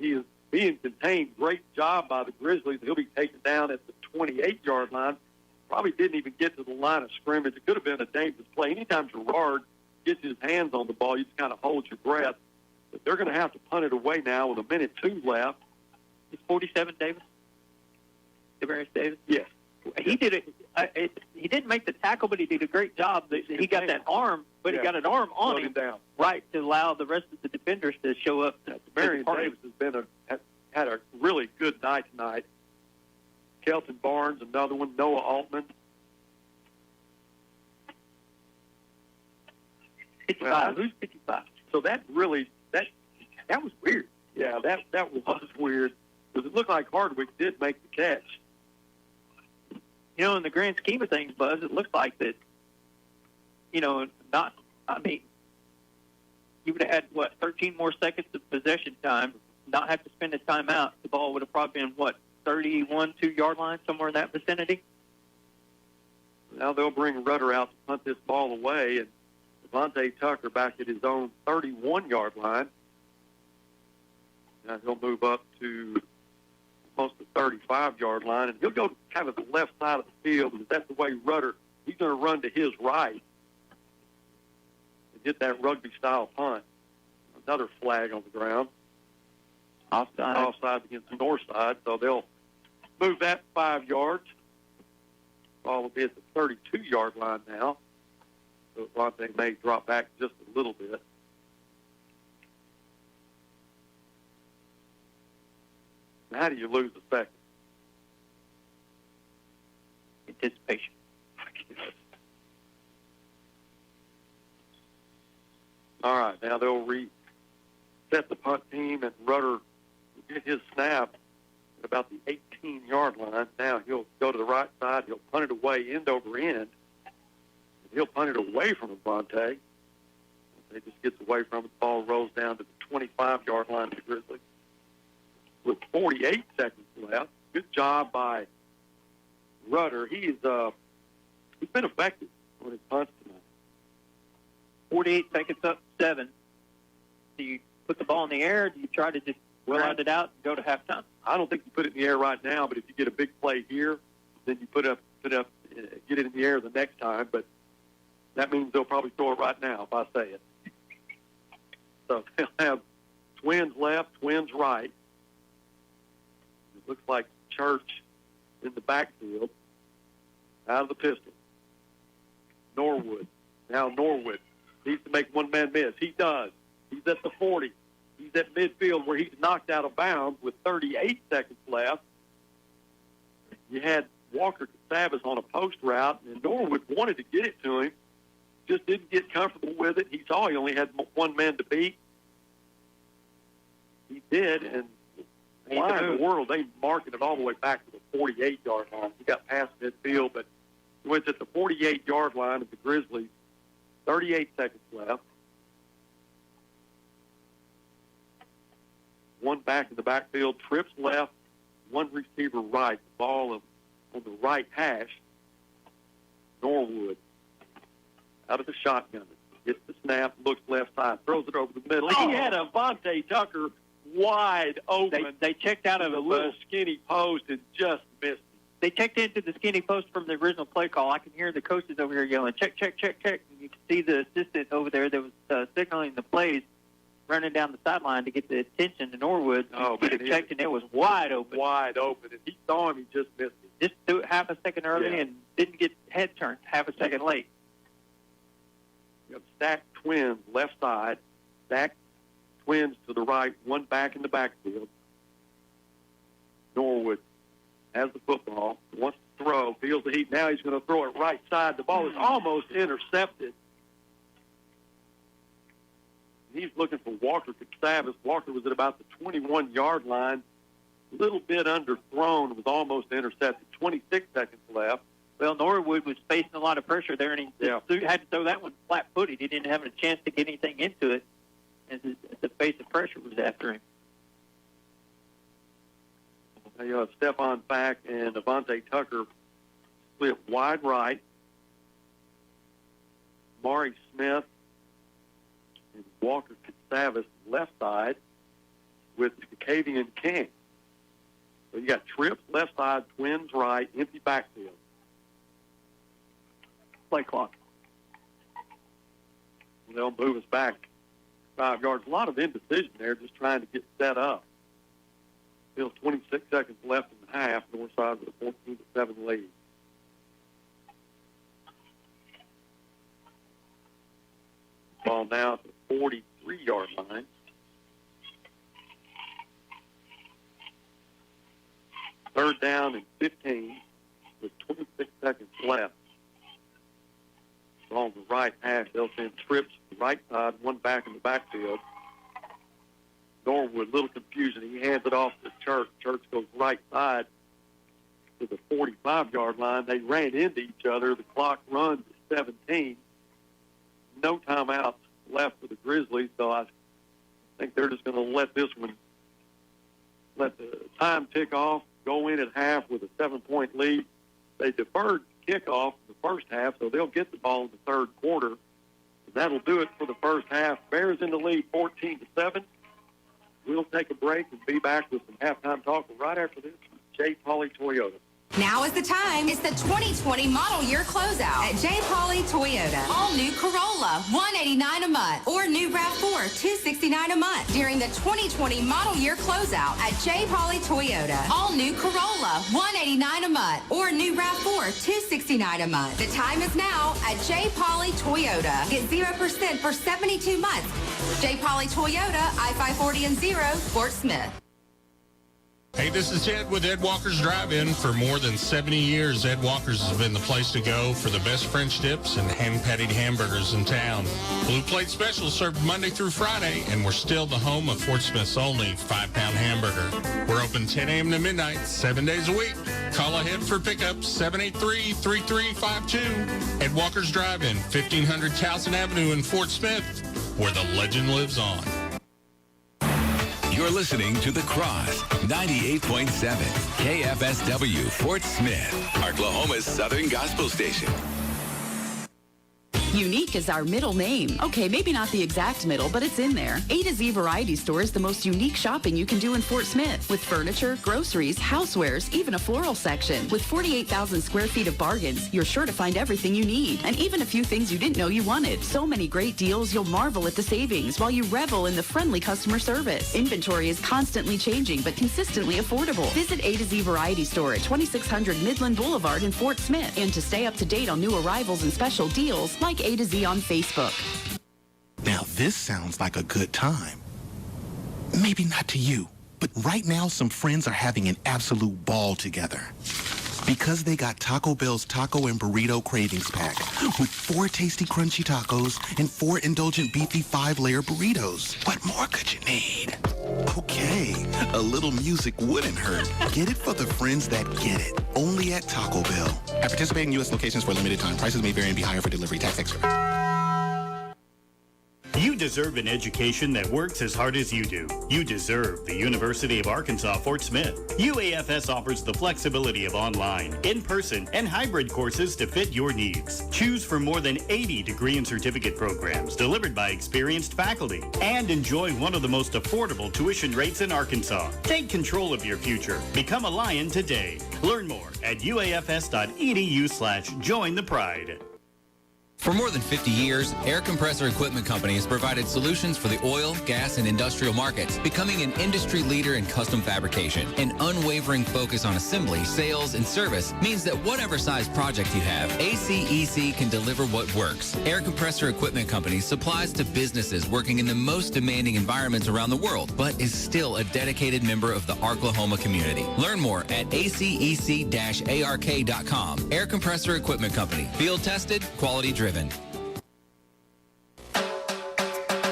He is being contained. Great job by the Grizzlies. He'll be taken down at the 28-yard line. Probably didn't even get to the line of scrimmage. It could have been a dangerous play. Anytime Gerard gets his hands on the ball, you just kind of hold your breath. But they're going to have to punt it away now with a minute 2 left. Is 47 Davis? Devarius Davis? Yes. He did it. He didn't make the tackle, but he did a great job. He got that arm, but he got an arm on him down. Right, to allow the rest of the defenders to show up. Devarius Davis has had a really good night tonight. Kelton Barnes, another one. Noah Altman. 55. Who's 55? So that really that was weird. Yeah, that was weird because it looked like Hardwick did make the catch. You know, in the grand scheme of things, Buzz, it looks like that. You know, you would have had 13 more seconds of possession time, not have to spend a timeout. The ball would have probably been 31, 2-yard line, somewhere in that vicinity. Now they'll bring Rudder out to punt this ball away, and Devontae Tucker back at his own 31-yard line. Now he'll move up to almost the 35-yard line, and he'll go to kind of the left side of the field because that's the way Rudder, he's going to run to his right and get that rugby-style punt. Another flag on the ground. Offside against the north side, so they'll move that 5 yards. Ball will be at the 32-yard line now. So Devontae may drop back just a little bit. How do you lose a second? Anticipation. All right, now they'll reset the punt team, and Rudder will get his snap at about the 18-yard line. Now he'll go to the right side. He'll punt it away end over end. He'll punt it away from Devontae. He just gets away from it. The ball rolls down to the 25-yard line of the Grizzlies. With 48 seconds left. Good job by Rudder. He's been effective on his punts tonight. 48 seconds up, 7. Do you put the ball in the air? Or do you try to just round it out and go to halftime? I don't think you put it in the air right now, but if you get a big play here, then you get it in the air the next time. But that means they'll probably throw it right now if I say it. So they'll have twins left, twins right. It looks like Church in the backfield, out of the pistol. Norwood. Now Norwood needs to make one man miss. He does. He's at the 40. He's at midfield where he's knocked out of bounds with 38 seconds left. You had Walker Casavis on a post route, and Norwood wanted to get it to him, just didn't get comfortable with it. He saw he only had one man to beat. He did, and why in the world they marking it all the way back to the 48-yard line? He got past midfield, but he went at the 48-yard line of the Grizzlies. 38 seconds left. One back in the backfield, trips left, one receiver right. The ball on the right hash. Norwood out of the shotgun. Gets the snap, looks left side, throws it over the middle. Oh. He had Avante Tucker wide open. They checked out of a little skinny post and just missed him. They checked into the skinny post from the original play call. I can hear the coaches over here yelling, check, check, check, check. And you can see the assistant over there that was signaling the plays running down the sideline to get the attention to Norwood. Oh, man, he checked, and it was wide open. Wide open. If he saw him, he just missed him. Just threw it half a second early and didn't get head turned half a second late. You have stacked twins left side, stacked twins to the right, one back in the backfield. Norwood has the football, wants to throw, feels the heat. Now he's going to throw it right side. The ball is almost intercepted. He's looking for Walker Casavis. Walker was at about the 21-yard line, a little bit underthrown, was almost intercepted. 26 seconds left. Well, Norwood was facing a lot of pressure there, and he had to throw that one flat-footed. He didn't have a chance to get anything into it as the face of pressure was after him. Now you have Stephon Fack and Avante Tucker split wide right. Maury Smith and Walker Casavis left side with Kavian King. So you got trips left side, twins right, empty backfield. Play clock. And they'll move us back 5 yards. A lot of indecision there, just trying to get set up. Still 26 seconds left in the half. Northside with a 14-7 lead. Ball now at the 43-yard line. Third down and 15 with 26 seconds left. On the right hash, they'll send trips to the right side, one back in the backfield. Norwood, little confusion. He hands it off to Church. Church goes right side to the 45-yard line. They ran into each other. The clock runs at 17. No timeouts left for the Grizzlies, so I think they're just going to let this one, let the time tick off, go in at half with a 7-point lead. They deferred kickoff in the first half, so they'll get the ball in the third quarter. And that'll do it for the first half. Bears in the lead 14-7. We'll take a break and be back with some halftime talk right after this. J. Pauley Toyota. Now is the time. It's the 2020 model year closeout at J. Pauley Toyota. All new Corolla, $189 a month, or new RAV4, $269 a month during the 2020 model year closeout at J. Pauley Toyota. All new Corolla, $189 a month, or new RAV4, $269 a month. The time is now at J. Pauley Toyota. Get 0% for 72 months. J. Pauley Toyota, I-540 and 0, Fort Smith. Hey, this is Ed with Ed Walker's Drive-In. For more than 70 years, Ed Walker's has been the place to go for the best French dips and hand-patted hamburgers in town. Blue Plate Specials served Monday through Friday, and we're still the home of Fort Smith's only 5-pound hamburger. We're open 10 a.m. to midnight, 7 days a week. Call ahead for pickup, 783-3352. Ed Walker's Drive-In, 1500 Towson Avenue in Fort Smith, where the legend lives on. You're listening to The Cross, 98.7 KFSW, Fort Smith, Oklahoma's Southern Gospel Station. Unique is our middle name. Okay, maybe not the exact middle, but it's in there. A to Z Variety Store is the most unique shopping you can do in Fort Smith. With furniture, groceries, housewares, even a floral section. With 48,000 square feet of bargains, you're sure to find everything you need. And even a few things you didn't know you wanted. So many great deals, you'll marvel at the savings while you revel in the friendly customer service. Inventory is constantly changing, but consistently affordable. Visit A to Z Variety Store at 2600 Midland Boulevard in Fort Smith. And to stay up to date on new arrivals and special deals, like A to Z on Facebook. Now this sounds like a good time. Maybe not to you, but right now some friends are having an absolute ball together. Because they got Taco Bell's Taco and Burrito Cravings Pack with 4 tasty crunchy tacos and 4 indulgent beefy 5-layer burritos. What more could you need? Okay, a little music wouldn't hurt. Get it for the friends that get it. Only at Taco Bell. At participating U.S. locations for a limited time. Prices may vary and be higher for delivery. Tax extra. You deserve an education that works as hard as you do. You deserve the University of Arkansas Fort Smith. UAFS offers the flexibility of online, in-person, and hybrid courses to fit your needs. Choose from more than 80 degree and certificate programs delivered by experienced faculty, and enjoy one of the most affordable tuition rates in Arkansas. Take control of your future. Become a Lion today. Learn more at uafs.edu/join the pride. For more than 50 years, Air Compressor Equipment Company has provided solutions for the oil, gas, and industrial markets, becoming an industry leader in custom fabrication. An unwavering focus on assembly, sales, and service means that whatever size project you have, ACEC can deliver what works. Air Compressor Equipment Company supplies to businesses working in the most demanding environments around the world, but is still a dedicated member of the Arklahoma community. Learn more at acec-ark.com. Air Compressor Equipment Company. Field tested, quality driven.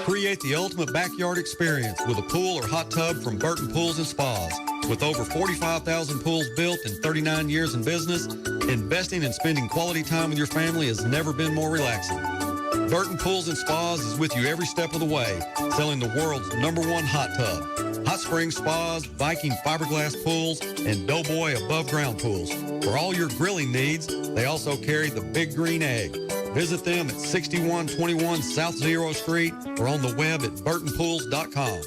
Create the ultimate backyard experience with a pool or hot tub from Burton Pools and Spas. With over 45,000 pools built and 39 years in business, investing and spending quality time with your family has never been more relaxing. Burton Pools and Spas is with you every step of the way, selling the world's #1 hot tub. Hot Spring Spas, Viking fiberglass pools, and Doughboy above-ground pools. For all your grilling needs, they also carry the Big Green Egg. Visit them at 6121 South Zero Street or on the web at burtonpools.com.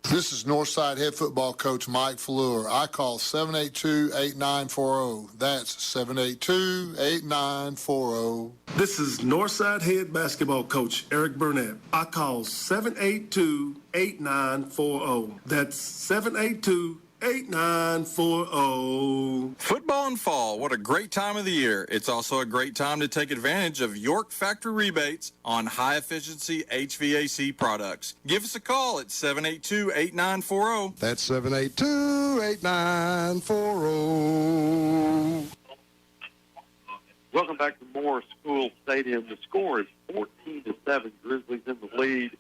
This is Northside head football coach Mike Fleur. I call 782-8940. That's 782-8940. This is Northside head basketball coach Eric Burnett. I call 782-8940. That's 782-8940. Football and fall, what a great time of the year. It's also a great time to take advantage of York factory rebates on high-efficiency HVAC products. Give us a call at 782-8940. That's 782-8940. Welcome back to Moore School Stadium. The score is 14-7. Grizzlies in the lead. It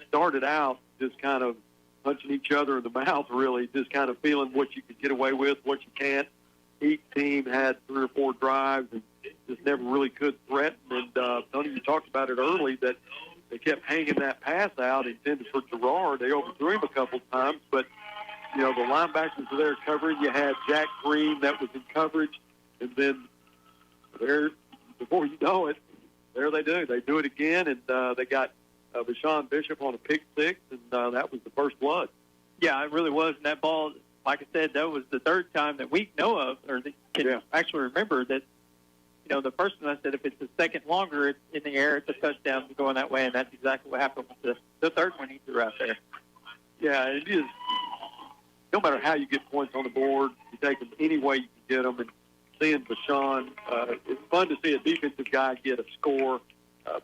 started out just kind of punching each other in the mouth, really, just kind of feeling what you could get away with, what you can't. Each team had 3 or 4 drives and just never really could threaten. And Tony, you talked about it early, that they kept hanging that pass out intended for Gerard. They overthrew him a couple times, but, you know, the linebackers were there covering. You had Jack Green that was in coverage, and then there, before you know it, there they do. They do it again, and they got Bashawn Bishop on a pick six, and that was the first blood. Yeah, it really was. And that ball, like I said, that was the third time that we know of, or that can actually remember that, you know, the first one I said, if it's a second longer it's in the air, it's a touchdown going that way, and that's exactly what happened with the third one he threw out there. Yeah, it is. No matter how you get points on the board, you take them any way you can get them. And seeing Bashawn, it's fun to see a defensive guy get a score.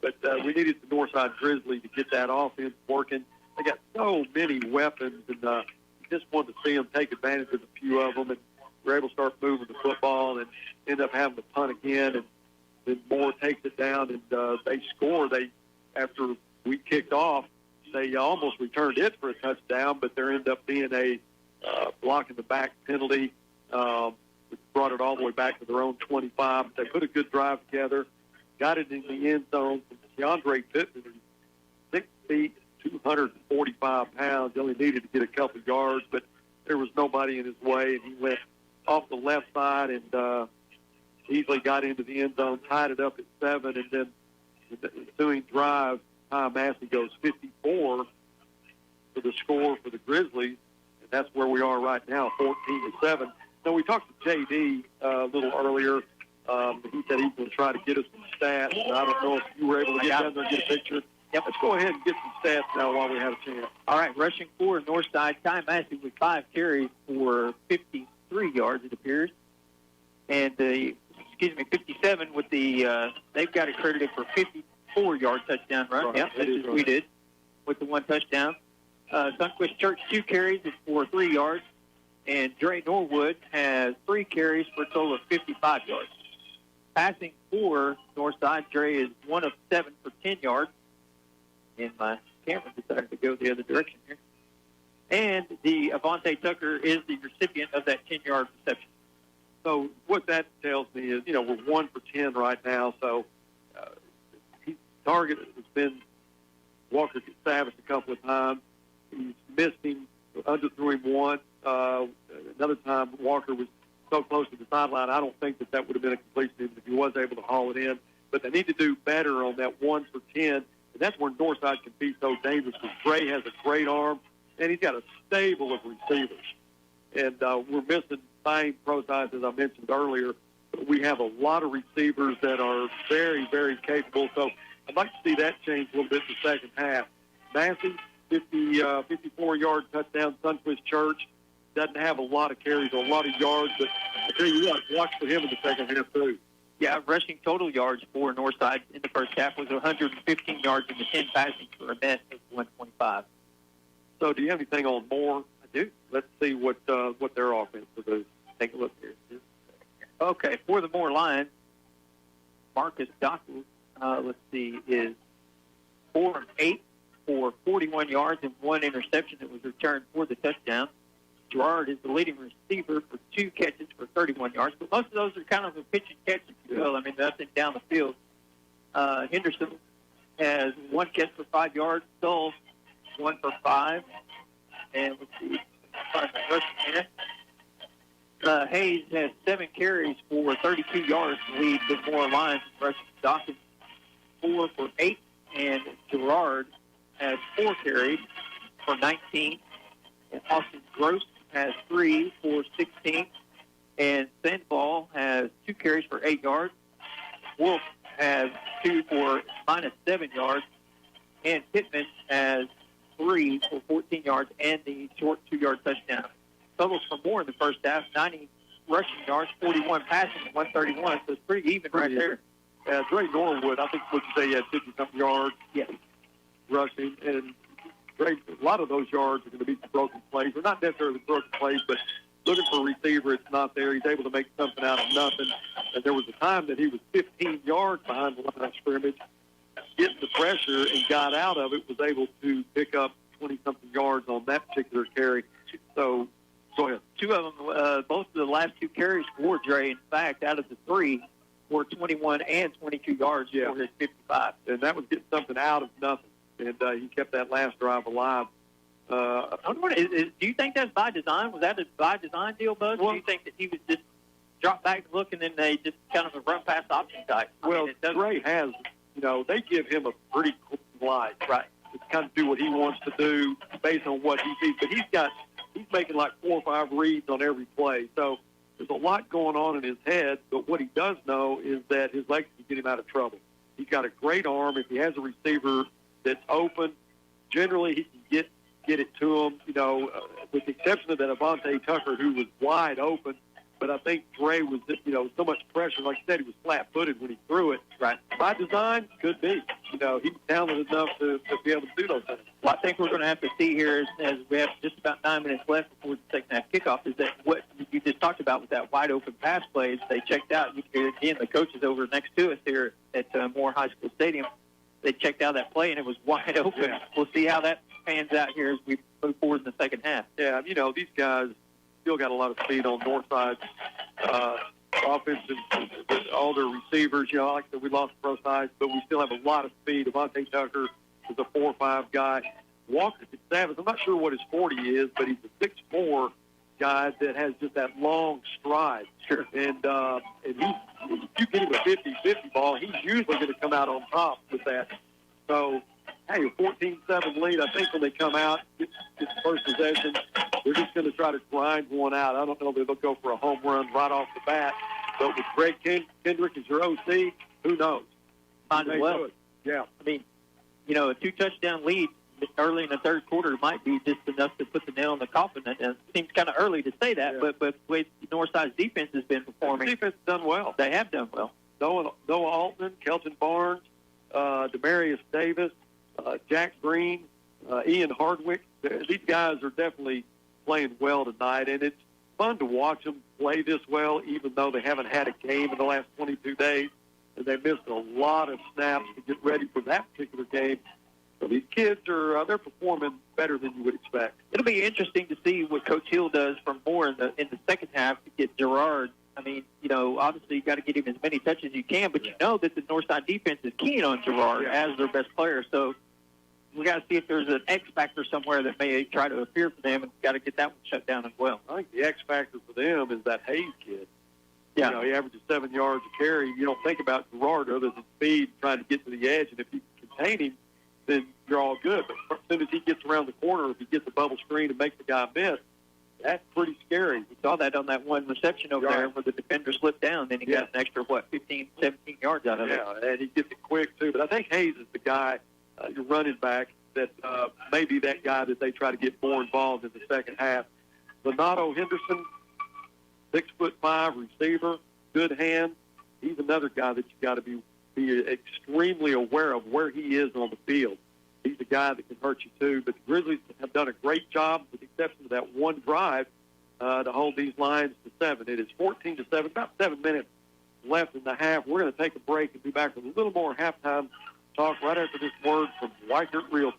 But we needed the Northside Grizzlies to get that offense working. They got so many weapons, and just wanted to see them take advantage of a few of them. And we're able to start moving the football and end up having to punt again. And then Moore takes it down, and they score. After we kicked off, they almost returned it for a touchdown, but there ended up being a block in the back penalty, which brought it all the way back to their own 25. They put a good drive together. Got it in the end zone from DeAndre Pittman, 6 feet, 245 pounds. He only needed to get a couple yards, but there was nobody in his way, and he went off the left side and easily got into the end zone, tied it up at 7, and then the ensuing drive, Ty Massey goes 54 for the score for the Grizzlies, and that's where we are right now, 14-7. So we talked to JD a little earlier. He said he's going to try to get us some stats. And I don't know if you were able to get down there and get a picture. Yep. Let's go ahead and get some stats now while we have a chance. All right, rushing for Northside, Ty Massey with 5 carries for 53 yards, it appears. And 57 with the, they've got it credited for 54-yard touchdown run. Right. Yep, that's what we did with the 1 touchdown. Sunquist Church, 2 carries for 3 yards. And Dre Norwood has 3 carries for a total of 55 yards. Passing for Northside, Dre is 1 of 7 for 10 yards. And my camera decided to go the other direction here. And the Avante Tucker is the recipient of that 10-yard reception. So what that tells me is, we're 1 for 10 right now. So his target has been Walker Savage a couple of times. He's missed him, underthrew him once. Another time Walker was so close to the sideline, I don't think that would have been a completion even if he was able to haul it in. But they need to do better on that 1 for 10. And that's where Northside can be so dangerous because Dre has a great arm, and he's got a stable of receivers. And we're missing Fame Prosize, as I mentioned earlier. But we have a lot of receivers that are very, very capable. So I'd like to see that change a little bit in the second half. Massey, 54-yard touchdown. Sunquist Church doesn't have a lot of carries or a lot of yards, but I tell you what, watch for him in the second half too. Yeah, rushing total yards for Northside in the first half was 115 yards in the 10 passing for a net of 125. So do you have anything on Moore? I do. Let's see what their offense will do. Take a look here. Okay, for the Moore Lions, Marcus Doctor, is 4 of 8 for 41 yards and 1 interception that was returned for the touchdown. Gerard is the leading receiver for 2 catches for 31 yards, but most of those are kind of a pitch and catch, if you will. I mean, nothing down the field. Henderson has 1 catch for 5 yards, Stoll 1 for 5, and let's see, Hayes has 7 carries for 32 yards to lead the Moore Lions. Rushing Dawkins 4 for 8, and Gerard has 4 carries for 19. And Austin Gross has 3 for 16. And Sandoval has 2 carries for 8 yards. Wolf has 2 for -7 yards. And Pittman has 3 for 14 yards and the short 2-yard touchdown. Totals for Moore in the first half, 90 rushing yards, 41 passing, 131. So it's pretty even right there. Dre Norwood, I think what you say he had 50-something yards rushing. And a lot of those yards are going to be broken plays. Or not necessarily broken plays, but looking for a receiver, it's not there. He's able to make something out of nothing. And there was a time that he was 15 yards behind the line of scrimmage, getting the pressure and got out of it, was able to pick up 20-something yards on that particular carry. So, go ahead. 2 of them, both of the last 2 carries for Dre, in fact, out of the 3, were 21 and 22 yards for his 55. And that was getting something out of nothing. And he kept that last drive alive. Do you think that's by design? Was that a by design deal, Buzz? Or do you think that he was just drop back and look and then they just kind of a run pass option type? Dre has, they give him a pretty cool life. Right. To kind of do what he wants to do based on what he sees. But he's making like 4 or 5 reads on every play. So there's a lot going on in his head. But what he does know is that his legs can get him out of trouble. He's got a great arm. If he has a receiver that's open, generally he can get it to him, with the exception of that Avante Tucker who was wide open. But I think Dre was, so much pressure. Like I said, he was flat-footed when he threw it. Right. By design, could be. He's talented enough to be able to do those things. Well, I think we're going to have to see here as we have just about 9 minutes left before the second half kickoff is that what you just talked about with that wide-open pass plays, they checked out. Again, the coaches over next to us here at Moore High School Stadium, they checked out that play, and it was wide open. Yeah. We'll see how that pans out here as we move forward in the second half. Yeah, these guys still got a lot of speed on Northside's offense and all their receivers. Like I said, we lost Prosize, but we still have a lot of speed. Avante Tucker is a 4-5 guy. Walker Savage, I'm not sure what his 40 is, but he's a 6'4 guy that has just that long stride. Sure. And he's usually going to come out on top with that. So, hey, a 14-7 lead. I think when they come out, get the first possession, they're just going to try to grind one out. I don't know if they'll go for a home run right off the bat. But with Greg Kendrick as your OC, who knows? Might as well. Yeah. I mean, you know, a 2-touchdown lead early in the third quarter might be just enough to put the nail in the coffin. And it seems kind of early to say that, but the way Northside's defense has been performing. The defense has done well. They have done well. Noah Altman, Kelton Barnes, Demarius Davis, Jack Green, Ian Hardwick. These guys are definitely playing well tonight, and it's fun to watch them play this well, even though they haven't had a game in the last 22 days, and they missed a lot of snaps to get ready for that particular game. So these kids are they're performing better than you would expect. It'll be interesting to see what Coach Hill does from Moore in the second half to get Gerard. I mean, you know, obviously you got to get him as many touches as you can, but you know that the Northside defense is keen on Gerard as their best player. So we got to see if there's an X factor somewhere that may try to appear for them, and got to get that one shut down as well. I think the X factor for them is that Hayes kid. Yeah. You know, he averages 7 yards a carry. You don't think about Gerard other than speed, trying to get to the edge, and if you can contain him, then you're all good. But as soon as he gets around the corner, if he gets a bubble screen and makes the guy miss, that's pretty scary. We saw that on that one reception over there where the defender slipped down. Then he got an extra, 15, 17 yards out of it. Yeah, and he gets it quick, too. But I think Hayes is the guy, your running back, that may be that guy that they try to get more involved in the second half. Renato Henderson, 6'5" receiver, good hand. He's another guy that you got to be extremely aware of where he is on the field. He's a guy that can hurt you too. But the Grizzlies have done a great job, with the exception of that one drive, to hold these lines to 7. It is 14-7, about 7 minutes left in the half. We're going to take a break and be back with a little more halftime talk right after this word from Weichert Realty.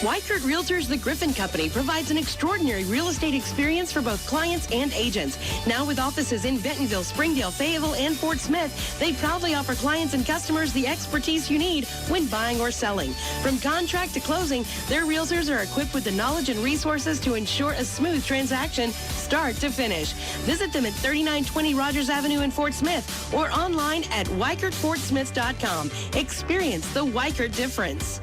Weichert Realtors, the Griffin Company, provides an extraordinary real estate experience for both clients and agents. Now with offices in Bentonville, Springdale, Fayetteville, and Fort Smith, they proudly offer clients and customers the expertise you need when buying or selling. From contract to closing, their realtors are equipped with the knowledge and resources to ensure a smooth transaction, start to finish. Visit them at 3920 Rogers Avenue in Fort Smith or online at WeichertFortSmith.com. Experience the Weichert difference.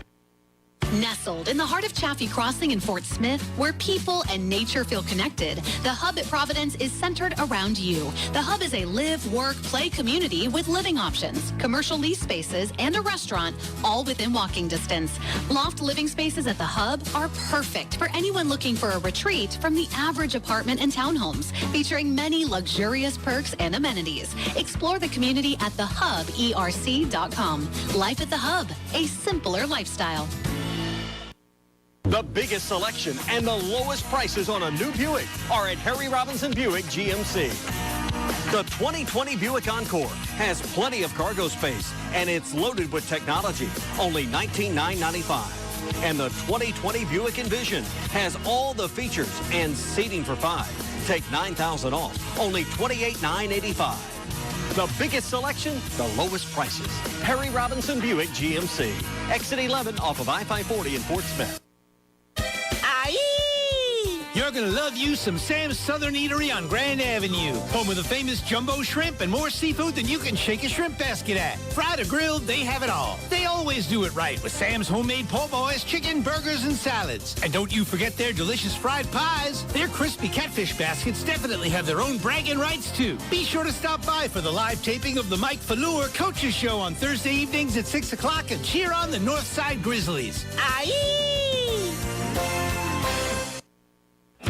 Nestled in the heart of Chaffee Crossing in Fort Smith, where people and nature feel connected, the Hub at Providence is centered around you. The Hub is a live, work, play community with living options, commercial lease spaces, and a restaurant, all within walking distance. Loft living spaces at the Hub are perfect for anyone looking for a retreat from the average apartment and townhomes, featuring many luxurious perks and amenities. Explore the community at thehuberc.com. Life at the Hub, a simpler lifestyle. The biggest selection and the lowest prices on a new Buick are at Harry Robinson Buick GMC. The 2020 Buick Encore has plenty of cargo space, and it's loaded with technology, only $19,995. And the 2020 Buick Envision has all the features and seating for 5. Take $9,000 off, only $28,985. The biggest selection, the lowest prices. Harry Robinson Buick GMC. Exit 11 off of I-540 in Fort Smith. You're going to love you some Sam's Southern Eatery on Grand Avenue. Home of the famous jumbo shrimp and more seafood than you can shake a shrimp basket at. Fried or grilled, they have it all. They always do it right with Sam's homemade po' boys, chicken, burgers, and salads. And don't you forget their delicious fried pies. Their crispy catfish baskets definitely have their own bragging rights, too. Be sure to stop by for the live taping of the Mike Fleur Coaches Show on Thursday evenings at 6 o'clock and cheer on the Northside Grizzlies.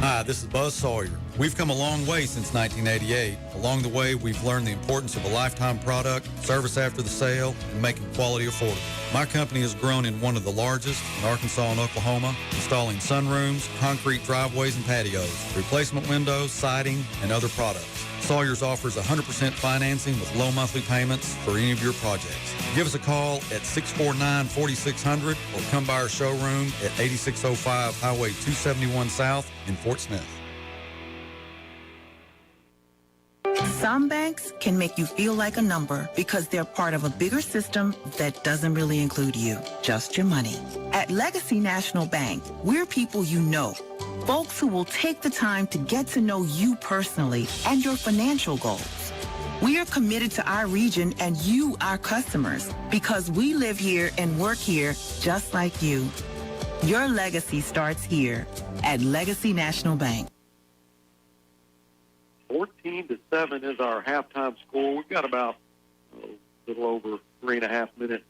Hi, this is Buzz Sawyer. We've come a long way since 1988. Along the way, we've learned the importance of a lifetime product, service after the sale, and making quality affordable. My company has grown in one of the largest in Arkansas and Oklahoma, installing sunrooms, concrete driveways and patios, replacement windows, siding, and other products. Sawyer's offers 100% financing with low monthly payments for any of your projects. Give us a call at 649-4600 or come by our showroom at 8605 Highway 271 South in Fort Smith. Some banks can make you feel like a number because they're part of a bigger system that doesn't really include you, just your money. At Legacy National Bank, we're people you know. Folks who will take the time to get to know you personally and your financial goals. We are committed to our region and you, our customers, because we live here and work here just like you. Your legacy starts here at Legacy National Bank. 14-7 is our halftime score. We've got about a little over 3.5 minutes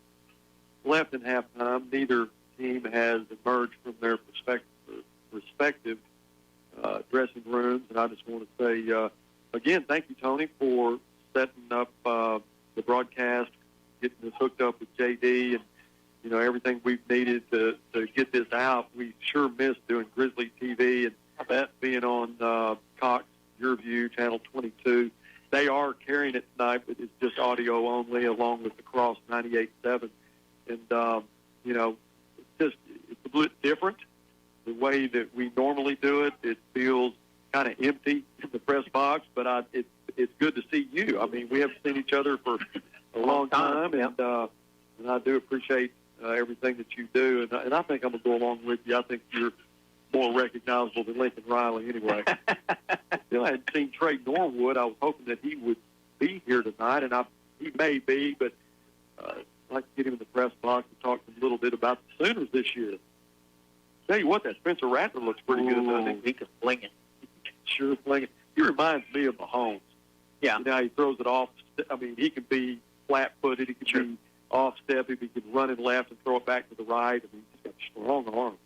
left in halftime. Neither team has emerged from their respective dressing rooms, and I just want to say, again, thank you, Tony, for setting up the broadcast, getting us hooked up with JD, and everything we've needed to get this out. We sure missed doing Grizzly TV, and I bet being on Cox Your View, Channel 22. They are carrying it tonight, but it's just audio only, along with the Cross 98.7. And it's a bit different. The way that we normally do it, it feels kind of empty in the press box, but it's good to see you. I mean, we haven't seen each other for a long time, and I do appreciate everything that you do, and I think I'm going to go along with you. I think you're more recognizable than Lincoln Riley anyway. Still hadn't seen Trey Norwood. I was hoping that he would be here tonight, and he may be, but I'd like to get him in the press box and talk to him a little bit about the Sooners this year. Tell you what, that Spencer Rattler looks pretty good, doesn't he? He can fling it. Sure fling it. He reminds me of Mahomes. Yeah. He throws it off. I mean, he can be flat-footed. He can be off-step. He can run and left and throw it back to the right. I mean, he's got a strong arm.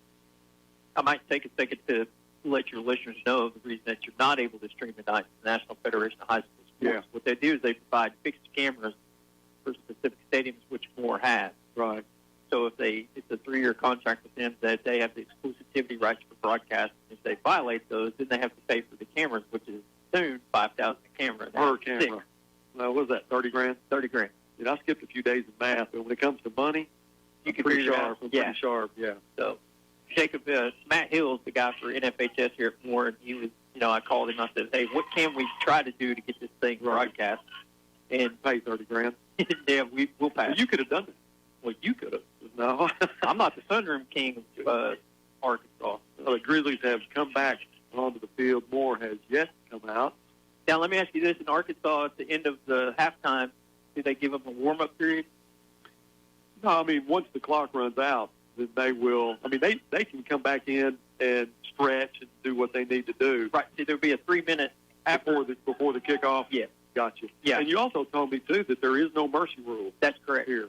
I might take a second to let your listeners know the reason that you're not able to stream tonight the National Federation of High School Sports. Yeah. What they do is they provide fixed cameras for specific stadiums, which Moore has. Right. So if it's a 3-year contract with them, that they have the exclusivity rights for broadcast. If they violate those, then they have to pay for the cameras, which is soon $5,000 a camera. Per camera. What was that, 30 grand? 30 grand. I skipped a few days in math, but when it comes to money, you can pretty figure it sharp. out. I'm pretty sharp, yeah. So, Jacob, Matt Hill's the guy for NFHS here at Moore, and he was, I called him. I said, hey, what can we try to do to get this thing broadcast? And pay 30 grand. Yeah, we'll pass. Well, you could have done it. Well, you could have. No. I'm not the sunroom king of Arkansas. Well, the Grizzlies have come back onto the field. Moore has yet to come out. Now, let me ask you this. In Arkansas, at the end of the halftime, do they give them a warm-up period? No, I mean, once the clock runs out, then they will. I mean, they can come back in and stretch and do what they need to do. Right. So there'll be a 3-minute before the kickoff. Yeah. Gotcha. Yeah. And you also told me, too, that there is no mercy rule. That's correct. Here.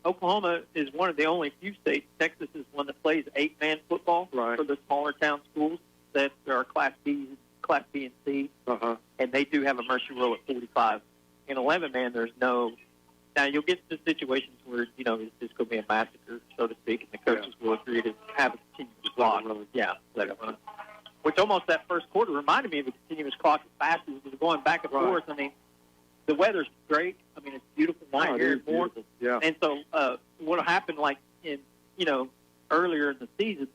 Oklahoma is one of the only few states. Texas is one that plays 8-man football for the smaller town schools that are Class B and C. Uh-huh. And they do have a mercy rule at 45. In 11-man, there's no. Now, you'll get to situations where, it's just going to be a massacre, so to speak, and the coaches will agree to have a continuous clock. Let it run. Which almost that first quarter reminded me of a continuous clock as fast as it was going back and forth. I mean, the weather's great. I mean, it's a beautiful night here in Moore. Yeah. And so what happened, like, in, earlier in the season,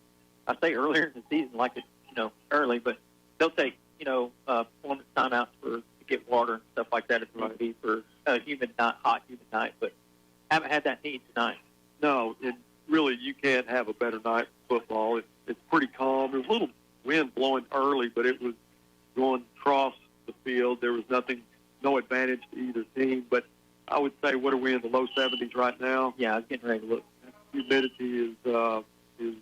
I say earlier in the season like it's, early, but they'll take, performance timeouts to get water and stuff like that if it might be for a hot, humid night, but haven't had that need tonight. No, and really you can't have a better night for football. It's pretty calm. There's a little wind blowing early, but it was going across the field. There was no advantage to either team, but I would say, what are we in the low 70s right now? Yeah, I was getting ready to look. Humidity is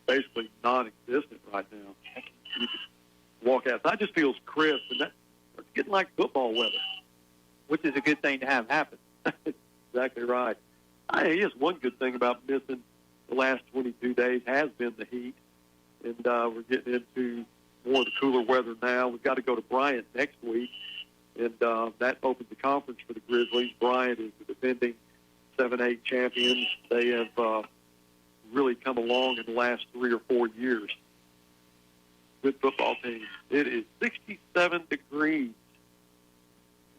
basically non-existent right now. You can walk outside. It just feels crisp, and that's getting like football weather. Which is a good thing to have happen. Exactly right. I guess one good thing about missing the last 22 days has been the heat, and we're getting into more of the cooler weather now. We've got to go to Bryant next week, and that opens the conference for the Grizzlies. Bryant is the defending 7A champions. They have really come along in the last 3 or 4 years. Good football team. It is 67 degrees.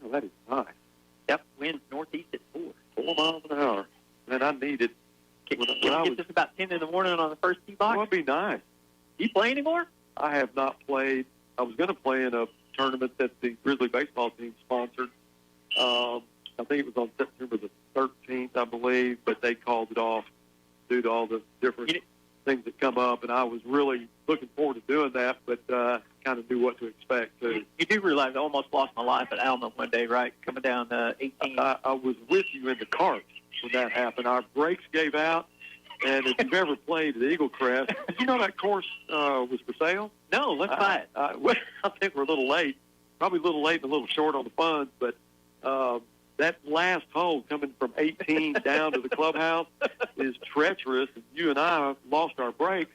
Oh, that is nice. Yep, winds northeast at 4 miles an hour. Man, I need it. Can we get this about 10 in the morning on the first tee box? That would be nice. Do you play anymore? I have not played. I was going to play in a tournament that the Grizzly baseball team sponsored. I think it was on September the 13th, I believe, but they called it off due to all the different things that come up, and I was really looking forward to doing that, but kind of knew what to expect, too. You do realize I almost lost my life at Alma one day, right? Coming down 18. I was with you in the cart when that happened. Our brakes gave out, and if you've ever played at Eagle Crest, did you know that course was for sale? No, let's buy it. Well, I think we're a little late, probably a little late and a little short on the funds, but that last hole coming from 18 down to the clubhouse is treacherous, and you and I lost our brakes.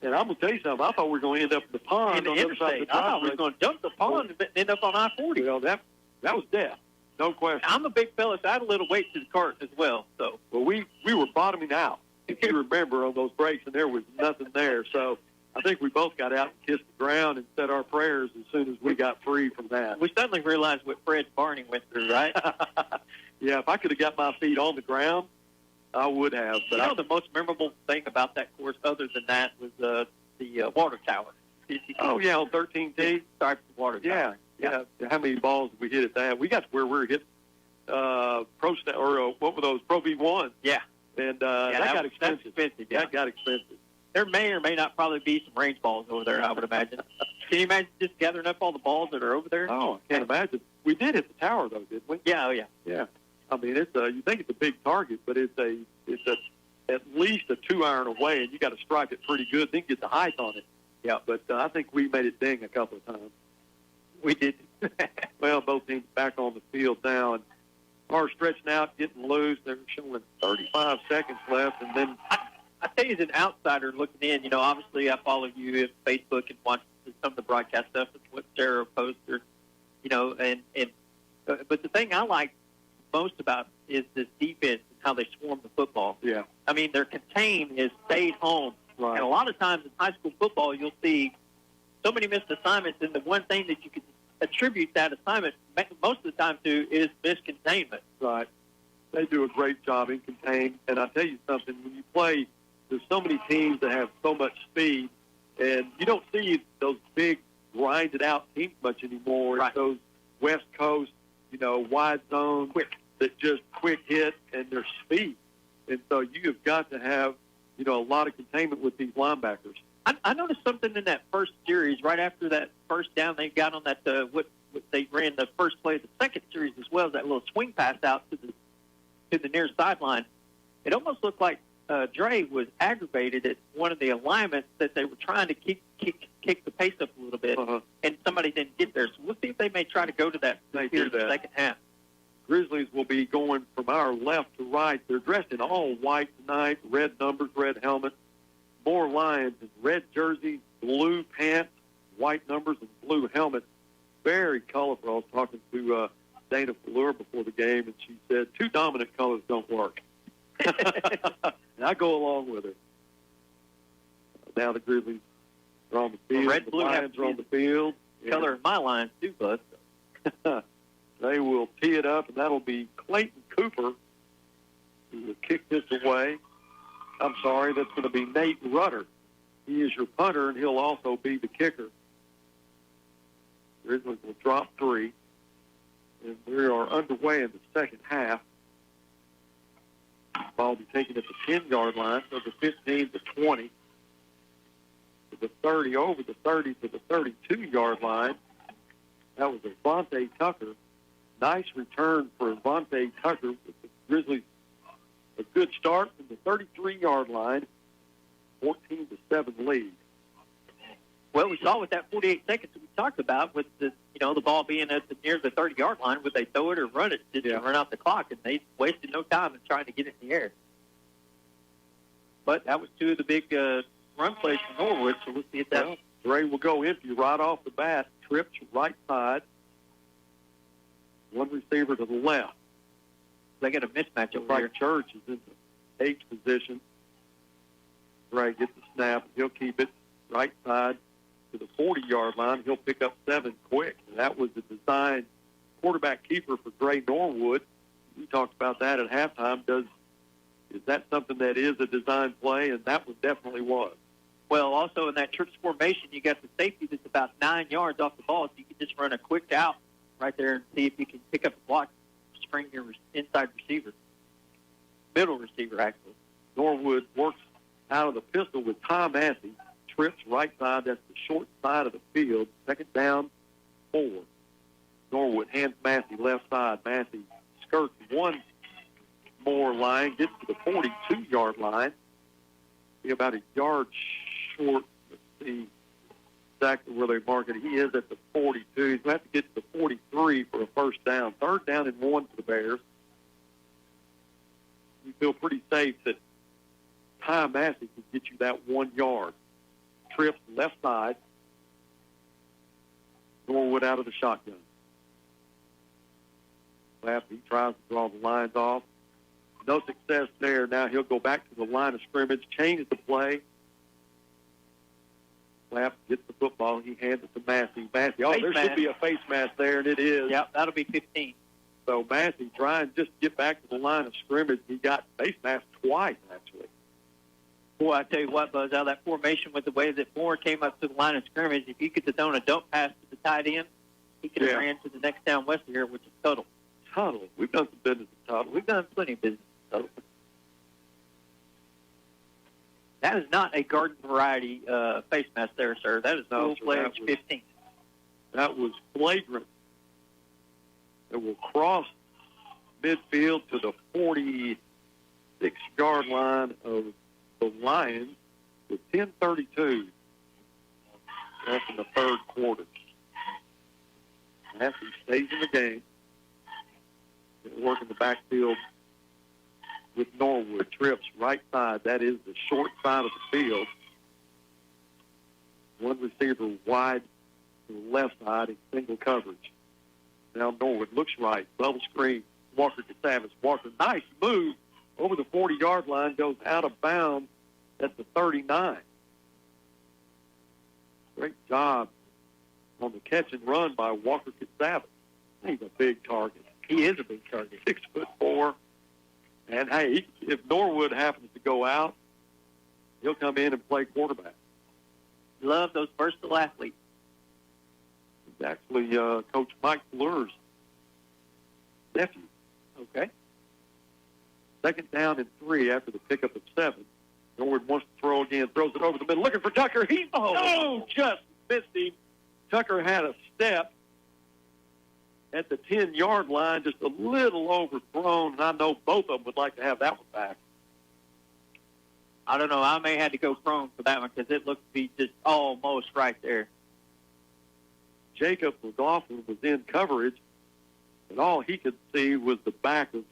And I'm going to tell you something. I thought we were going to end up in the pond on the other side of the I thought we were going to jump the pond and end up on I-40. Well, that was death. No question. I'm a big fella, so I had a little weight to the cart as well. So, well, we were bottoming out, if you remember, on those brakes, and there was nothing there. So I think we both got out and kissed the ground and said our prayers as soon as we got free from that. We suddenly realized what Fred Barney went through, right? Yeah, if I could have got my feet on the ground, I would have. But the most memorable thing about that course, other than that, was the water tower. Oh, yeah, on 13T. Sorry for the water tower. Yeah. How many balls did we hit at that? We got to where we were hitting what were those, Pro V1s? Yeah. And that got expensive. Yeah. That got expensive. There may or may not probably be some range balls over there, I would imagine. Can you imagine just gathering up all the balls that are over there? Oh, I can't imagine. We did hit the tower, though, didn't we? Yeah, Yeah. I mean, you think it's a big target, but it's at least a 2-iron away, and you got to strike it pretty good, then get the height on it. Yeah, but I think we made it ding a couple of times. We did. Well, both teams back on the field now, and are stretching out, getting loose. They're showing 35 seconds left, and then I tell you, as an outsider looking in, obviously I follow you on Facebook and watch some of the broadcast stuff. It's what Sarah posted, but the thing I like most about is this defense and how they swarm the football. Yeah. I mean, their contain is stayed home. Right. And a lot of times in high school football, you'll see so many missed assignments, and the one thing that you can attribute that assignment most of the time to is miscontainment. Right. They do a great job in contain. And I tell you something, when you play, there's so many teams that have so much speed, and you don't see those big, grinded-out teams much anymore. Right. It's those West Coast, wide zone, that just quick hit, and their speed. And so you have got to have, a lot of containment with these linebackers. I noticed something in that first series, right after that first down they got on that, what they ran the first play of the second series as well, that little swing pass out to the near sideline. It almost looked like Dre was aggravated at one of the alignments that they were trying to kick the pace up a little bit, and somebody didn't get there. So we'll see if they may try to go to that here in the second half. Grizzlies will be going from our left to right. They're dressed in all white tonight, red numbers, red helmets. Moore Lions in red jerseys, blue pants, white numbers, and blue helmets. Very colorful. I was talking to Dana Fleur before the game, and she said 2 dominant colors don't work. And I go along with her. Now the Grizzlies are on the field. Red, the blue, Lions are on the field. Color of my Lions too, Bud. They will tee it up, and that'll be Clayton Cooper who will kick this away. I'm sorry, that's going to be Nate Rutter. He is your punter, and he'll also be the kicker. Grizzlies will drop 3, and we are underway in the second half. Ball will be taken at the 10-yard line, so the 15 to 20. To the 30, over the 30 to the 32-yard line. That was Avante Tucker. Nice return for Avante Tucker with the Grizzlies. A good start from the 33-yard line, 14-7 lead. Well, we saw with that 48 seconds that we talked about, with the ball being near the 30-yard line, would they throw it or run it to run out the clock, and they wasted no time in trying to get it in the air. But that was 2 of the big run plays for Norwood, so we'll see if that. Dre will go empty right off the bat, trips right side. 1 receiver to the left. They got a mismatch over here. Church is in the H position. Dre gets the snap, and he'll keep it right side to the 40-yard line. He'll pick up 7 quick. And that was the design quarterback keeper for Dre Norwood. We talked about that at halftime. Is that something that is a design play? And that one definitely was. Well, also in that church formation, you got the safety that's about 9 yards off the ball, so you can just run a quick out right there and see if you can pick up the block, spring your inside receiver. Middle receiver, actually. Norwood works out of the pistol with Tom Massey. Trips right side. That's the short side of the field. Second down, 4. Norwood hands Massey left side. Massey skirts one more line, gets to the 42-yard line. Be about a yard short. Let's see exactly where they mark it. He is at the 42. He's going to have to get to the 43 for a first down. Third down and 1 for the Bears. You feel pretty safe that Ty Massey can get you that 1 yard. Trips left side. Norwood out of the shotgun. Left, he tries to draw the lines off. No success there. Now he'll go back to the line of scrimmage, change the play. Left gets the football. He hands it to Massey. Massey, there should be a face mask there, and it is. Yep, that'll be 15. So Massey trying just to get back to the line of scrimmage. He got face mask twice, actually. Boy, I tell you what, Buzz, out of that formation with the way that Moore came up to the line of scrimmage, if he could have thrown a dump pass to the tight end, he could have ran to the next down west of here, which is Tuttle. Tuttle. We've done some business with Tuttle. We've done plenty of business with Tuttle. That is not a garden variety face mask there, sir. That is full-fledged 15. That was flagrant. It will cross midfield to the 46-yard line of the Lions with 10:32 left in the third quarter. Massey stays in the game. Working the backfield with Norwood. Trips right side. That is the short side of the field. One receiver wide to the left side in single coverage. Now Norwood looks right. Bubble screen. Walker to Savage. Walker, nice move over the 40-yard line. Goes out of bounds at the 39. Great job on the catch and run by Walker Savage. He's a big target. He is a big target. 6'4". And, hey, if Norwood happens to go out, he'll come in and play quarterback. Love those versatile athletes. He's actually Coach Mike Fleur's nephew. Okay. Second down and 3 after the pickup of 7. Norwood wants to throw again, throws it over the middle, looking for Tucker. Just missed him. Tucker had a step at the 10-yard line, just a little overthrown, and I know both of them would like to have that one back. I don't know. I may have to go prone for that one because it looked to be just almost right there. Jacob McLaughlin was in coverage, and all he could see was the back of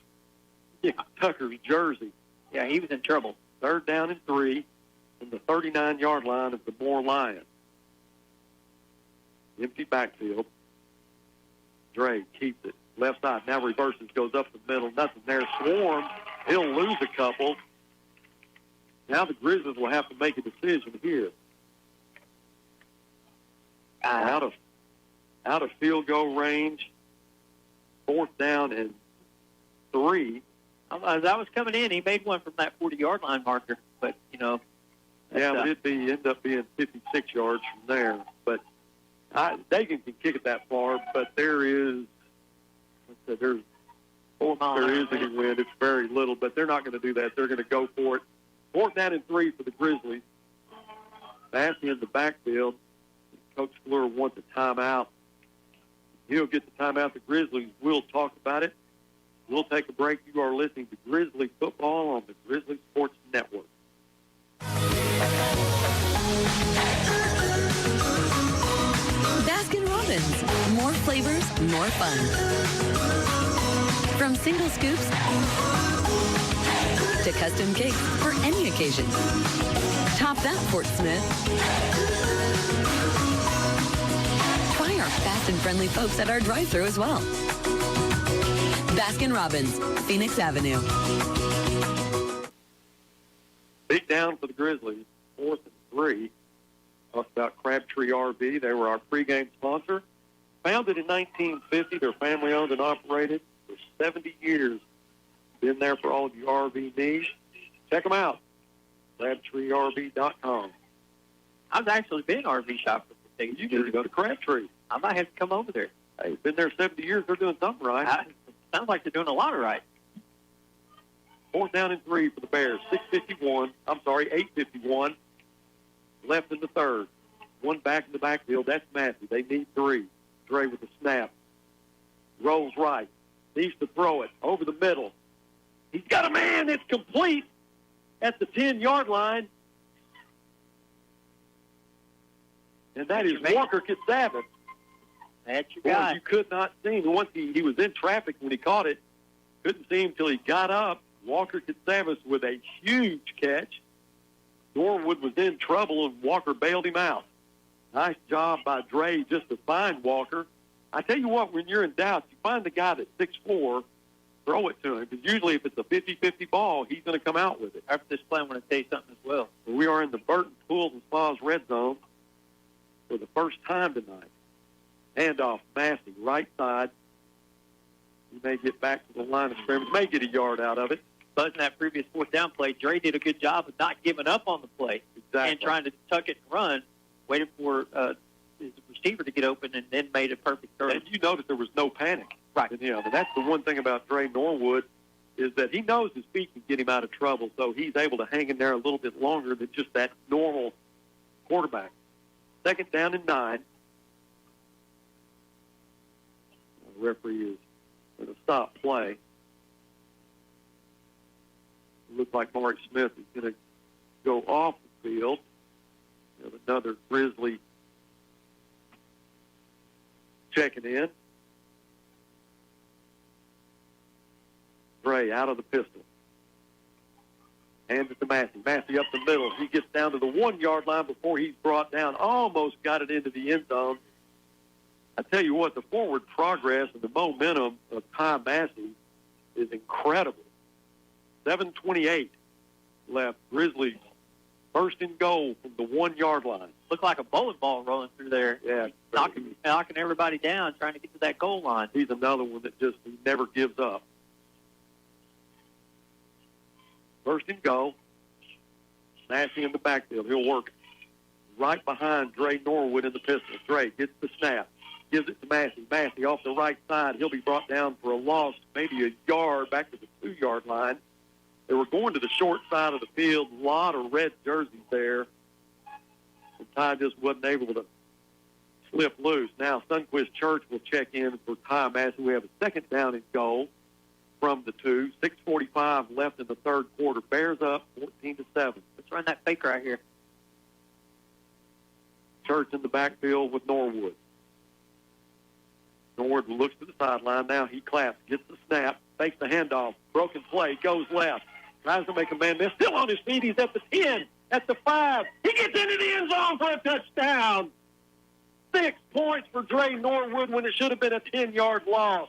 Tucker's jersey. Yeah, he was in trouble. Third down and 3 from the 39-yard line of the Moore Lions. Empty backfield. Dre keeps it. Left side. Now reverses. Goes up the middle. Nothing there. Swarm. He'll lose a couple. Now the Grizzlies will have to make a decision here. Out of field goal range. Fourth down and 3. As I was coming in, he made one from that 40-yard line marker. But, Yeah, but it'd end up being 56 yards from there. But Dagan can kick it that far, but there is any wind. It's very little, but they're not going to do that. They're going to go for it. Fourth down and 3 for the Grizzlies. Massey in the backfield. Coach Fleur wants a timeout. He'll get the timeout. The Grizzlies will talk about it. We'll take a break. You are listening to Grizzly Football on the Grizzly Sports Network. Baskin-Robbins. More flavors, more fun. From single scoops to custom cakes for any occasion. Top that, Fort Smith. Try our fast and friendly folks at our drive-thru as well. Baskin-Robbins, Phoenix Avenue. Big down for the Grizzlies. 4th and 3. Talked about Crabtree RV. They were our pregame sponsor. Founded in 1950. They're family-owned and operated for 70 years. Been there for all of your RV needs. Check them out. CrabtreeRV.com. I've actually been RV shopping for 6 You need to go to Crabtree. I might have to come over there. Hey, been there 70 years. They're doing something right. Sounds like they're doing a lot of right. 4th down and 3 for the Bears. 8:51 left in the third. One back in the backfield. That's Massey. They need 3. Dre with the snap. Rolls right. Needs to throw it over the middle. He's got a man. It's complete at the 10-yard line. And that is Walker Katsavas. That's your Boy, guy. you could not see him. Once he was in traffic when he caught it. Couldn't see him until he got up. Walker Katsavas with a huge catch. Norwood was in trouble, and Walker bailed him out. Nice job by Dre just to find Walker. I tell you what, when you're in doubt, you find the guy that's 6'4", throw it to him. Because usually if it's a 50-50 ball, he's going to come out with it. After this play, I'm going to tell you something as well. We are in the Burton Pools and Spas red zone for the first time tonight. Handoff, Massey, right side. He may get back to the line of scrimmage, may get a yard out of it. But in that previous 4th down play, Dre did a good job of not giving up on the play and trying to tuck it and run, waited for his receiver to get open, and then made a perfect throw. And you notice there was no panic. Right. And, and that's the one thing about Dre Norwood is that he knows his feet can get him out of trouble, so he's able to hang in there a little bit longer than just that normal quarterback. 2nd down and 9. The referee is going to stop play. It looks like Mark Smith is going to go off the field. We have another Grizzly checking in. Dre out of the pistol. Hands it to Massey. Massey up the middle. He gets down to the 1-yard line before he's brought down. Almost got it into the end zone. I tell you what, the forward progress and the momentum of Ty Massey is incredible. 7:28 left. Grizzlies first and goal from the 1-yard line. Looked like a bowling ball rolling through there. Yeah. Knocking everybody down, trying to get to that goal line. He's another one that just never gives up. First and goal. Massey in the backfield. He'll work right behind Dre Norwood in the pistol. Dre gets the snap. Gives it to Massey. Massey off the right side. He'll be brought down for a loss, maybe a yard back to the 2-yard line. They were going to the short side of the field. A lot of red jerseys there. And Ty just wasn't able to slip loose. Now Sunquist Church will check in for Ty Massey. We have a 2nd down and goal from the 2. 6:45 left in the third quarter. Bears up 14-7. Let's run that fake right here. Church in the backfield with Norwood. Norwood looks to the sideline. Now he claps, gets the snap, fakes the handoff. Broken play, goes left. Tries to make a man miss. Still on his feet. He's at the 10, at the 5. He gets into the end zone for a touchdown. 6 points for Dre Norwood when it should have been a 10-yard loss.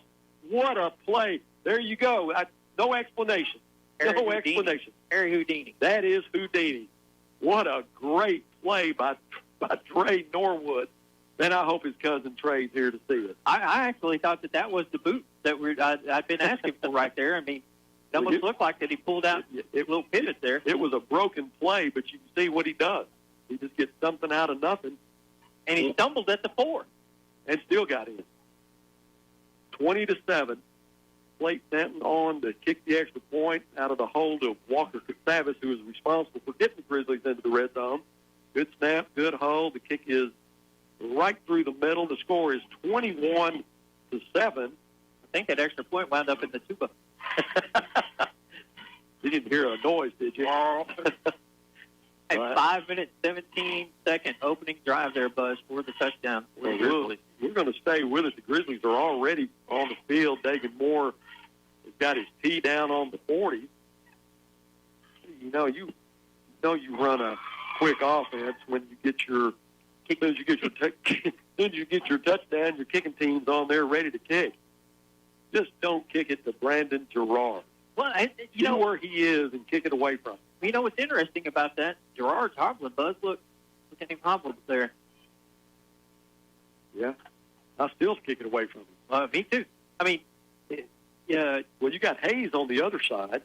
What a play. There you go. No explanation. No explanation. Harry Houdini. That is Houdini. What a great play by Dre Norwood. And I hope his cousin Trey's here to see it. I actually thought that was the boot that I'd been asking for right there. I mean, it almost looked like that he pulled out a little pivot there. It was a broken play, but you can see what he does. He just gets something out of nothing. And he stumbled at the 4. And still got in. 20-7. Slate Stanton on to kick the extra point out of the hold of Walker Katsavas, who is responsible for getting the Grizzlies into the red zone. Good snap, good hold. The kick is right through the middle. The score is 21-7. I think that extra point wound up in the tuba. You didn't hear a noise, did you? Hey, 5 minutes, 17-second opening drive there, Buzz, for the touchdown. We're going to stay with it. The Grizzlies are already on the field. Dagan Moore has got his tee down on the 40. You run a quick offense when you get your as soon as you get your touchdown, your kicking team's on there ready to kick. Just don't kick it to Brandon Gerard. Well, you know where he is and kick it away from him. You know what's interesting about that? Gerard's hobbling, Buzz. Look at him hobbled there. Yeah. I still kick it away from him. Me too. I mean, well, you got Hayes on the other side.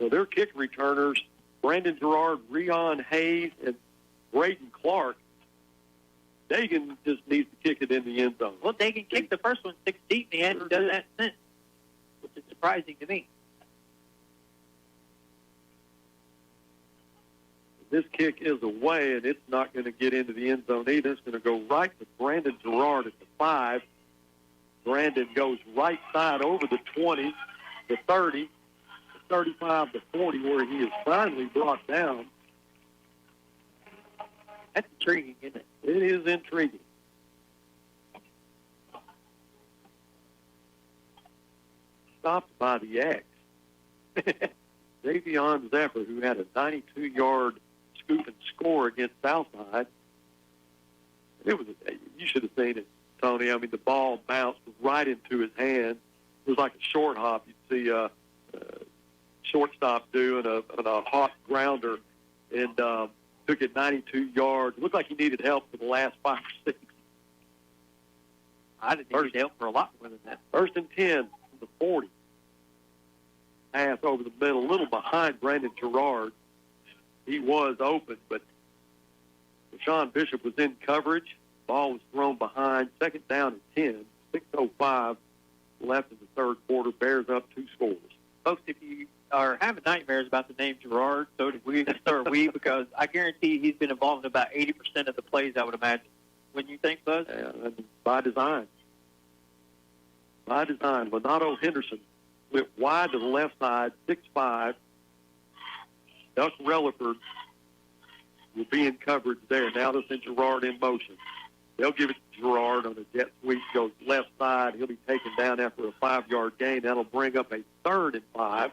So they're kick returners. Brandon Gerard, Rion Hayes, and Braden Clark. Dagan just needs to kick it in the end zone. Well, Dagan kicked the first one 6 deep, and he hadn't done that since, which is surprising to me. This kick is away, and it's not going to get into the end zone either. It's going to go right to Brandon Gerard at the 5. Brandon goes right side over the 20, the 30, the 35, the 40, where he is finally brought down. That's intriguing, isn't it? It is intriguing. Stopped by the X. Davion Zephyr, who had a 92-yard scoop and score against Southside. You should have seen it, Tony. I mean, the ball bounced right into his hand. It was like a short hop. You'd see a shortstop do and a hot grounder, and took it 92 yards. It looked like he needed help for the last 5 or 6. I didn't need help for a lot more than that. 1st and 10 from the 40. Pass over the middle, a little behind Brandon Gerard. He was open, but Rashawn Bishop was in coverage. Ball was thrown behind. 2nd down and 10. 6:05 left in the third quarter. Bears up 2 scores. Folks, if you are having nightmares about the name Gerard, so do we, because I guarantee he's been involved in about 80% of the plays, I would imagine. Wouldn't you think, Buzz? Yeah, by design. By design. Leonardo Henderson went wide to the left side, 6'5". Duck Relaford will be in coverage there. Now they'll send Gerard in motion. They'll give it to Gerard on a jet sweep, goes left side. He'll be taken down after a 5-yard gain. That'll bring up a 3rd and 5.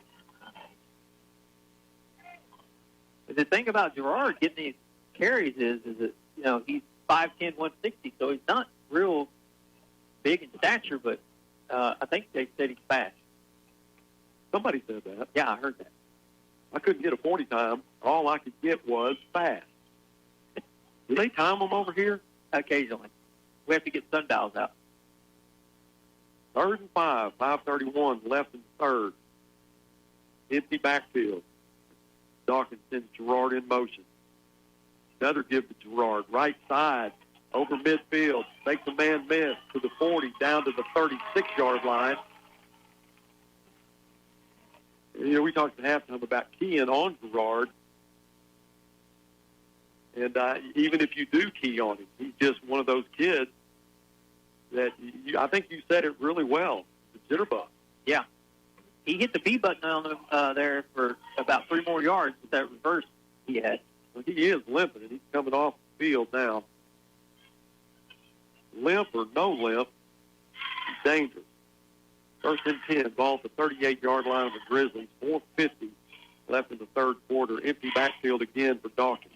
The thing about Gerard getting these carries is that, he's 5'10", 160, so he's not real big in stature, but I think they said he's fast. Somebody said that. Yeah, I heard that. I couldn't get a 40 time. All I could get was fast. Do they time them over here? Occasionally. We have to get sundials out. 3rd and 5, 5:31 left in the third. Empty backfield. Dawkins sends Gerard in motion. Another give to Gerard. Right side, over midfield. Makes a man miss to the 40, down to the 36-yard line. We talked at halftime about keying on Gerard. And even if you do key on him, he's just one of those kids that I think you said it really well, the jitterbug. Yeah. He hit the B button on him there for about 3 more yards with that reverse he had. Well, he is limping, and he's coming off the field now. Limp or no limp, he's dangerous. 1st and 10, ball at the 38-yard line of the Grizzlies. 4:50 left in the third quarter. Empty backfield again for Dawkins.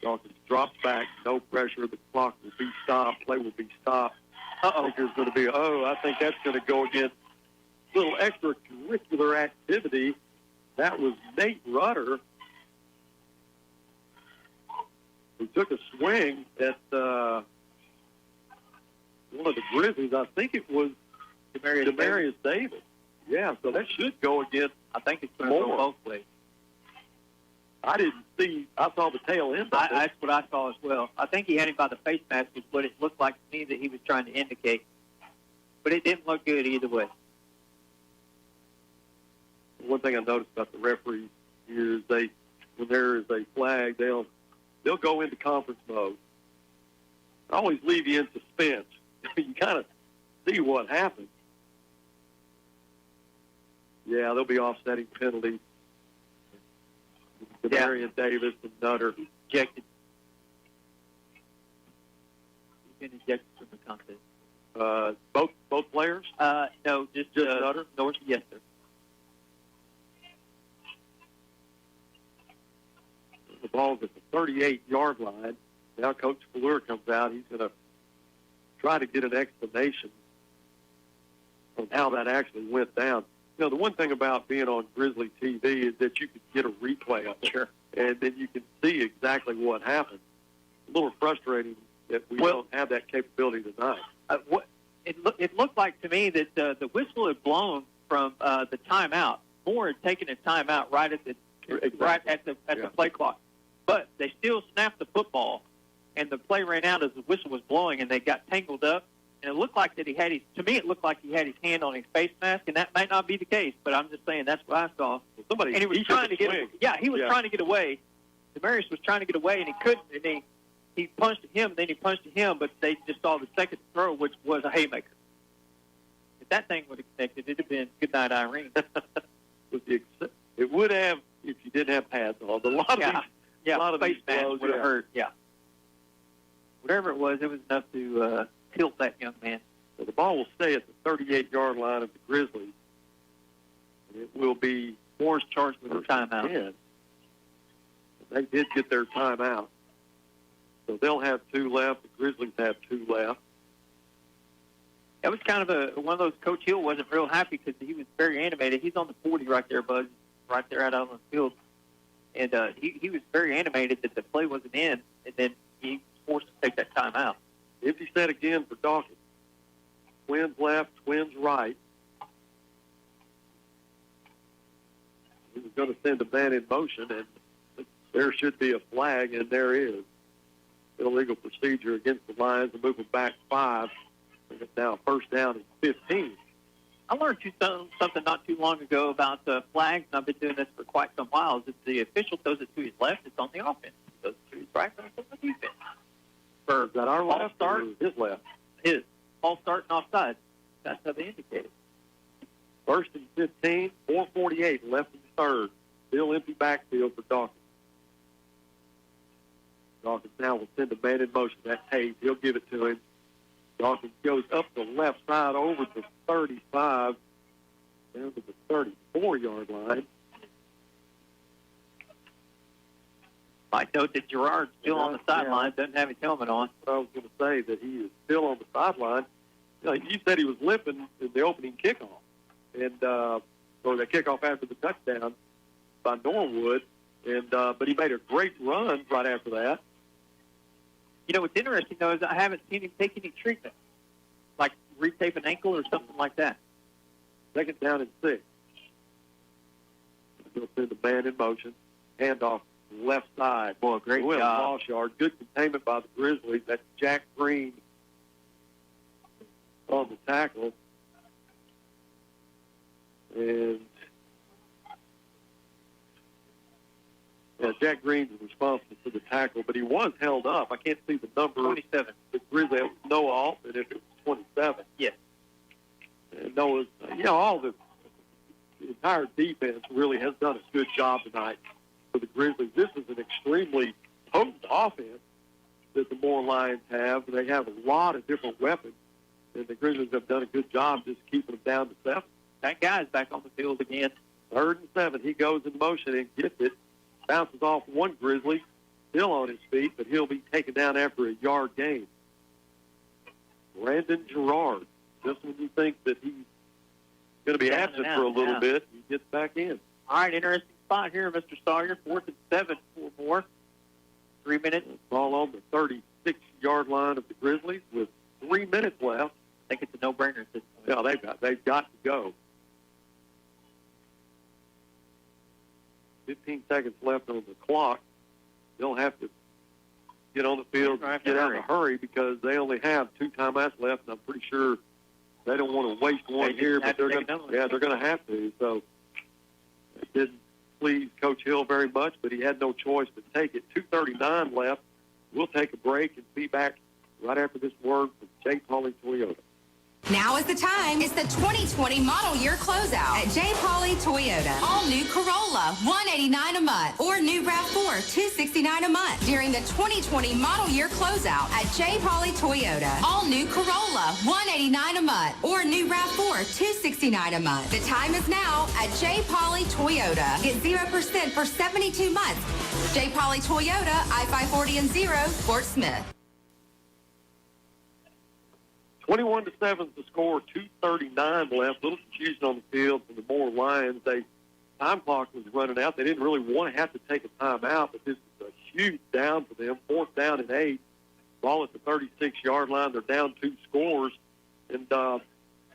Dawkins drops back, no pressure. The clock will be stopped. Play will be stopped. I think there's going to be, I think that's going to go against a little extracurricular activity. That was Nate Rutter, who took a swing at one of the Grizzlies. I think it was Demarius Davis. Yeah, so that should go against, I think it's going to go both ways. I didn't see. I saw the tail end of it. That's what I saw as well. I think he had him by the face mask, is what it looked like to me that he was trying to indicate. But it didn't look good either way. One thing I noticed about the referees is when there is a flag, they'll go into conference mode. I always leave you in suspense. You kind of see what happens. Yeah, there'll be offsetting penalties. Demarius Davis and Nutter ejected. He's been ejected from the contest. Both players? No, just Nutter. North. Yes, sir. The ball's at the 38-yard line. Now Coach Fleur comes out. He's going to try to get an explanation on how that actually went down. The one thing about being on Grizzly TV is that you can get a replay of it. Sure. And then you can see exactly what happened. A little frustrating that we don't have that capability tonight. It looked like to me that the whistle had blown from the timeout. Moore had taken a timeout right at the play clock, but they still snapped the football, and the play ran out as the whistle was blowing, and they got tangled up. and it looked like that he had it looked like he had his hand on his face mask, and that might not be the case, but I'm just saying that's what I saw. Somebody, and he was trying to get away. Yeah, he was trying to get away. Demarius was trying to get away, and he couldn't, and he punched him, and then he punched him, but they just saw the second throw, which was a haymaker. If that thing would have connected, it would have been good night, Irene. It would have if you didn't have pads on. A lot of face these mask blows would have hurt. Yeah. Whatever it was enough to tilt that young man. So the ball will stay at the 38-yard line of the Grizzlies. And it will be Moore's charged with a timeout. 10. They did get their timeout. So they'll have 2 left. The Grizzlies have 2 left. That was kind of one of those. Coach Hill wasn't real happy because he was very animated. He's on the 40 right there, Buzz, right there out on the field. And he was very animated that the play wasn't in, and then he was forced to take that timeout. Empty set again for Dawkins. Twins left, twins right. He was going to send a man in motion, and there should be a flag, and there is. Illegal procedure against the Lions and move them back 5. And it's now first down and 15. I learned something not too long ago about flags, and I've been doing this for quite some while. Is if the official throws it to his left, it's on the offense. If he throws it to his right, it's on the defense. For that our left start, his left? His. All start and offside. That's how they indicate it. First and 15, 4:48 left in the third. Still empty backfield for Dawkins. Dawkins now will send a man in motion. That's Hayes. He'll give it to him. Dawkins goes up the left side over the 35, down to the 34-yard line. Might note that Gerard's still on the sideline, doesn't have his helmet on. I was going to say that he is still on the sideline. You said he was limping in the opening kickoff, and or the kickoff after the touchdown by Norwood, and but he made a great run right after that. You know, what's interesting, though, is I haven't seen him take any treatment, like retape an ankle or something like that. Second down and 6. He'll send the man in motion. Handoff left side. Boy, great job. Loss yard. Good containment by the Grizzlies. That's Jack Green on the tackle. And Jack Green is responsible for the tackle, but he was held up. I can't see the number. 27. The Grizzlies have Noah Altman if it was 27. Yes. And Noah's, all the entire defense really has done a good job tonight for the Grizzlies. This is an extremely potent offense that the Moore Lions have. They have a lot of different weapons, and the Grizzlies have done a good job just keeping them down to 7. That guy's back on the field again. 3rd and 7. He goes in motion and gets it. Bounces off one Grizzly, still on his feet, but he'll be taken down after a yard gain. Brandon Gerard, just when you think that he's going to be absent for a little bit, he gets back in. All right, interesting spot here, Mr. Sawyer. 4th and 7 for Moore. 3 minutes. Ball on the 36-yard line of the Grizzlies with 3 minutes left. I think it's a no-brainer at this point. Yeah, they've got to go. 15 seconds left on the clock. They'll have to get on the field and get out in a hurry because they only have 2 timeouts left, and I'm pretty sure they don't want to waste one here, but they're going to have to. So it didn't please Coach Hill very much, but he had no choice to take it. 2:39 left. We'll take a break and be back right after this word from J. Pauley Toyota. Now is the time. It's the 2020 model year closeout at J. Pauley Toyota. All new Corolla, $189 a month, or new RAV4, $269 a month during the 2020 model year closeout at J. Pauley Toyota. All new Corolla, $189 a month, or new RAV4, $269 a month. The time is now at J. Pauley Toyota. Get 0% for 72 months. J. Pauley Toyota, I-540 and 0, Fort Smith. 21-7 is the score. 2:39 left. A little confusion on the field for the Moore Lions. Time clock was running out. They didn't really want to have to take a timeout, but this is a huge down for them. 4th down and 8. Ball at the 36-yard line. They're down 2 scores. And got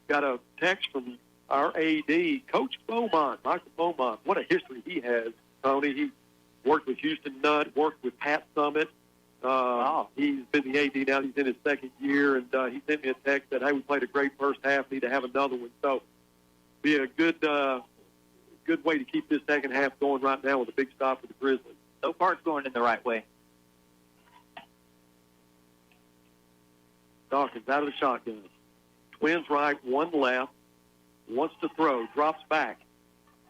a text from our AD, Coach Beaumont, Michael Beaumont. What a history he has, Tony. He worked with Houston Nutt, worked with Pat Summit, He's been the AD now. He's in his second year, and he sent me a text that, hey, we played a great first half, need to have another one. So be a good way to keep this second half going right now with a big stop for the Grizzlies. So far it's going in the right way. Dawkins out of the shotgun. Twins right, one left. Wants to throw, drops back.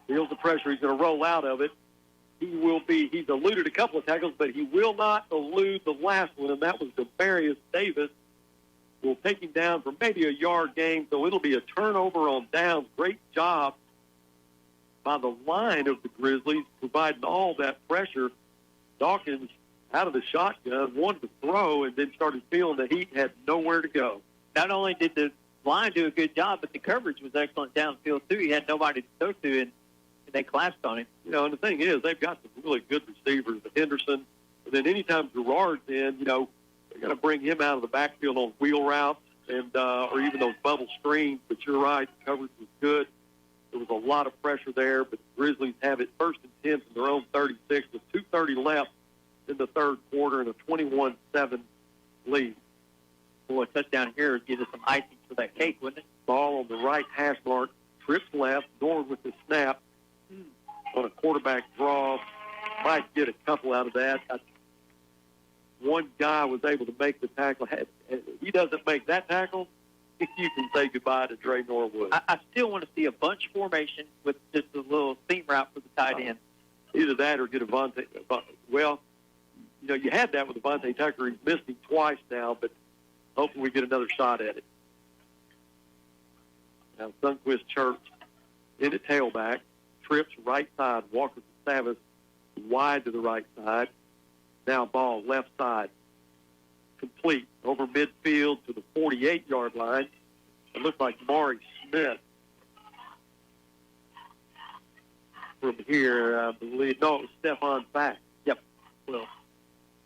Feels the pressure. He's going to roll out of it. He's eluded a couple of tackles, but he will not elude the last one, and that was Demarius Davis. Will take him down for maybe a yard gain, so it'll be a turnover on downs. Great job by the line of the Grizzlies, providing all that pressure. Dawkins out of the shotgun, wanted to throw, and then started feeling the heat, had nowhere to go. Not only did the line do a good job, but the coverage was excellent downfield, too. He had nobody to throw to, and they collapsed on him. You know, and the thing is, they've got some really good receivers, Henderson. And then anytime Gerard's in, you know, they got to bring him out of the backfield on wheel routes and or even those bubble screens. But you're right, the coverage was good. There was a lot of pressure there, but the Grizzlies have it 1st and 10 from their own 36 with 2:30 left in the third quarter and a 21-7 lead. Boy, a touchdown here would give us some icing for that cake, wouldn't it? Ball on the right hash mark, trips left, Norwood with the snap on a quarterback draw. Might get a couple out of that. One guy was able to make the tackle. He doesn't make that tackle, you can say goodbye to Dre Norwood. I still want to see a bunch formation with just a little seam route for the tight end. Either that or get Avante. Well, you know, you had that with Avante Tucker. He's missed him twice now, but hopefully we get another shot at it. Now, Sunquist Church in at tailback. Trips right side. Walker to Savas wide to the right side. Now ball left side. Complete over midfield to the 48-yard line. It looks like Maury Smith from here, I believe. No, it was Stephon Fack. Yep. Well,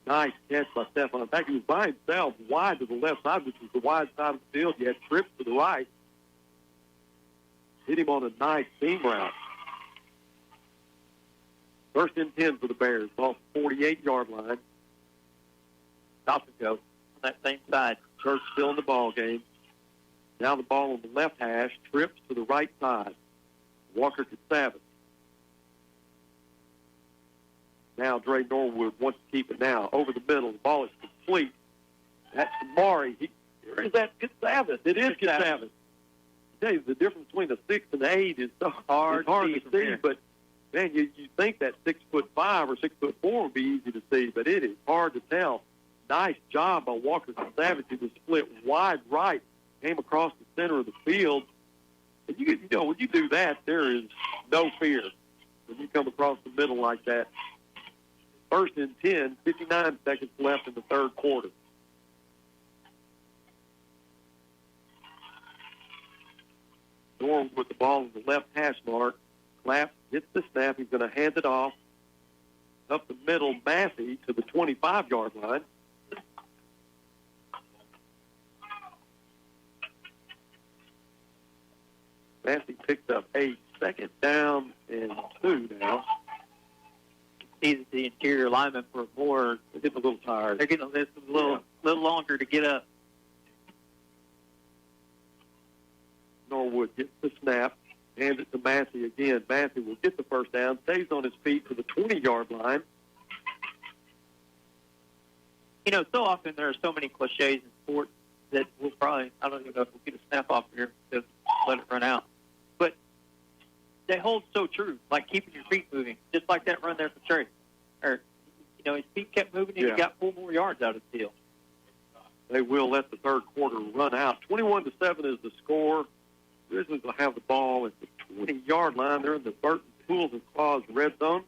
nice catch by Stephon Fack. He was by himself wide to the left side, which was the wide side of the field. You had Trips to the right. Hit him on a nice seam route. 1st and 10 for the Bears. Ball 48-yard line. Stop and go. On that same side. Church still in the ball game. Now the ball on the left hash. Trips to the right side. Walker to Savage. Now Dre Norwood wants to keep it now. Over the middle. The ball is complete. That's Maury. Or is that Savage? It is Savage. I tell you, the difference between a 6 and 8 is so hard to see, but man, you think that 6'5" or 6'4" would be easy to see, but it is hard to tell. Nice job by Walker and Savage. He was split wide right, came across the center of the field. And you know, when you do that, there is no fear when you come across the middle like that. 1st and 10, 59 seconds left in the third quarter. Norm with the ball on the left hash mark. Claps, gets the snap. He's going to hand it off up the middle, Massey, to the 25-yard line. Massey picked up 8, 2nd down and 2 now. See the interior lineman for Moore. They're getting a little tired. They're getting a little longer to get up. Norwood gets the snap, hands it to Massey again. Massey will get the first down, stays on his feet to the 20-yard line. You know, so often there are so many cliches in sports that we'll probably, I don't even know if we'll get a snap off here to let it run out. But they hold so true, like keeping your feet moving, just like that run there for Trey. Or, you know, his feet kept moving and he got 4 more yards out of the deal. They will let the third quarter run out. 21-7 is the score. Grizzlies will have the ball at the 20-yard line. They're in the Burton Pools and Spas red zone.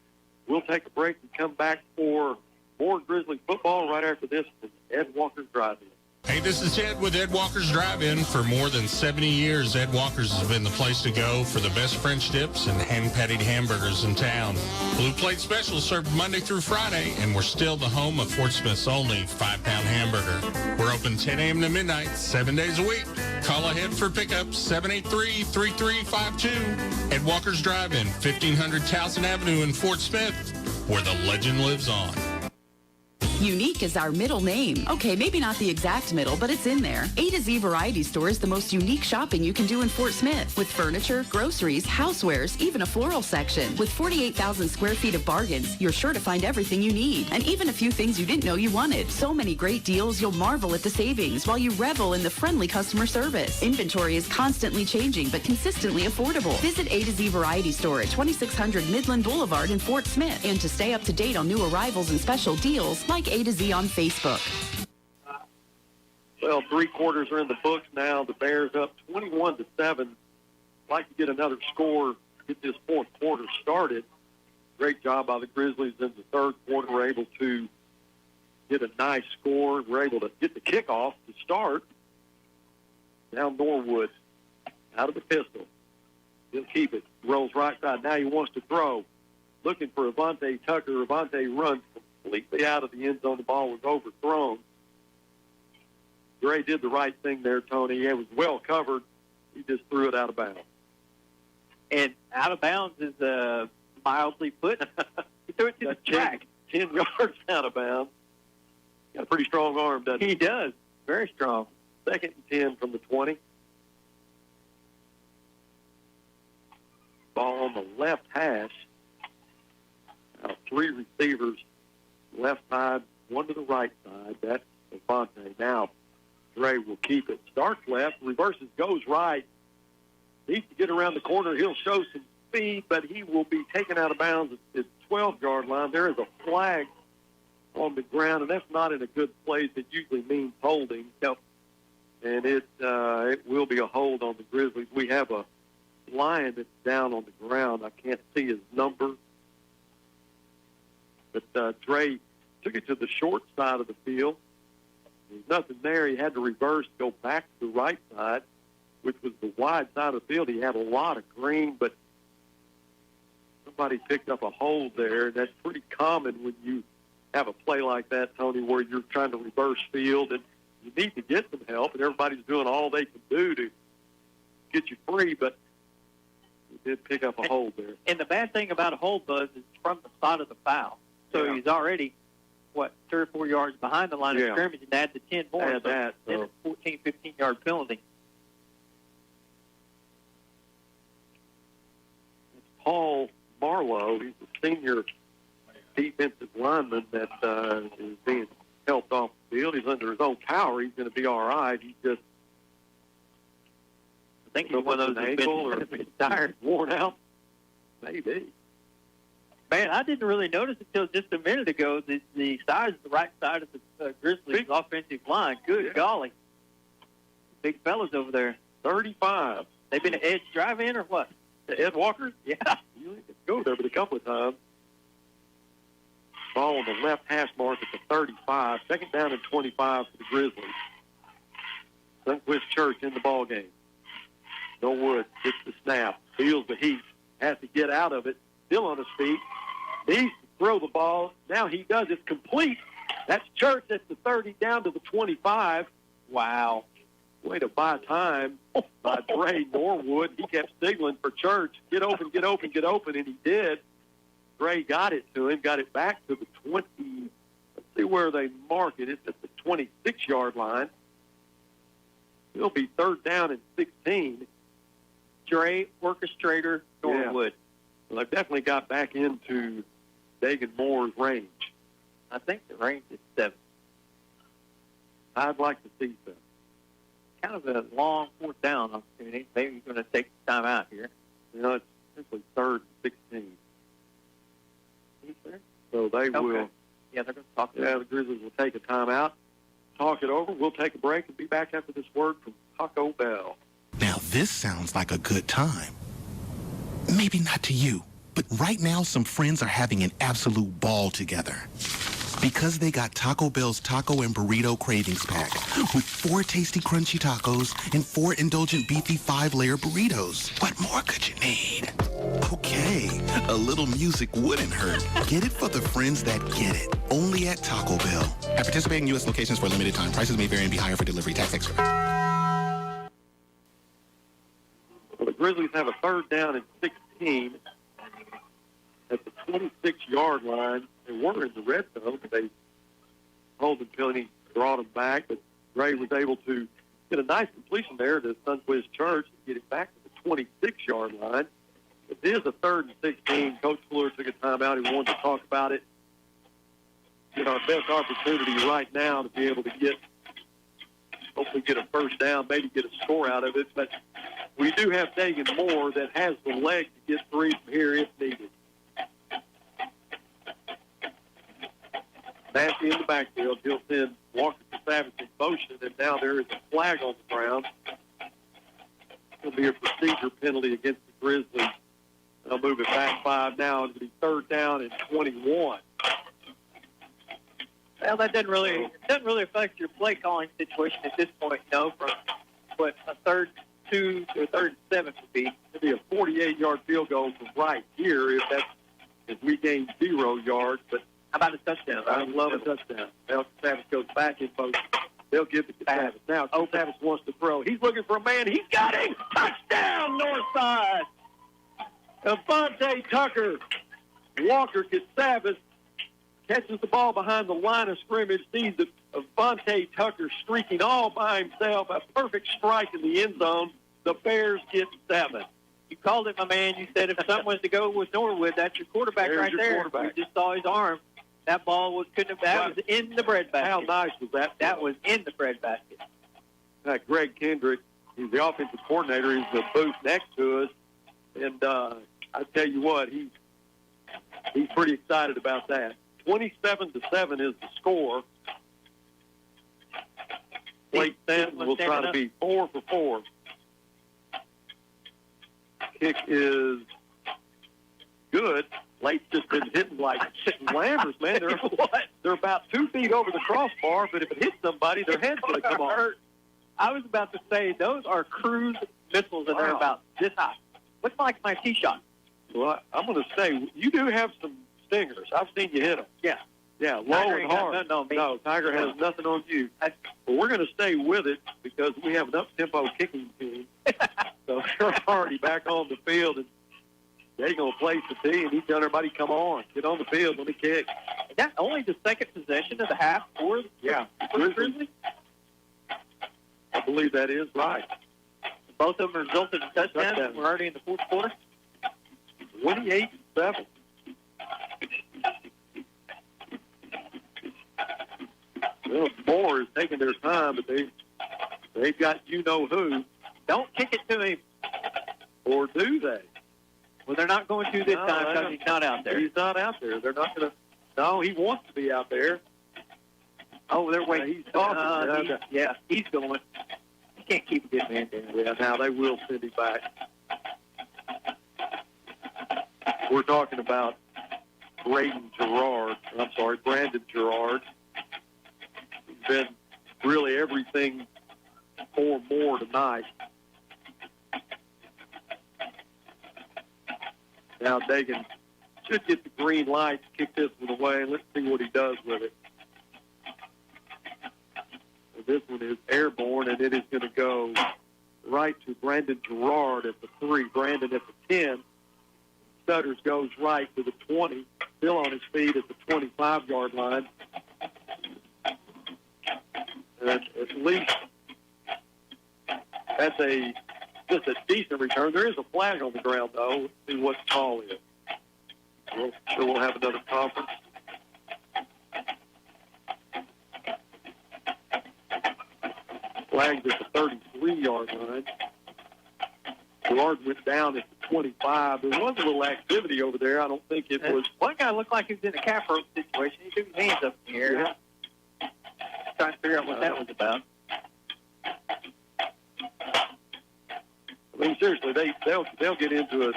We'll take a break and come back for more Grizzly football right after this from Ed Walker's Drive-In. Hey, this is Ed with Ed Walker's Drive-In. For more than 70 years, Ed Walker's has been the place to go for the best French dips and hand-patted hamburgers in town. Blue Plate Specials served Monday through Friday, and we're still the home of Fort Smith's only 5-pound hamburger. We're open 10 a.m. to midnight, 7 days a week. Call ahead for pickup, 783-3352. Ed Walker's Drive-In, 1500 Towson Avenue in Fort Smith, where the legend lives on. Unique is our middle name. Okay, maybe not the exact middle, but it's in there. A to Z Variety Store is the most unique shopping you can do in Fort Smith. With furniture, groceries, housewares, even a floral section. With 48,000 square feet of bargains, you're sure to find everything you need. And even a few things you didn't know you wanted. So many great deals, you'll marvel at the savings while you revel in the friendly customer service. Inventory is constantly changing, but consistently affordable. Visit A to Z Variety Store at 2600 Midland Boulevard in Fort Smith. And to stay up to date on new arrivals and special deals, like A to Z on Facebook. Well, 3 quarters are in the books now. The Bears up 21-7. Like to get another score, get this fourth quarter started. Great job by the Grizzlies in the third quarter. We're able to get a nice score. We're able to get the kickoff to start. Now Norwood out of the pistol. He'll keep it. Rolls right side. Now he wants to throw. Looking for Avante Tucker. Avante runs completely out of the end zone. The ball was overthrown. Gray did the right thing there, Tony. It was well covered. He just threw it out of bounds. And out of bounds is mildly put. He threw it to the track. 10 yards out of bounds. Got a pretty strong arm, doesn't he? He does. Very strong. 2nd and 10 from the 20. Ball on the left hash. Now 3 receivers, left side, 1 to the right side. That's Avante. Now Gray will keep it. Starts left, reverses, goes right. Needs to get around the corner. He'll show some speed, but he will be taken out of bounds at the 12-yard line. There is a flag on the ground, and that's not in a good place. It usually means holding. Nope. And it will be a hold on the Grizzlies. We have a Lion that's down on the ground. I can't see his number. But Dre took it to the short side of the field. There's nothing there. He had to reverse, go back to the right side, which was the wide side of the field. He had a lot of green, but somebody picked up a hold there. That's pretty common when you have a play like that, Tony, where you're trying to reverse field, and you need to get some help, and everybody's doing all they can do to get you free, but he did pick up a hold there. And the bad thing about a hold, Buzz, is from the spot of the foul. So he's already, 3 or 4 yards behind the line of scrimmage, and add the 10 more. Add that. Then it's 14, 15-yard penalty. It's Paul Marlowe. He's a senior defensive lineman that is being helped off the field. He's under his own power. He's going to be all right. He just, I think he's one of those ankle or tired, worn out. Maybe. Man, I didn't really notice until just a minute ago the size, the right side of the Grizzlies' offensive line. Good golly. Big fellas over there. 35. They've been an edge drive-in or what? The Ed Walker? Yeah. You only get to go there but a couple of times. Ball on the left hash mark at the 35. 2nd down and 25 for the Grizzlies. Sunquist Church in the ball game. Norwood gets the snap. Feels the heat. Has to get out of it. Still on his feet. Needs to throw the ball. Now he does. It's complete. That's Church at the 30 down to the 25. Wow. Way to buy time by Dre Norwood. He kept signaling for Church. Get open, get open, get open, and he did. Dre got it to him, got it back to the 20. Let's see where they mark it. It's at the 26-yard line. It'll be 3rd down and 16. Dre, orchestrator, Norwood. Yeah. Well, they've definitely got back into Dagan Moore's range. I think the range is 7. I'd like to see 7. Kind of a long 4th down opportunity. Maybe he's going to take the time out here. You know, it's simply 3rd and 16. So they will. Yeah, they're going to talk. Yeah, the Grizzlies will take a timeout, talk it over. We'll take a break and be back after this word from Taco Bell. Now this sounds like a good time. Maybe not to you, but right now some friends are having an absolute ball together. Because they got Taco Bell's Taco and Burrito Cravings Pack with 4 tasty crunchy tacos and 4 indulgent beefy 5-layer burritos. What more could you need? Okay, a little music wouldn't hurt. Get it for the friends that get it. Only at Taco Bell. At participating U.S. locations for a limited time. Prices may vary and be higher for delivery. Tax extra. Well, the Grizzlies have a 3rd down and 16 at the 26-yard line. They were in the red zone, but they holding penalty brought him back, but Ray was able to get a nice completion there to Sunquist Church and get it back to the 26-yard line. It is a 3rd and 16. Coach Fleur took a timeout. He wanted to talk about it. Get our best opportunity right now to be able to hopefully get a first down, maybe get a score out of it. But we do have Dagan Moore that has the leg to get 3 from here if needed. Massey in the backfield. He'll send Walker to Savage in motion, and now there is a flag on the ground. It'll be a procedure penalty against the Grizzlies. They'll move it back 5 now. It'll be 3rd down and 21. Well, that doesn't really affect your play calling situation at this point, from what a 3rd and 2 to a 3rd and 7 would be. It'll be a 48-yard field goal from right here if we gain 0 yards. But how about a touchdown? I love a touchdown. Now Savage goes back in motion. They'll give it to Savage. Now Savage wants to throw. He's looking for a man. He's got him. Touchdown, Northside. Avante Tucker. Walker gets Savage. Catches the ball behind the line of scrimmage. Sees Avante Tucker streaking all by himself. A perfect strike in the end zone. The Bears get 7. You called it, my man. You said if something was to go with Norwood, that's your quarterback. There's right your there. Quarterback. You just saw his arm. That ball was in the bread basket. How nice was that? That was in the bread basket. Greg Kendrick, he's the offensive coordinator. He's the booth next to us. And I tell you what, he's pretty excited about that. 27-7 is the score. Blake Stanton will try to be 4 for 4. Kick is good. Blake's just been hitting like slammers, man. They're about 2 feet over the crossbar, but if it hits somebody, their head's going to come off. I was about to say, those are cruise missiles, and they're about this high. Looks like my tee shot. Well, I'm going to say, you do have some stingers. I've seen you hit them. Yeah. Yeah, low Tiger and ain't got hard. nothing on me. No, Tiger has nothing on you. But we're going to stay with it because we have an up-tempo kicking team. So they're already back on the field, and they're going to place the tee, and he's telling everybody, come on, get on the field, let me kick. Is that only the second possession of the half for the Grizzlies? I believe that is right. Both of them resulted in touchdowns. We're already in the fourth quarter. 28-7. Well, Moore is taking their time, but they've got you-know-who. Don't kick it to him. Or do they? Well, they're not going to this time because he's not out there. He's not out there. They're not going to. No, he wants to be out there. Oh, they're waiting. He's talking. He's going. You can't keep a good man down. Yeah, now they will send him back. We're talking about Brandon Gerard. He's been really everything for Moore tonight. Now Dagan should get the green light to kick this one away. Let's see what he does with it. This one is airborne, and it is going to go right to Brandon Gerard at the 3. Brandon at the 10. Stutters goes right to the 20. Still on his feet at the 25-yard line. And at least that's just a decent return. There is a flag on the ground, though. Let's see what the call is. We'll have another conference. Flags at the 33-yard line. Gerard went down at the 25. There was a little activity over there. I don't think it was. One guy looked like he was in a calf rope situation. He threw his hands up in the air. Yeah. Trying to figure out what that was about. I mean, seriously, they'll get into a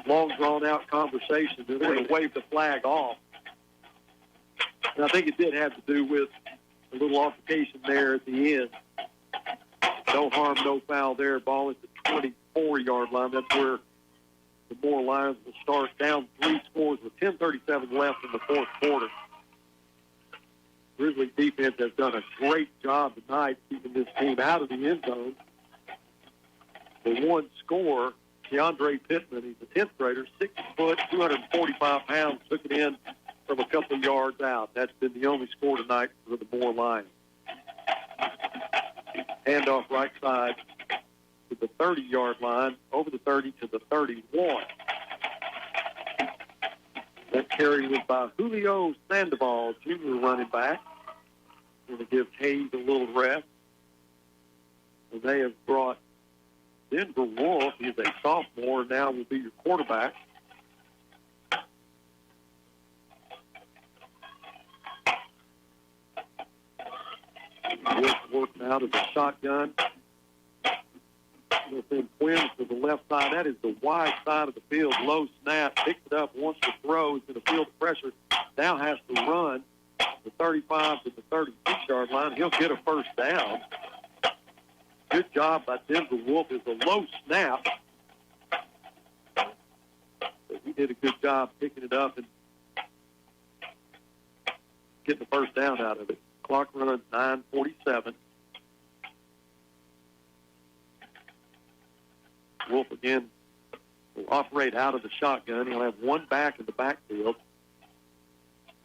long, drawn-out conversation. They're going to wave the flag off. And I think it did have to do with a little altercation there at the end. No harm, no foul there. Ball at the 24-yard line. That's where the Moore Lions will start down 3 scores with 10:37 left in the fourth quarter. Grizzly defense has done a great job tonight keeping this team out of the end zone. The one score, DeAndre Pittman, he's a 10th grader, 6 foot, 245 pounds, took it in from a couple of yards out. That's been the only score tonight for the Moore Lions. Handoff right side to the 30-yard line, over the 30 to the 31. That carry was by Julio Sandoval, junior running back. Going to give Hayes a little rest. And they have brought Denver Wolf. He's a sophomore, now will be your quarterback. Wolf working out of the shotgun. Within Quinn to the left side. That is the wide side of the field. Low snap. Picks it up, wants to throw. He's going to feel the pressure. Now has to run the 35 to the 36-yard line. He'll get a first down. Good job by Denver Wolf. It's a low snap. But he did a good job picking it up and getting the first down out of it. Clock running 9:47. Wolf again will operate out of the shotgun. He'll have one back in the backfield.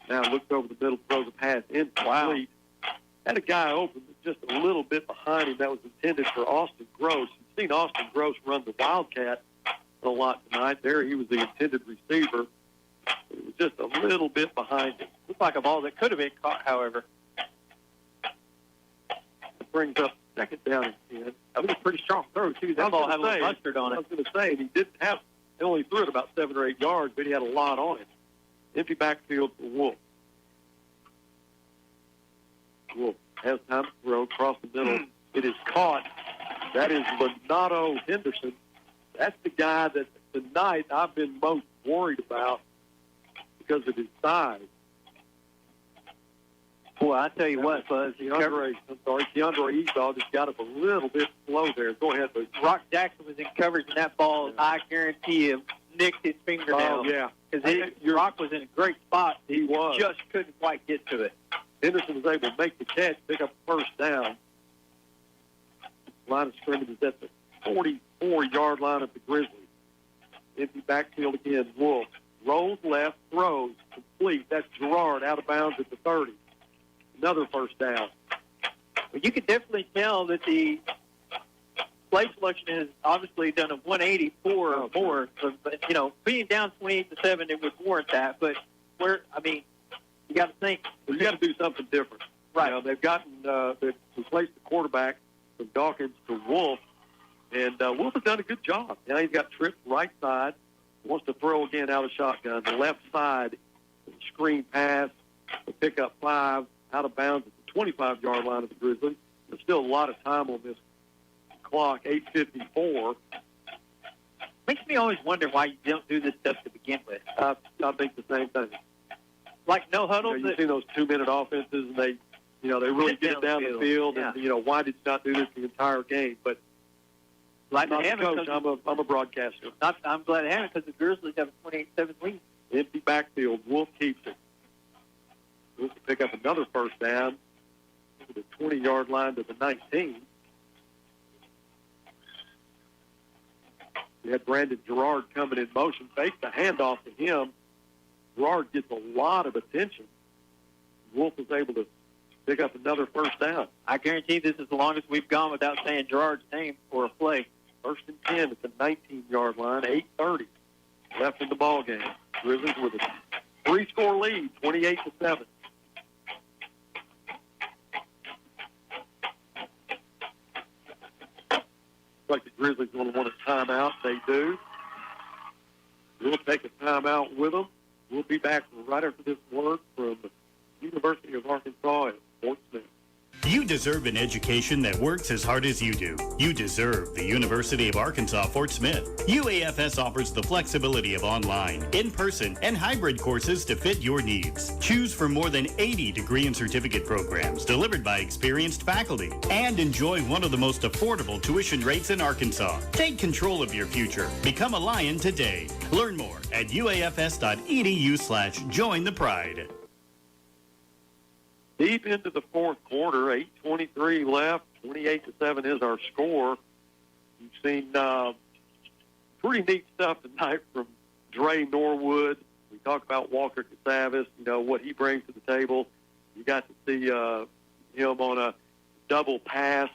Now looks over the middle, throws a pass incomplete. Had a guy open just a little bit behind him that was intended for Austin Gross. You've seen Austin Gross run the Wildcat a lot tonight. There he was the intended receiver. It was just a little bit behind him. Looked like a ball that could have been caught, however. It brings up second down and 10. That was a pretty strong throw, too. That ball had a little mustard on it. I was going to say, he didn't have, he only threw it about 7 or 8 yards, but he had a lot on it. Empty backfield for Wolf. Wolf has time to throw across the middle. It is caught. That is Leonardo Henderson. That's the guy that tonight I've been most worried about because of his size. Boy, I tell you what, Buzz. DeAndre Esau just got up a little bit slow there. Go ahead, Buzz. Rock Jackson was in coverage, and that ball, I guarantee you, nicked his fingernail. Oh, yeah. Because Rock was in a great spot. He was. Just couldn't quite get to it. Henderson was able to make the catch, pick up the first down. Line of scrimmage is at the 44-yard line of the Grizzlies. Empty backfield again. Wolf rolls left, throws, complete. That's Gerard out of bounds at the 30. Another first down. Well, you can definitely tell that the play selection has obviously done a 180 or more. So, you know, being down 28-7, it would warrant that. But you got to think. Well, you got to do something different. Right. You know, they've replaced the quarterback from Dawkins to Wolf, and Wolf has done a good job. Now he's got tripped right side, wants to throw again out of shotgun. The left side, screen pass, to pick up 5, out of bounds at the 25-yard line of the Grizzlies. There's still a lot of time on this clock, 8:54. Makes me always wonder why you don't do this stuff to begin with. I think the same thing. Like no huddle. You've seen those 2-minute offenses, and they really get down the field. Yeah. And why did you not do this the entire game? But like I'm not the a coach. I'm a broadcaster. I'm glad to have it because the Grizzlies have a 28-7 lead. Empty backfield. Wolf keeps it. Wolf can pick up another first down to the 20-yard line to the 19. We had Brandon Gerard coming in motion, faked the handoff to him. Gerard gets a lot of attention. Wolf was able to pick up another first down. I guarantee this is the longest we've gone without saying Gerard's name for a play. First and 10 at the 19-yard line, 8:30 left in the ball game. Grizzlies with a 3-score lead, 28-7. Like the Grizzlies going to want a timeout. They do. We'll take a timeout with them. We'll be back right after this word from the University of Arkansas at Fort Smith. You deserve an education that works as hard as you do. You deserve the University of Arkansas Fort Smith. UAFS offers the flexibility of online, in-person, and hybrid courses to fit your needs. Choose from more than 80 degree and certificate programs delivered by experienced faculty, and enjoy one of the most affordable tuition rates in Arkansas. Take control of your future. Become a Lion today. Learn more at uafs.edu/join the pride. Deep into the fourth quarter, 8:23 left, 28-7 is our score. You've seen pretty neat stuff tonight from Dre Norwood, We talk about Walker Casavis, what he brings to the table. You got to see him on a double pass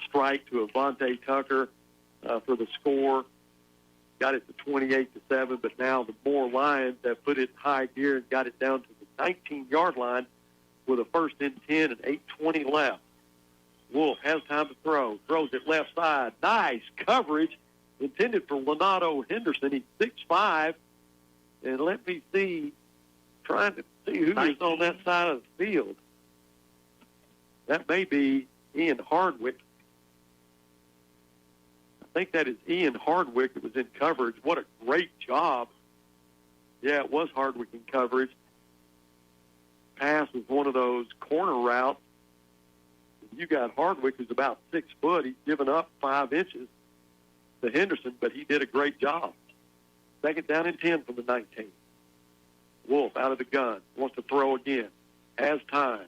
strike to Avante Tucker for the score. Got it to 28-7, but now the Moore Lions have put it in high gear and got it down to the 19-yard line with a 1st and 10 and 8:20 left. Wolf has time to throw. Throws it left side. Nice coverage intended for Leonardo Henderson. He's 6'5". And let me see, trying to see who is on that side of the field. That may be Ian Hardwick. I think that is Ian Hardwick that was in coverage. What a great job. Yeah, it was Hardwick in coverage. Pass was one of those corner routes. You got Hardwick, who's about 6 foot. He's given up 5 inches to Henderson, but he did a great job. 2nd down and 10 from the 19. Wolf out of the gun. Wants to throw again. Has time.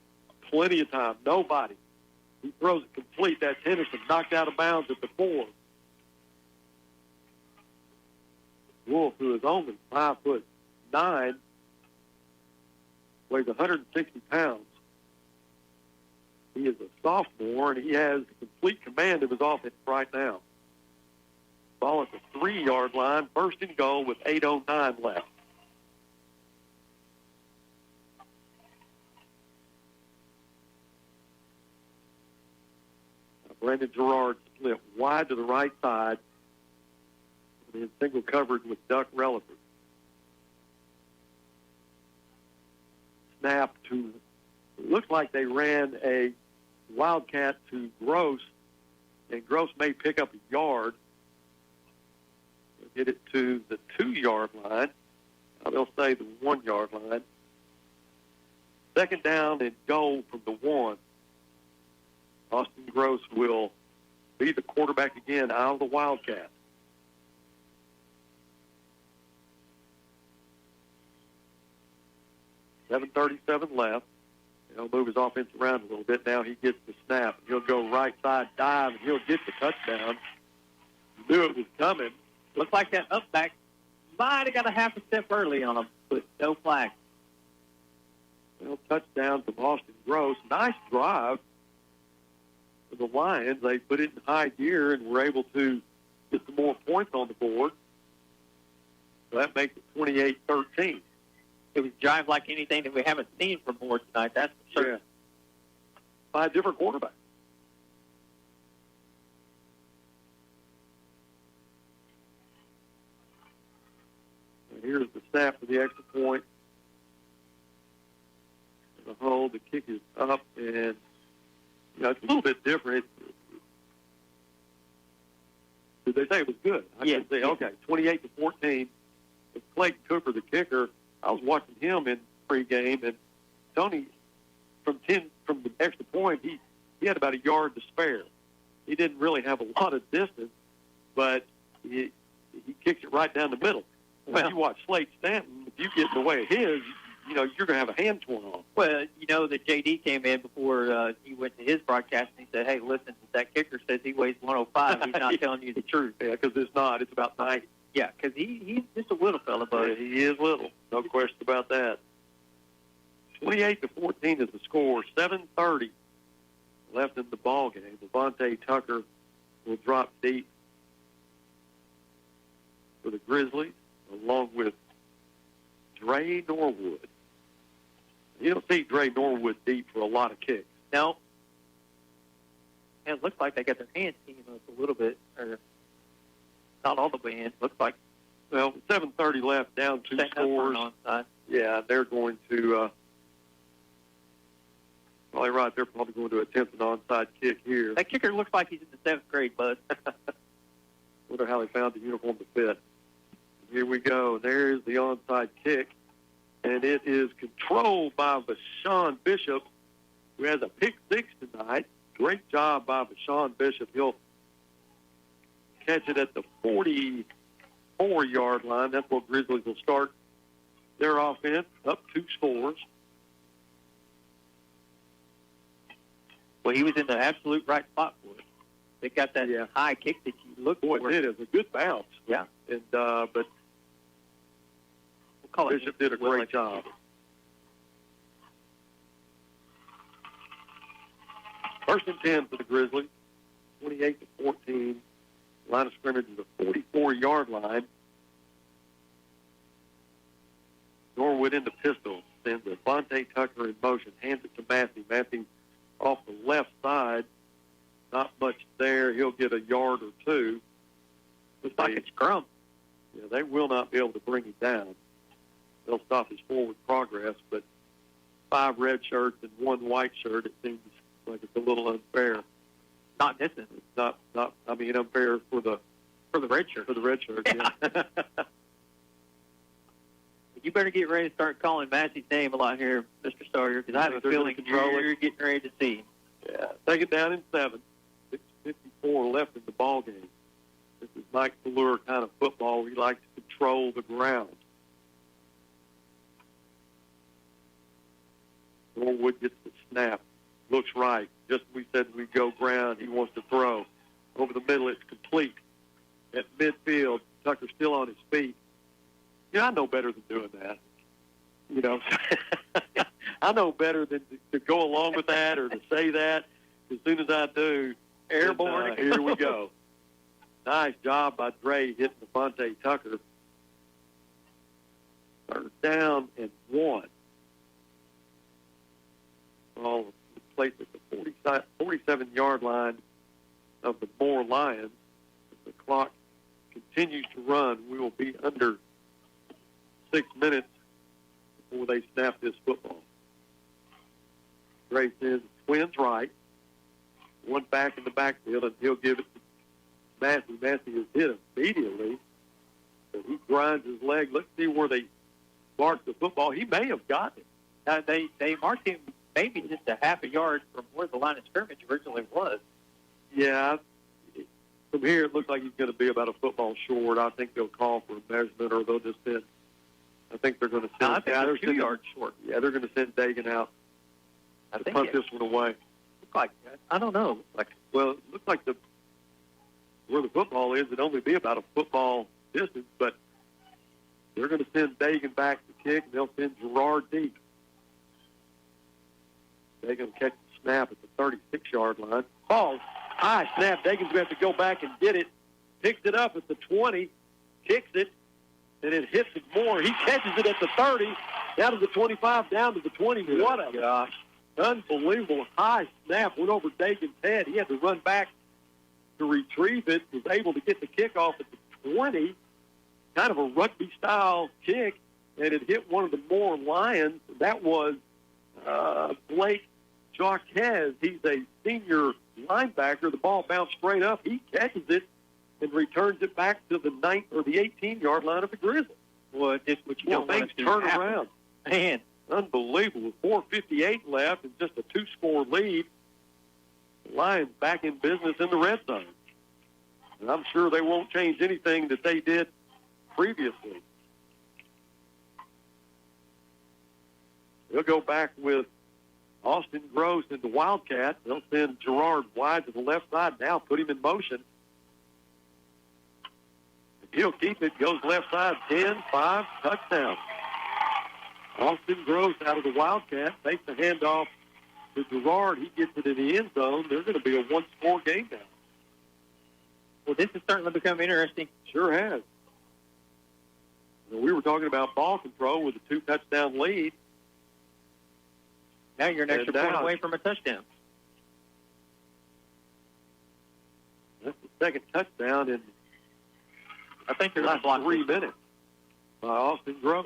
Plenty of time. Nobody. He throws it complete. That's Henderson knocked out of bounds at the 4. Wolf, who is only 5'9", weighs 160 pounds. He is a sophomore, and he has complete command of his offense right now. Ball at the 3-yard line, 1st and goal with 8:09 left. Brandon Gerard split wide to the right side in single coverage with Duck Relaford. Snap to, it looks like they ran a wildcat to Gross, and Gross may pick up a yard. They'll get it to the 2-yard line. They'll say the 1-yard line. 2nd down and goal from the 1. Austin Gross will be the quarterback again out of the Wildcat. .37 left. He'll move his offense around a little bit. Now he gets the snap. He'll go right side dive, and he'll get the touchdown. Knew it was coming. Looks like that up back might have got a half a step early on him, but no flag. Well, touchdown from Austin Gross. Nice drive for the Lions. They put it in high gear and were able to get some more points on the board. So that makes it 28-13. It was drive like anything that we haven't seen from Moore tonight, that's for sure. Yeah. By a different quarterback. And here's the snap for the extra point. The hold, the kick is up, and it's a little bit different. Did they say it was good? I should say, okay, 28-14. It's Clayton Cooper, the kicker. I was watching him in pregame, and Tony, from the extra point, he had about a yard to spare. He didn't really have a lot of distance, but he kicks it right down the middle. Well, if you watch Slade Stanton, if you get in the way of his, you're going to have a hand torn off. Well, that JD came in before he went to his broadcast, and he said, hey, listen, that kicker says he weighs 105. He's not telling you the truth. Yeah, because it's not. It's about 90. Yeah, because he's just a little fella, but yeah, he is little. No question about that. 28-14 is the score. 7:30 left in the ball game. Avante Tucker will drop deep for the Grizzlies, along with Dre Norwood. You don't see Dre Norwood deep for a lot of kicks. No. And it looks like they got their hands teaming up a little bit, or not all the way in. Looks like. Well, 7:30 left, down 2 scores. Yeah, they're going to. Probably right. They're probably going to attempt an onside kick here. That kicker looks like he's in the 7th grade, bud. Wonder how they found the uniform to fit. Here we go. There's the onside kick, and it is controlled by Vashawn Bishop, who has a pick 6 tonight. Great job by Vashawn Bishop. He'll catch it at the 44-yard line. That's where Grizzlies will start their offense, up 2 scores. Well, he was in the absolute right spot for it. They got that high kick that you look for. Boy, it is a good bounce. Yeah. And but Bishop did a great job. First and 10 for the Grizzlies, 28-14. Line of scrimmage is the 44-yard line. Norwood in the pistol, sends Devontae Tucker in motion, hands it to Matthew. Matthew off the left side, not much there. He'll get a yard or two. Looks like it's Crumb. Yeah, they will not be able to bring him down. They'll stop his forward progress, but 5 red shirts and 1 white shirt, it seems like it's a little unfair. Not this instance. Not. I mean, unfair for the red shirt. For the red shirt, yeah. You better get ready to start calling Massey's name a lot here, Mr. Sawyer, because I have a feeling you're getting ready to see him. Yeah, take it down in 7. 6:54 left in the ball game. This is Mike Fleur kind of football. We like to control the ground. Norwood gets the snap. Looks right. Just as we said we go ground, he wants to throw. Over the middle, it's complete. At midfield, Tucker's still on his feet. You know, I know better than doing that. You know, I know better than to go along with that or to say that. As soon as I do, airborne. Here we go. Nice job by Dre hitting Devontae Tucker. Third down and 1. Ball placed at the 47-yard line of the Moore Lions. As the clock continues to run, we will be under 6 minutes before they snap this football. Gray sends twins right, 1 back in the backfield, and he'll give it to Massey. Massey is hit immediately, but he grinds his leg. Let's see where they mark the football. He may have gotten it. They marked him maybe just a half a yard from where the line of scrimmage originally was. Yeah, from here it looks like he's going to be about a football short. I think they'll call for a measurement, or they'll just send. I think they're going to send. I think they're 2 yards short. Yeah, they're going to send Dagan out to punt this one away. Look like I don't know. Well, it looks like where the football is, it'd only be about a football distance, but they're going to send Dagan back to kick, and they'll send Gerard deep. Dagan will catch the snap at the 36-yard line. Falls. High snap. Dagan's going to have to go back and get it. Picks it up at the 20, kicks it, and it hits it more. He catches it at the 30, down to the 25, down to the 20. What a gosh. Unbelievable high snap. Went over Dagan's head. He had to run back to retrieve it. Was able to get the kickoff at the 20. Kind of a rugby-style kick, and it hit one of the Moore Lions. That was Blake Jaquez. He's a senior linebacker. The ball bounced straight up. He catches it and returns it back to the 18-yard line of the Grizzlies. Well, just what you don't things turn around. Man, unbelievable. 4:58 left and just a 2-score lead. The Lions back in business in the red zone. And I'm sure they won't change anything that they did previously. They'll go back with Austin Gross into Wildcat. They'll send Gerard wide to the left side now, put him in motion. He'll keep it, goes left side, 10, 5, touchdown. Austin Gross out of the Wildcat, takes the handoff to Gerard. He gets it in the end zone. They're going to be a 1-score game now. Well, this has certainly become interesting. Sure has. We were talking about ball control with a 2-touchdown lead. Now you're an extra point away from a touchdown. That's the second touchdown in, I think they're last block 3 minutes by Austin Gross.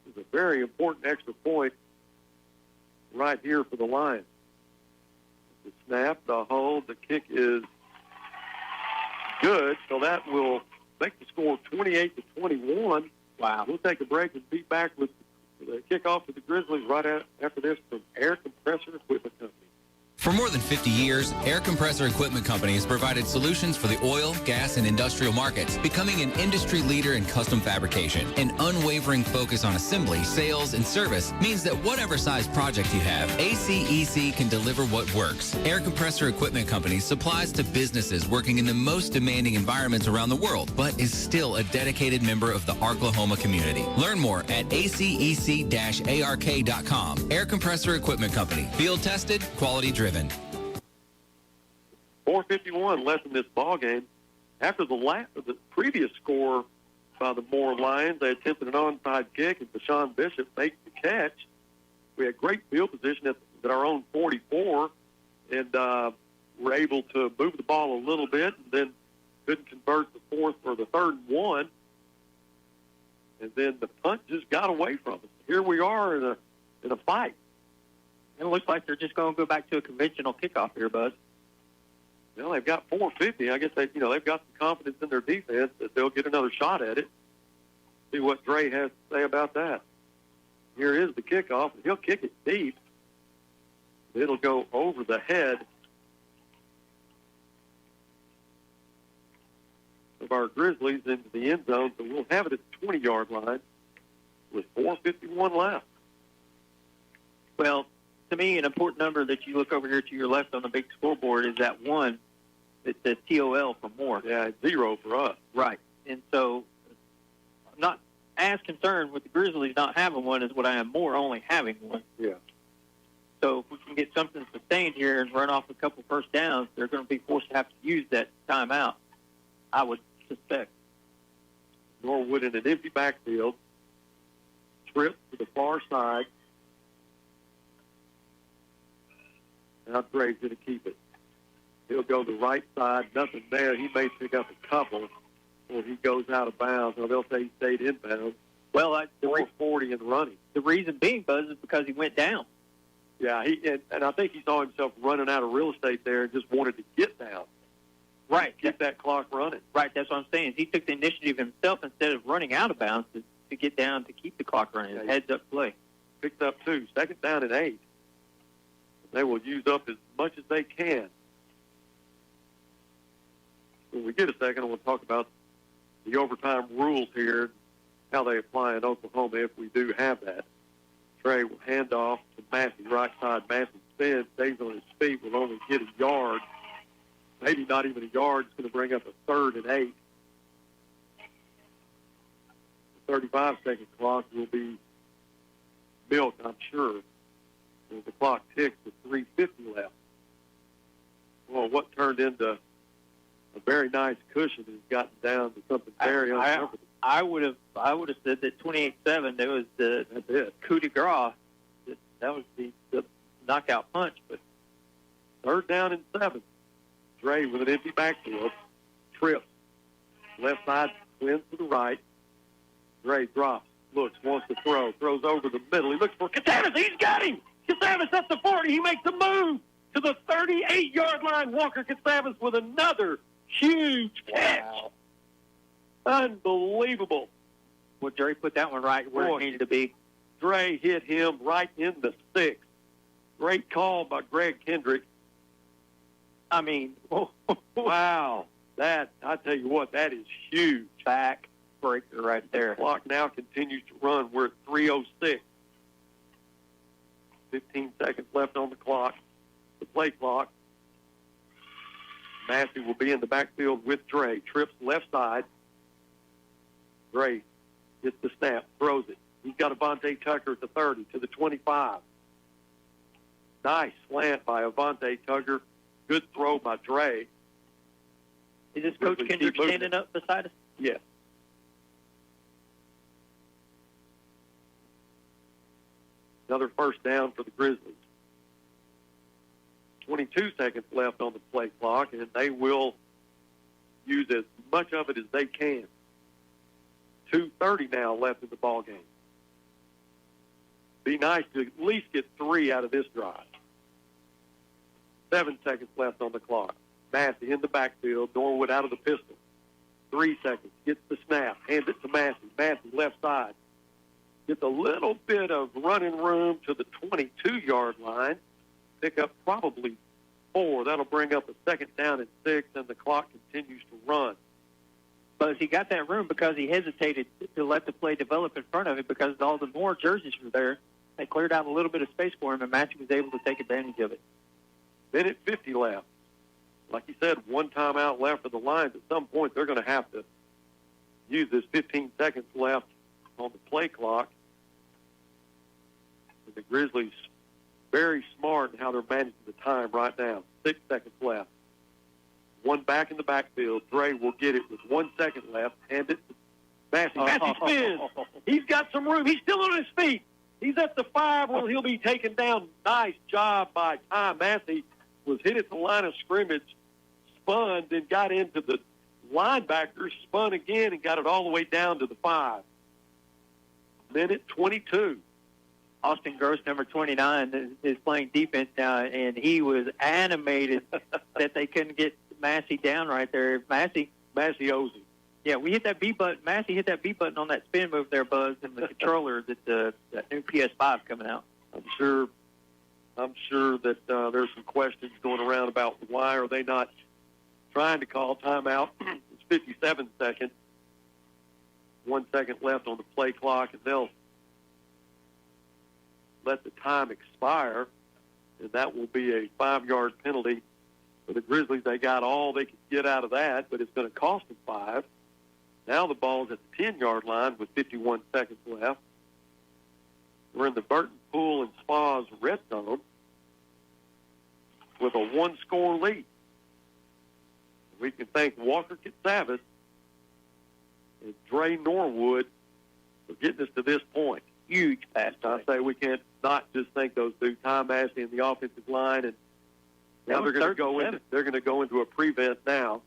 This is a very important extra point right here for the Lions. The snap, the hold, the kick is good, so that will make the score 28-21. Wow. We'll take a break and be back with the kickoff to the Grizzlies right after this from Air Compressor Equipment Company. For more than 50 years, Air Compressor Equipment Company has provided solutions for the oil, gas, and industrial markets, becoming an industry leader in custom fabrication. An unwavering focus on assembly, sales, and service means that whatever size project you have, ACEC can deliver what works. Air Compressor Equipment Company supplies to businesses working in the most demanding environments around the world, but is still a dedicated member of the Arklahoma community. Learn more at acec-ark.com. Air Compressor Equipment Company. Field tested, quality driven. 4:51 left in this ball game. After the previous score by the Moore Lions, they attempted an onside kick, and Deshaun Bishop makes the catch. We had great field position at our own 44, and were able to move the ball a little bit, and then couldn't convert the fourth or the 3rd and 1. And then the punt just got away from us. Here we are in a fight. It looks like they're just going to go back to a conventional kickoff here, Buzz. Well, they've got 450. I guess they've got some confidence in their defense that they'll get another shot at it. See what Dre has to say about that. Here is the kickoff. He'll kick it deep. It'll go over the head of our Grizzlies into the end zone, so we'll have it at the 20-yard line with 4:51 left. Well, to me, an important number that you look over here to your left on the big scoreboard is that 1. It's the TOL for Moore. Yeah, 0 for us. Right. And so I'm not as concerned with the Grizzlies not having one as what I am Moore only having one. Yeah. So if we can get something sustained here and run off a couple first downs, they're going to be forced to have to use that timeout, I would suspect. Norwood in an empty backfield. Trip to the far side. Now Dre's going to keep it. He'll go the right side. Nothing there. He may pick up a couple or he goes out of bounds. Or they'll say he stayed inbounds. Well, 440 in the running. The reason being, Buzz, is because he went down. Yeah, and I think he saw himself running out of real estate there and just wanted to get down. Right. Keep that clock running. Right, that's what I'm saying. He took the initiative himself instead of running out of bounds to get down to keep the clock running. Yeah, Heads-up play. Picked up 2. 2nd down and 8. They will use up as much as they can. When we get a second, we'll talk about the overtime rules here, how they apply in Oklahoma if we do have that. Trey will hand off to Massey, right side. Massey spins, stays on his feet, will only get a yard. Maybe not even a yard. It's going to bring up a 3rd and 8. The 35-second clock will be milked, I'm sure. And the clock ticks with 3:50 left. Well, what turned into a very nice cushion has gotten down to something very uncomfortable. I would have said that 28-7. It was the coup de grace. That was the knockout punch. But 3rd down and 7. Dre with an empty backfield. Trips. Left side, twins to the right. Dre drops, looks, wants to throw, throws over the middle. He looks for Kickoff. He's got him. Kickoff at the 40. He makes a move to the 38-yard line. Walker Kickoff with another huge catch. Wow. Unbelievable. Well, Dre put that one right where it needed to be. Dre hit him right in the 6. Great call by Greg Kendrick. I mean, wow. That, I tell you what, that is huge. Back breaker right there. The clock now continues to run. We're at 3:06. 15 seconds left on the clock, the play clock. Massey will be in the backfield with Dre. Trips left side. Dre gets the snap, throws it. He's got Avante Tucker at the 30 to the 25. Nice slant by Avante Tucker. Good throw by Dre. Is this Coach Kendrick standing up beside us? Yes. Another first down for the Grizzlies. 22 seconds left on the play clock, and they will use as much of it as they can. 2:30 now left in the ball game. Be nice to at least get 3 out of this drive. 7 seconds left on the clock. Massey in the backfield. Norwood out of the pistol. 3 seconds. Gets the snap. Hands it to Massey. Massey left side. Gets a little bit of running room to the 22-yard line. Pick up probably 4. That'll bring up a 2nd down and 6, and the clock continues to run. But he got that room because he hesitated to let the play develop in front of him because all the more jerseys were there. They cleared out a little bit of space for him, and Matthew was able to take advantage of it. Minute 50 left. Like you said, 1 timeout left for the Lions. At some point, they're going to have to use this 15 seconds left on the play clock. And the Grizzlies very smart in how they're managing the time right now. 6 seconds left. 1 back in the backfield. Dre will get it with 1 second left. Hand it to Massey. Massey spins. He's got some room. He's still on his feet. He's at the 5 where he'll be taken down. Nice job by Ty Massey. Was hit at the line of scrimmage, spun, then got into the linebacker, spun again, and got it all the way down to the 5. Minute 22. Austin Gross, number 29, is playing defense now, and he was animated that they couldn't get Massey down right there. Massey owes him. Yeah, we hit that B button. Massey hit that B button on that spin move there, Buzz, and the controller that new PS5 coming out. I'm sure that there's some questions going around about why are they not trying to call timeout. It's 57 seconds. 1 second left on the play clock, and they'll let the time expire, and that will be a 5-yard penalty for the Grizzlies. They got all they could get out of that, but it's going to cost them 5. Now the ball's at the 10-yard line with 51 seconds left. We're in the Burton Pool and Spas red zone with a 1-score lead. We can thank Walker Kitsavis and Dre Norwood for getting us to this point. Huge pass. I say we can't not just thank those two, Ty Massey and the offensive line, and now they're going to go into a prevent now.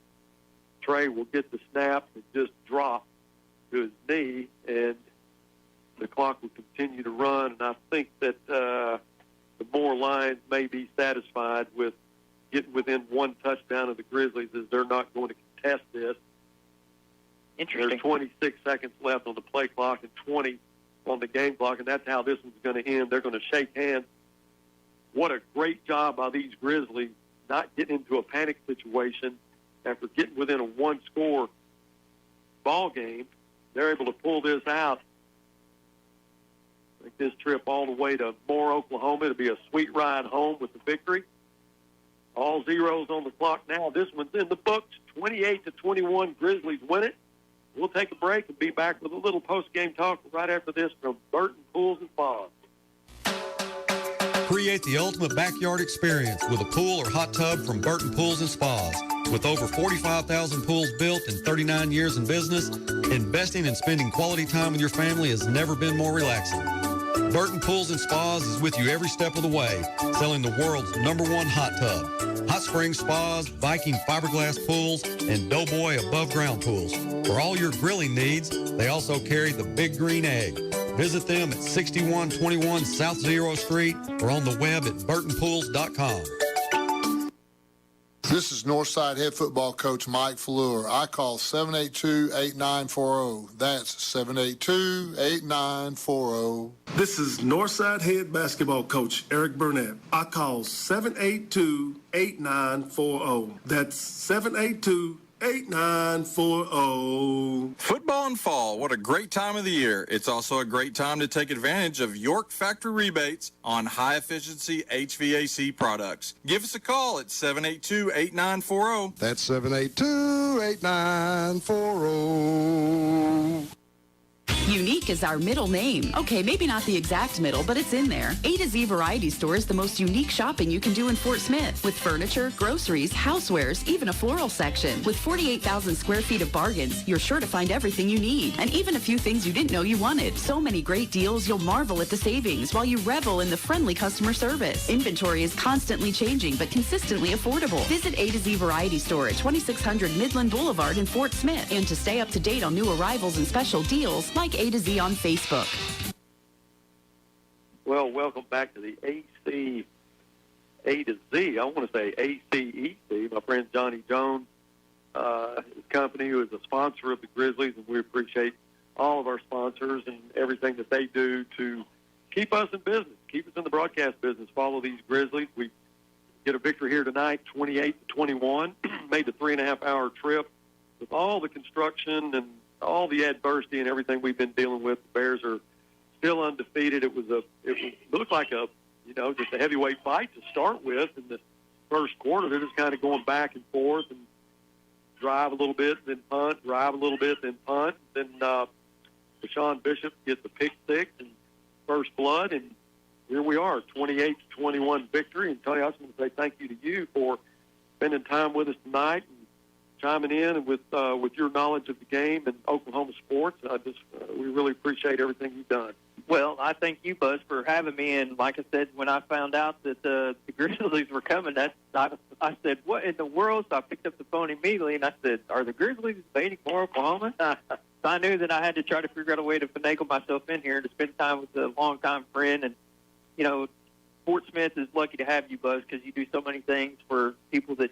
Trey will get the snap and just drop to his knee, and the clock will continue to run. And I think that the Moore Lions may be satisfied with getting within 1 touchdown of the Grizzlies, as they're not going to contest this. Interesting. There's 26 seconds left on the play clock and 20 on the game clock, and that's how this one's going to end. They're going to shake hands. What a great job by these Grizzlies not getting into a panic situation after getting within a 1-score ball game. They're able to pull this out. Make this trip all the way to Moore, Oklahoma. It'll be a sweet ride home with the victory. All zeros on the clock now. This one's in the books. 28-21, Grizzlies win it. We'll take a break and be back with a little post-game talk right after this from Burton Pools and Spas. Create the ultimate backyard experience with a pool or hot tub from Burton Pools and Spas. With over 45,000 pools built and 39 years in business, investing and spending quality time with your family has never been more relaxing. Burton Pools and Spas is with you every step of the way, selling the world's #1 hot tub, hot spring spas, Viking fiberglass pools, and Doughboy above-ground pools. For all your grilling needs, they also carry the Big Green Egg. Visit them at 6121 South Zero Street or on the web at burtonpools.com. This is Northside head football coach Mike Fleur. I call 782-8940. That's 782-8940. This is Northside head basketball coach Eric Burnett. I call 782-8940. That's 782-8940. Football and fall, what a great time of the year. It's also a great time to take advantage of York factory rebates on high-efficiency HVAC products. Give us a call at 782-8940. That's 782-8940. Unique is our middle name. Okay, maybe not the exact middle, but it's in there. A to Z Variety Store is the most unique shopping you can do in Fort Smith, with furniture, groceries, housewares, even a floral section. With 48,000 square feet of bargains, you're sure to find everything you need, and even a few things you didn't know you wanted. So many great deals, you'll marvel at the savings while you revel in the friendly customer service. Inventory is constantly changing, but consistently affordable. Visit A to Z Variety Store at 2600 Midland Boulevard in Fort Smith, and to stay up to date on new arrivals and special deals, like A to Z on Facebook. Well, welcome back to the AC A to Z. I want to say ACEC. My friend Johnny Jones, his company, who is a sponsor of the Grizzlies, and we appreciate all of our sponsors and everything that they do to keep us in business, keep us in the broadcast business, follow these Grizzlies. We get a victory here tonight, 28-21. Made the 3.5-hour trip with all the construction and all the adversity and everything we've been dealing with. The Bears are still undefeated. It looked like just a heavyweight fight to start with in the first quarter. They're just kind of going back and forth and drive a little bit, then punt, drive a little bit, then punt. Then Deshaun Bishop gets a pick six and first blood, and here we are, 28-21 victory. And Tony, I just want to say thank you to you for spending time with us tonight and chiming in and with your knowledge of the game and Oklahoma sports. We really appreciate everything you've done. Well, I thank you, Buzz, for having me. And like I said, when I found out that the Grizzlies were coming, I said, what in the world? So I picked up the phone immediately, and I said, are the Grizzlies invading Moore, Oklahoma? So I knew that I had to try to figure out a way to finagle myself in here to spend time with a longtime friend. And, Fort Smith is lucky to have you, Buzz, because you do so many things for people that,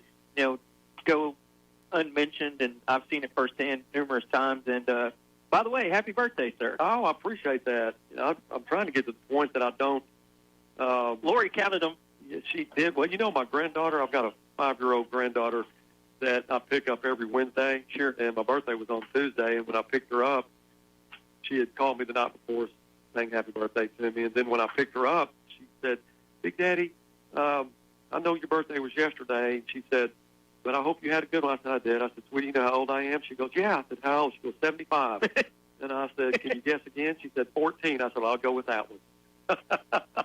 go unmentioned, and I've seen it firsthand numerous times. And by the way, happy birthday, sir. Oh, I appreciate that. I'm trying to get to the point that I don't. Lori counted them. Yeah, she did. Well, my granddaughter, I've got a 5-year-old granddaughter that I pick up every Wednesday. Sure. And my birthday was on Tuesday, and when I picked her up, she had called me the night before saying happy birthday to me. And then when I picked her up, she said, Big Daddy, I know your birthday was yesterday. And she said, but I hope you had a good one. I said, I did. I said, sweetie, you know how old I am? She goes, yeah. I said, how old? She goes, 75. And I said, can you guess again? She said, 14. I said, I'll go with that one.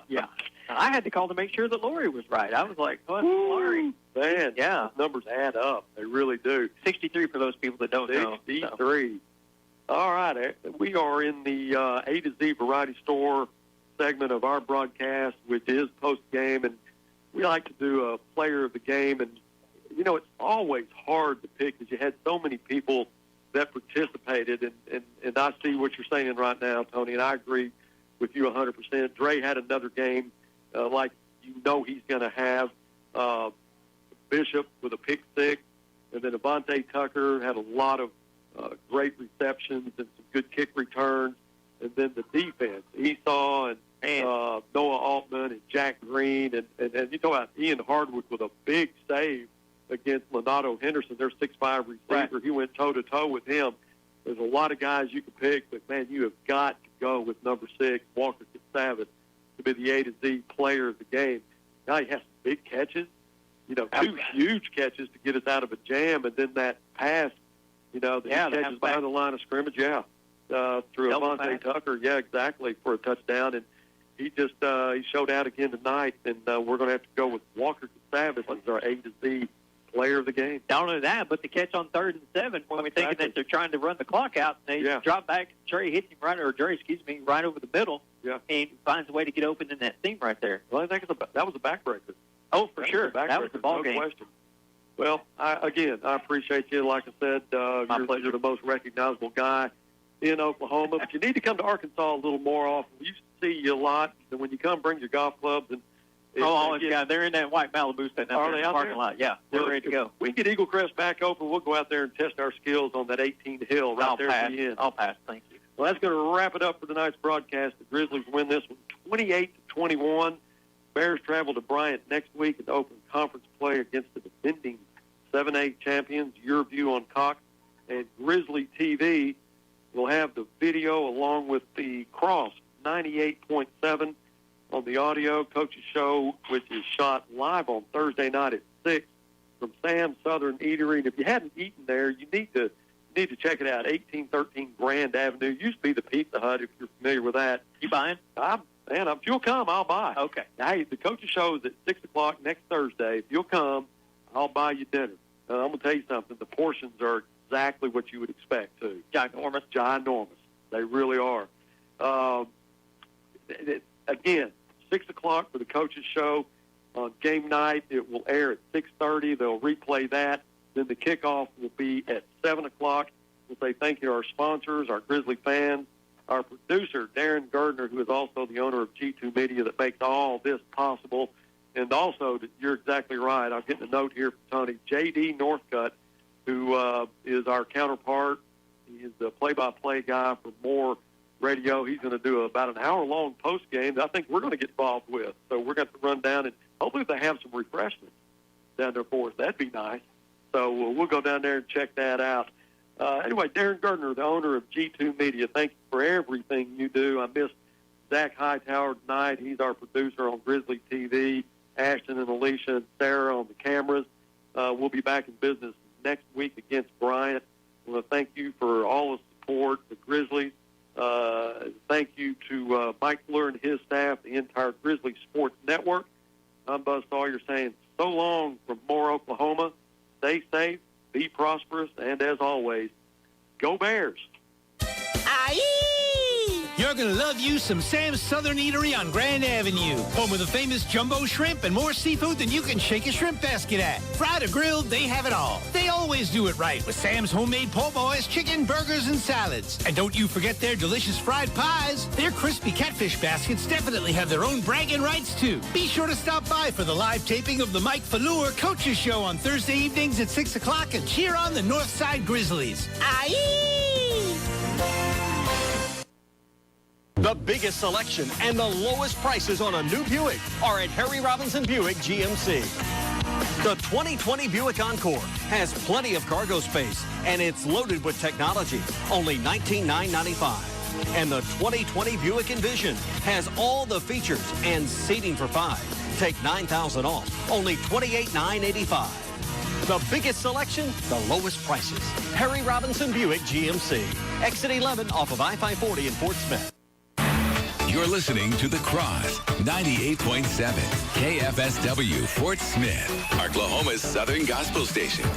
Yeah. I had to call to make sure that Lori was right. I was like, what's Lori? Man, yeah, numbers add up. They really do. 63 for those people that don't know. 63. So. All right. We are in the A to Z Variety Store segment of our broadcast, which is post-game, and we like to do a player of the game. And, it's always hard to pick because you had so many people that participated, and I see what you're saying right now, Tony, and I agree with you 100%. Dre had another game like he's going to have. Bishop with a pick six, and then Avante Tucker had a lot of great receptions and some good kick returns, and then the defense, Esau and Noah Altman and Jack Green, and you talk about Ian Hardwick with a big save against Leonardo Henderson, their 6'5" receiver. Right. He went toe-to-toe with him. There's a lot of guys you can pick, but, man, you have got to go with number 6, Walker Savage, to be the A to Z player of the game. Now he has some big catches, 2 huge catches to get us out of a jam, and then that pass, that he catches behind the line of scrimmage, through Avante Tucker, exactly, for a touchdown. And he just he showed out again tonight, and we're going to have to go with Walker Savage as our A to Z player of the game. Not only that, but the catch on 3rd and 7 when we're thinking that they're trying to run the clock out, and they drop back. Dre hits him right over the middle, and finds a way to get open in that seam right there. Well, I think that was a backbreaker. Oh, for sure. That was the ball game. Question. Well, I appreciate you. Like I said, you're the most recognizable guy in Oklahoma, but you need to come to Arkansas a little more often. We used to see you a lot, and when you come, bring your golf clubs. And they're in that white Malibu stand out there in the parking lot. Yeah, they're ready to go. We can get Eagle Crest back open. We'll go out there and test our skills on that 18 hill right there at the end. I'll pass. Thank you. Well, that's going to wrap it up for tonight's broadcast. The Grizzlies win this one 28-21. Bears travel to Bryant next week and open conference play against the defending 7A champions. Your View on Cox and Grizzly TV will have the video along with the Cross 98.7 on the audio. Coach's Show, which is shot live on Thursday night at 6 from Sam's Southern Eatery. And if you hadn't eaten there, you need to check it out. 1813 Grand Avenue. Used to be the Pizza Hut, if you're familiar with that. You buying? If you'll come, I'll buy. Okay. Hey, the Coach's Show is at 6 o'clock next Thursday. If you'll come, I'll buy you dinner. I'm going to tell you something. The portions are exactly what you would expect, too. Ginormous. They really are. Again, 6 o'clock for the Coach's Show. On game night, it will air at 6:30. They'll replay that. Then the kickoff will be at 7 o'clock. We'll say thank you to our sponsors, our Grizzly fans, our producer, Darren Gardner, who is also the owner of G2 Media that makes all this possible. And also, you're exactly right. I'm getting a note here from Tony. J.D. Northcutt, who is our counterpart. He is the play-by-play guy for Moore Radio. He's going to do about an hour-long post-game that I think we're going to get involved with. So we're going to run down and hopefully they have some refreshments down there for us. That'd be nice. So we'll go down there and check that out. Anyway, Darren Gardner, the owner of G2 Media, thank you for everything you do. I missed Zach Hightower tonight. He's our producer on Grizzly TV. Ashton and Alicia and Sarah on the cameras. We'll be back in business next week against Bryant. I want to thank you for all the support, the Grizzlies. Thank you to Mike Fleur and his staff, the entire Grizzly Sports Network. I'm Buzz Sawyer saying so long from Moore, Oklahoma. Stay safe, be prosperous, and as always, go Bears. Aye! You're going to love you some Sam's Southern Eatery on Grand Avenue. Home of the famous jumbo shrimp and more seafood than you can shake a shrimp basket at. Fried or grilled, they have it all. They always do it right with Sam's homemade po' boys, chicken, burgers, and salads. And don't you forget their delicious fried pies. Their crispy catfish baskets definitely have their own bragging rights, too. Be sure to stop by for the live taping of the Mike Fleur Coaches Show on Thursday evenings at 6 o'clock and cheer on the Northside Grizzlies. Aye! The biggest selection and the lowest prices on a new Buick are at Harry Robinson Buick GMC. The 2020 Buick Encore has plenty of cargo space and it's loaded with technology, only $19,995. And the 2020 Buick Envision has all the features and seating for 5. Take $9,000 off, only $28,985. The biggest selection, the lowest prices. Harry Robinson Buick GMC. Exit 11 off of I-540 in Fort Smith. You're listening to The Cross, 98.7 KFSW Fort Smith, Oklahoma's Southern Gospel Station.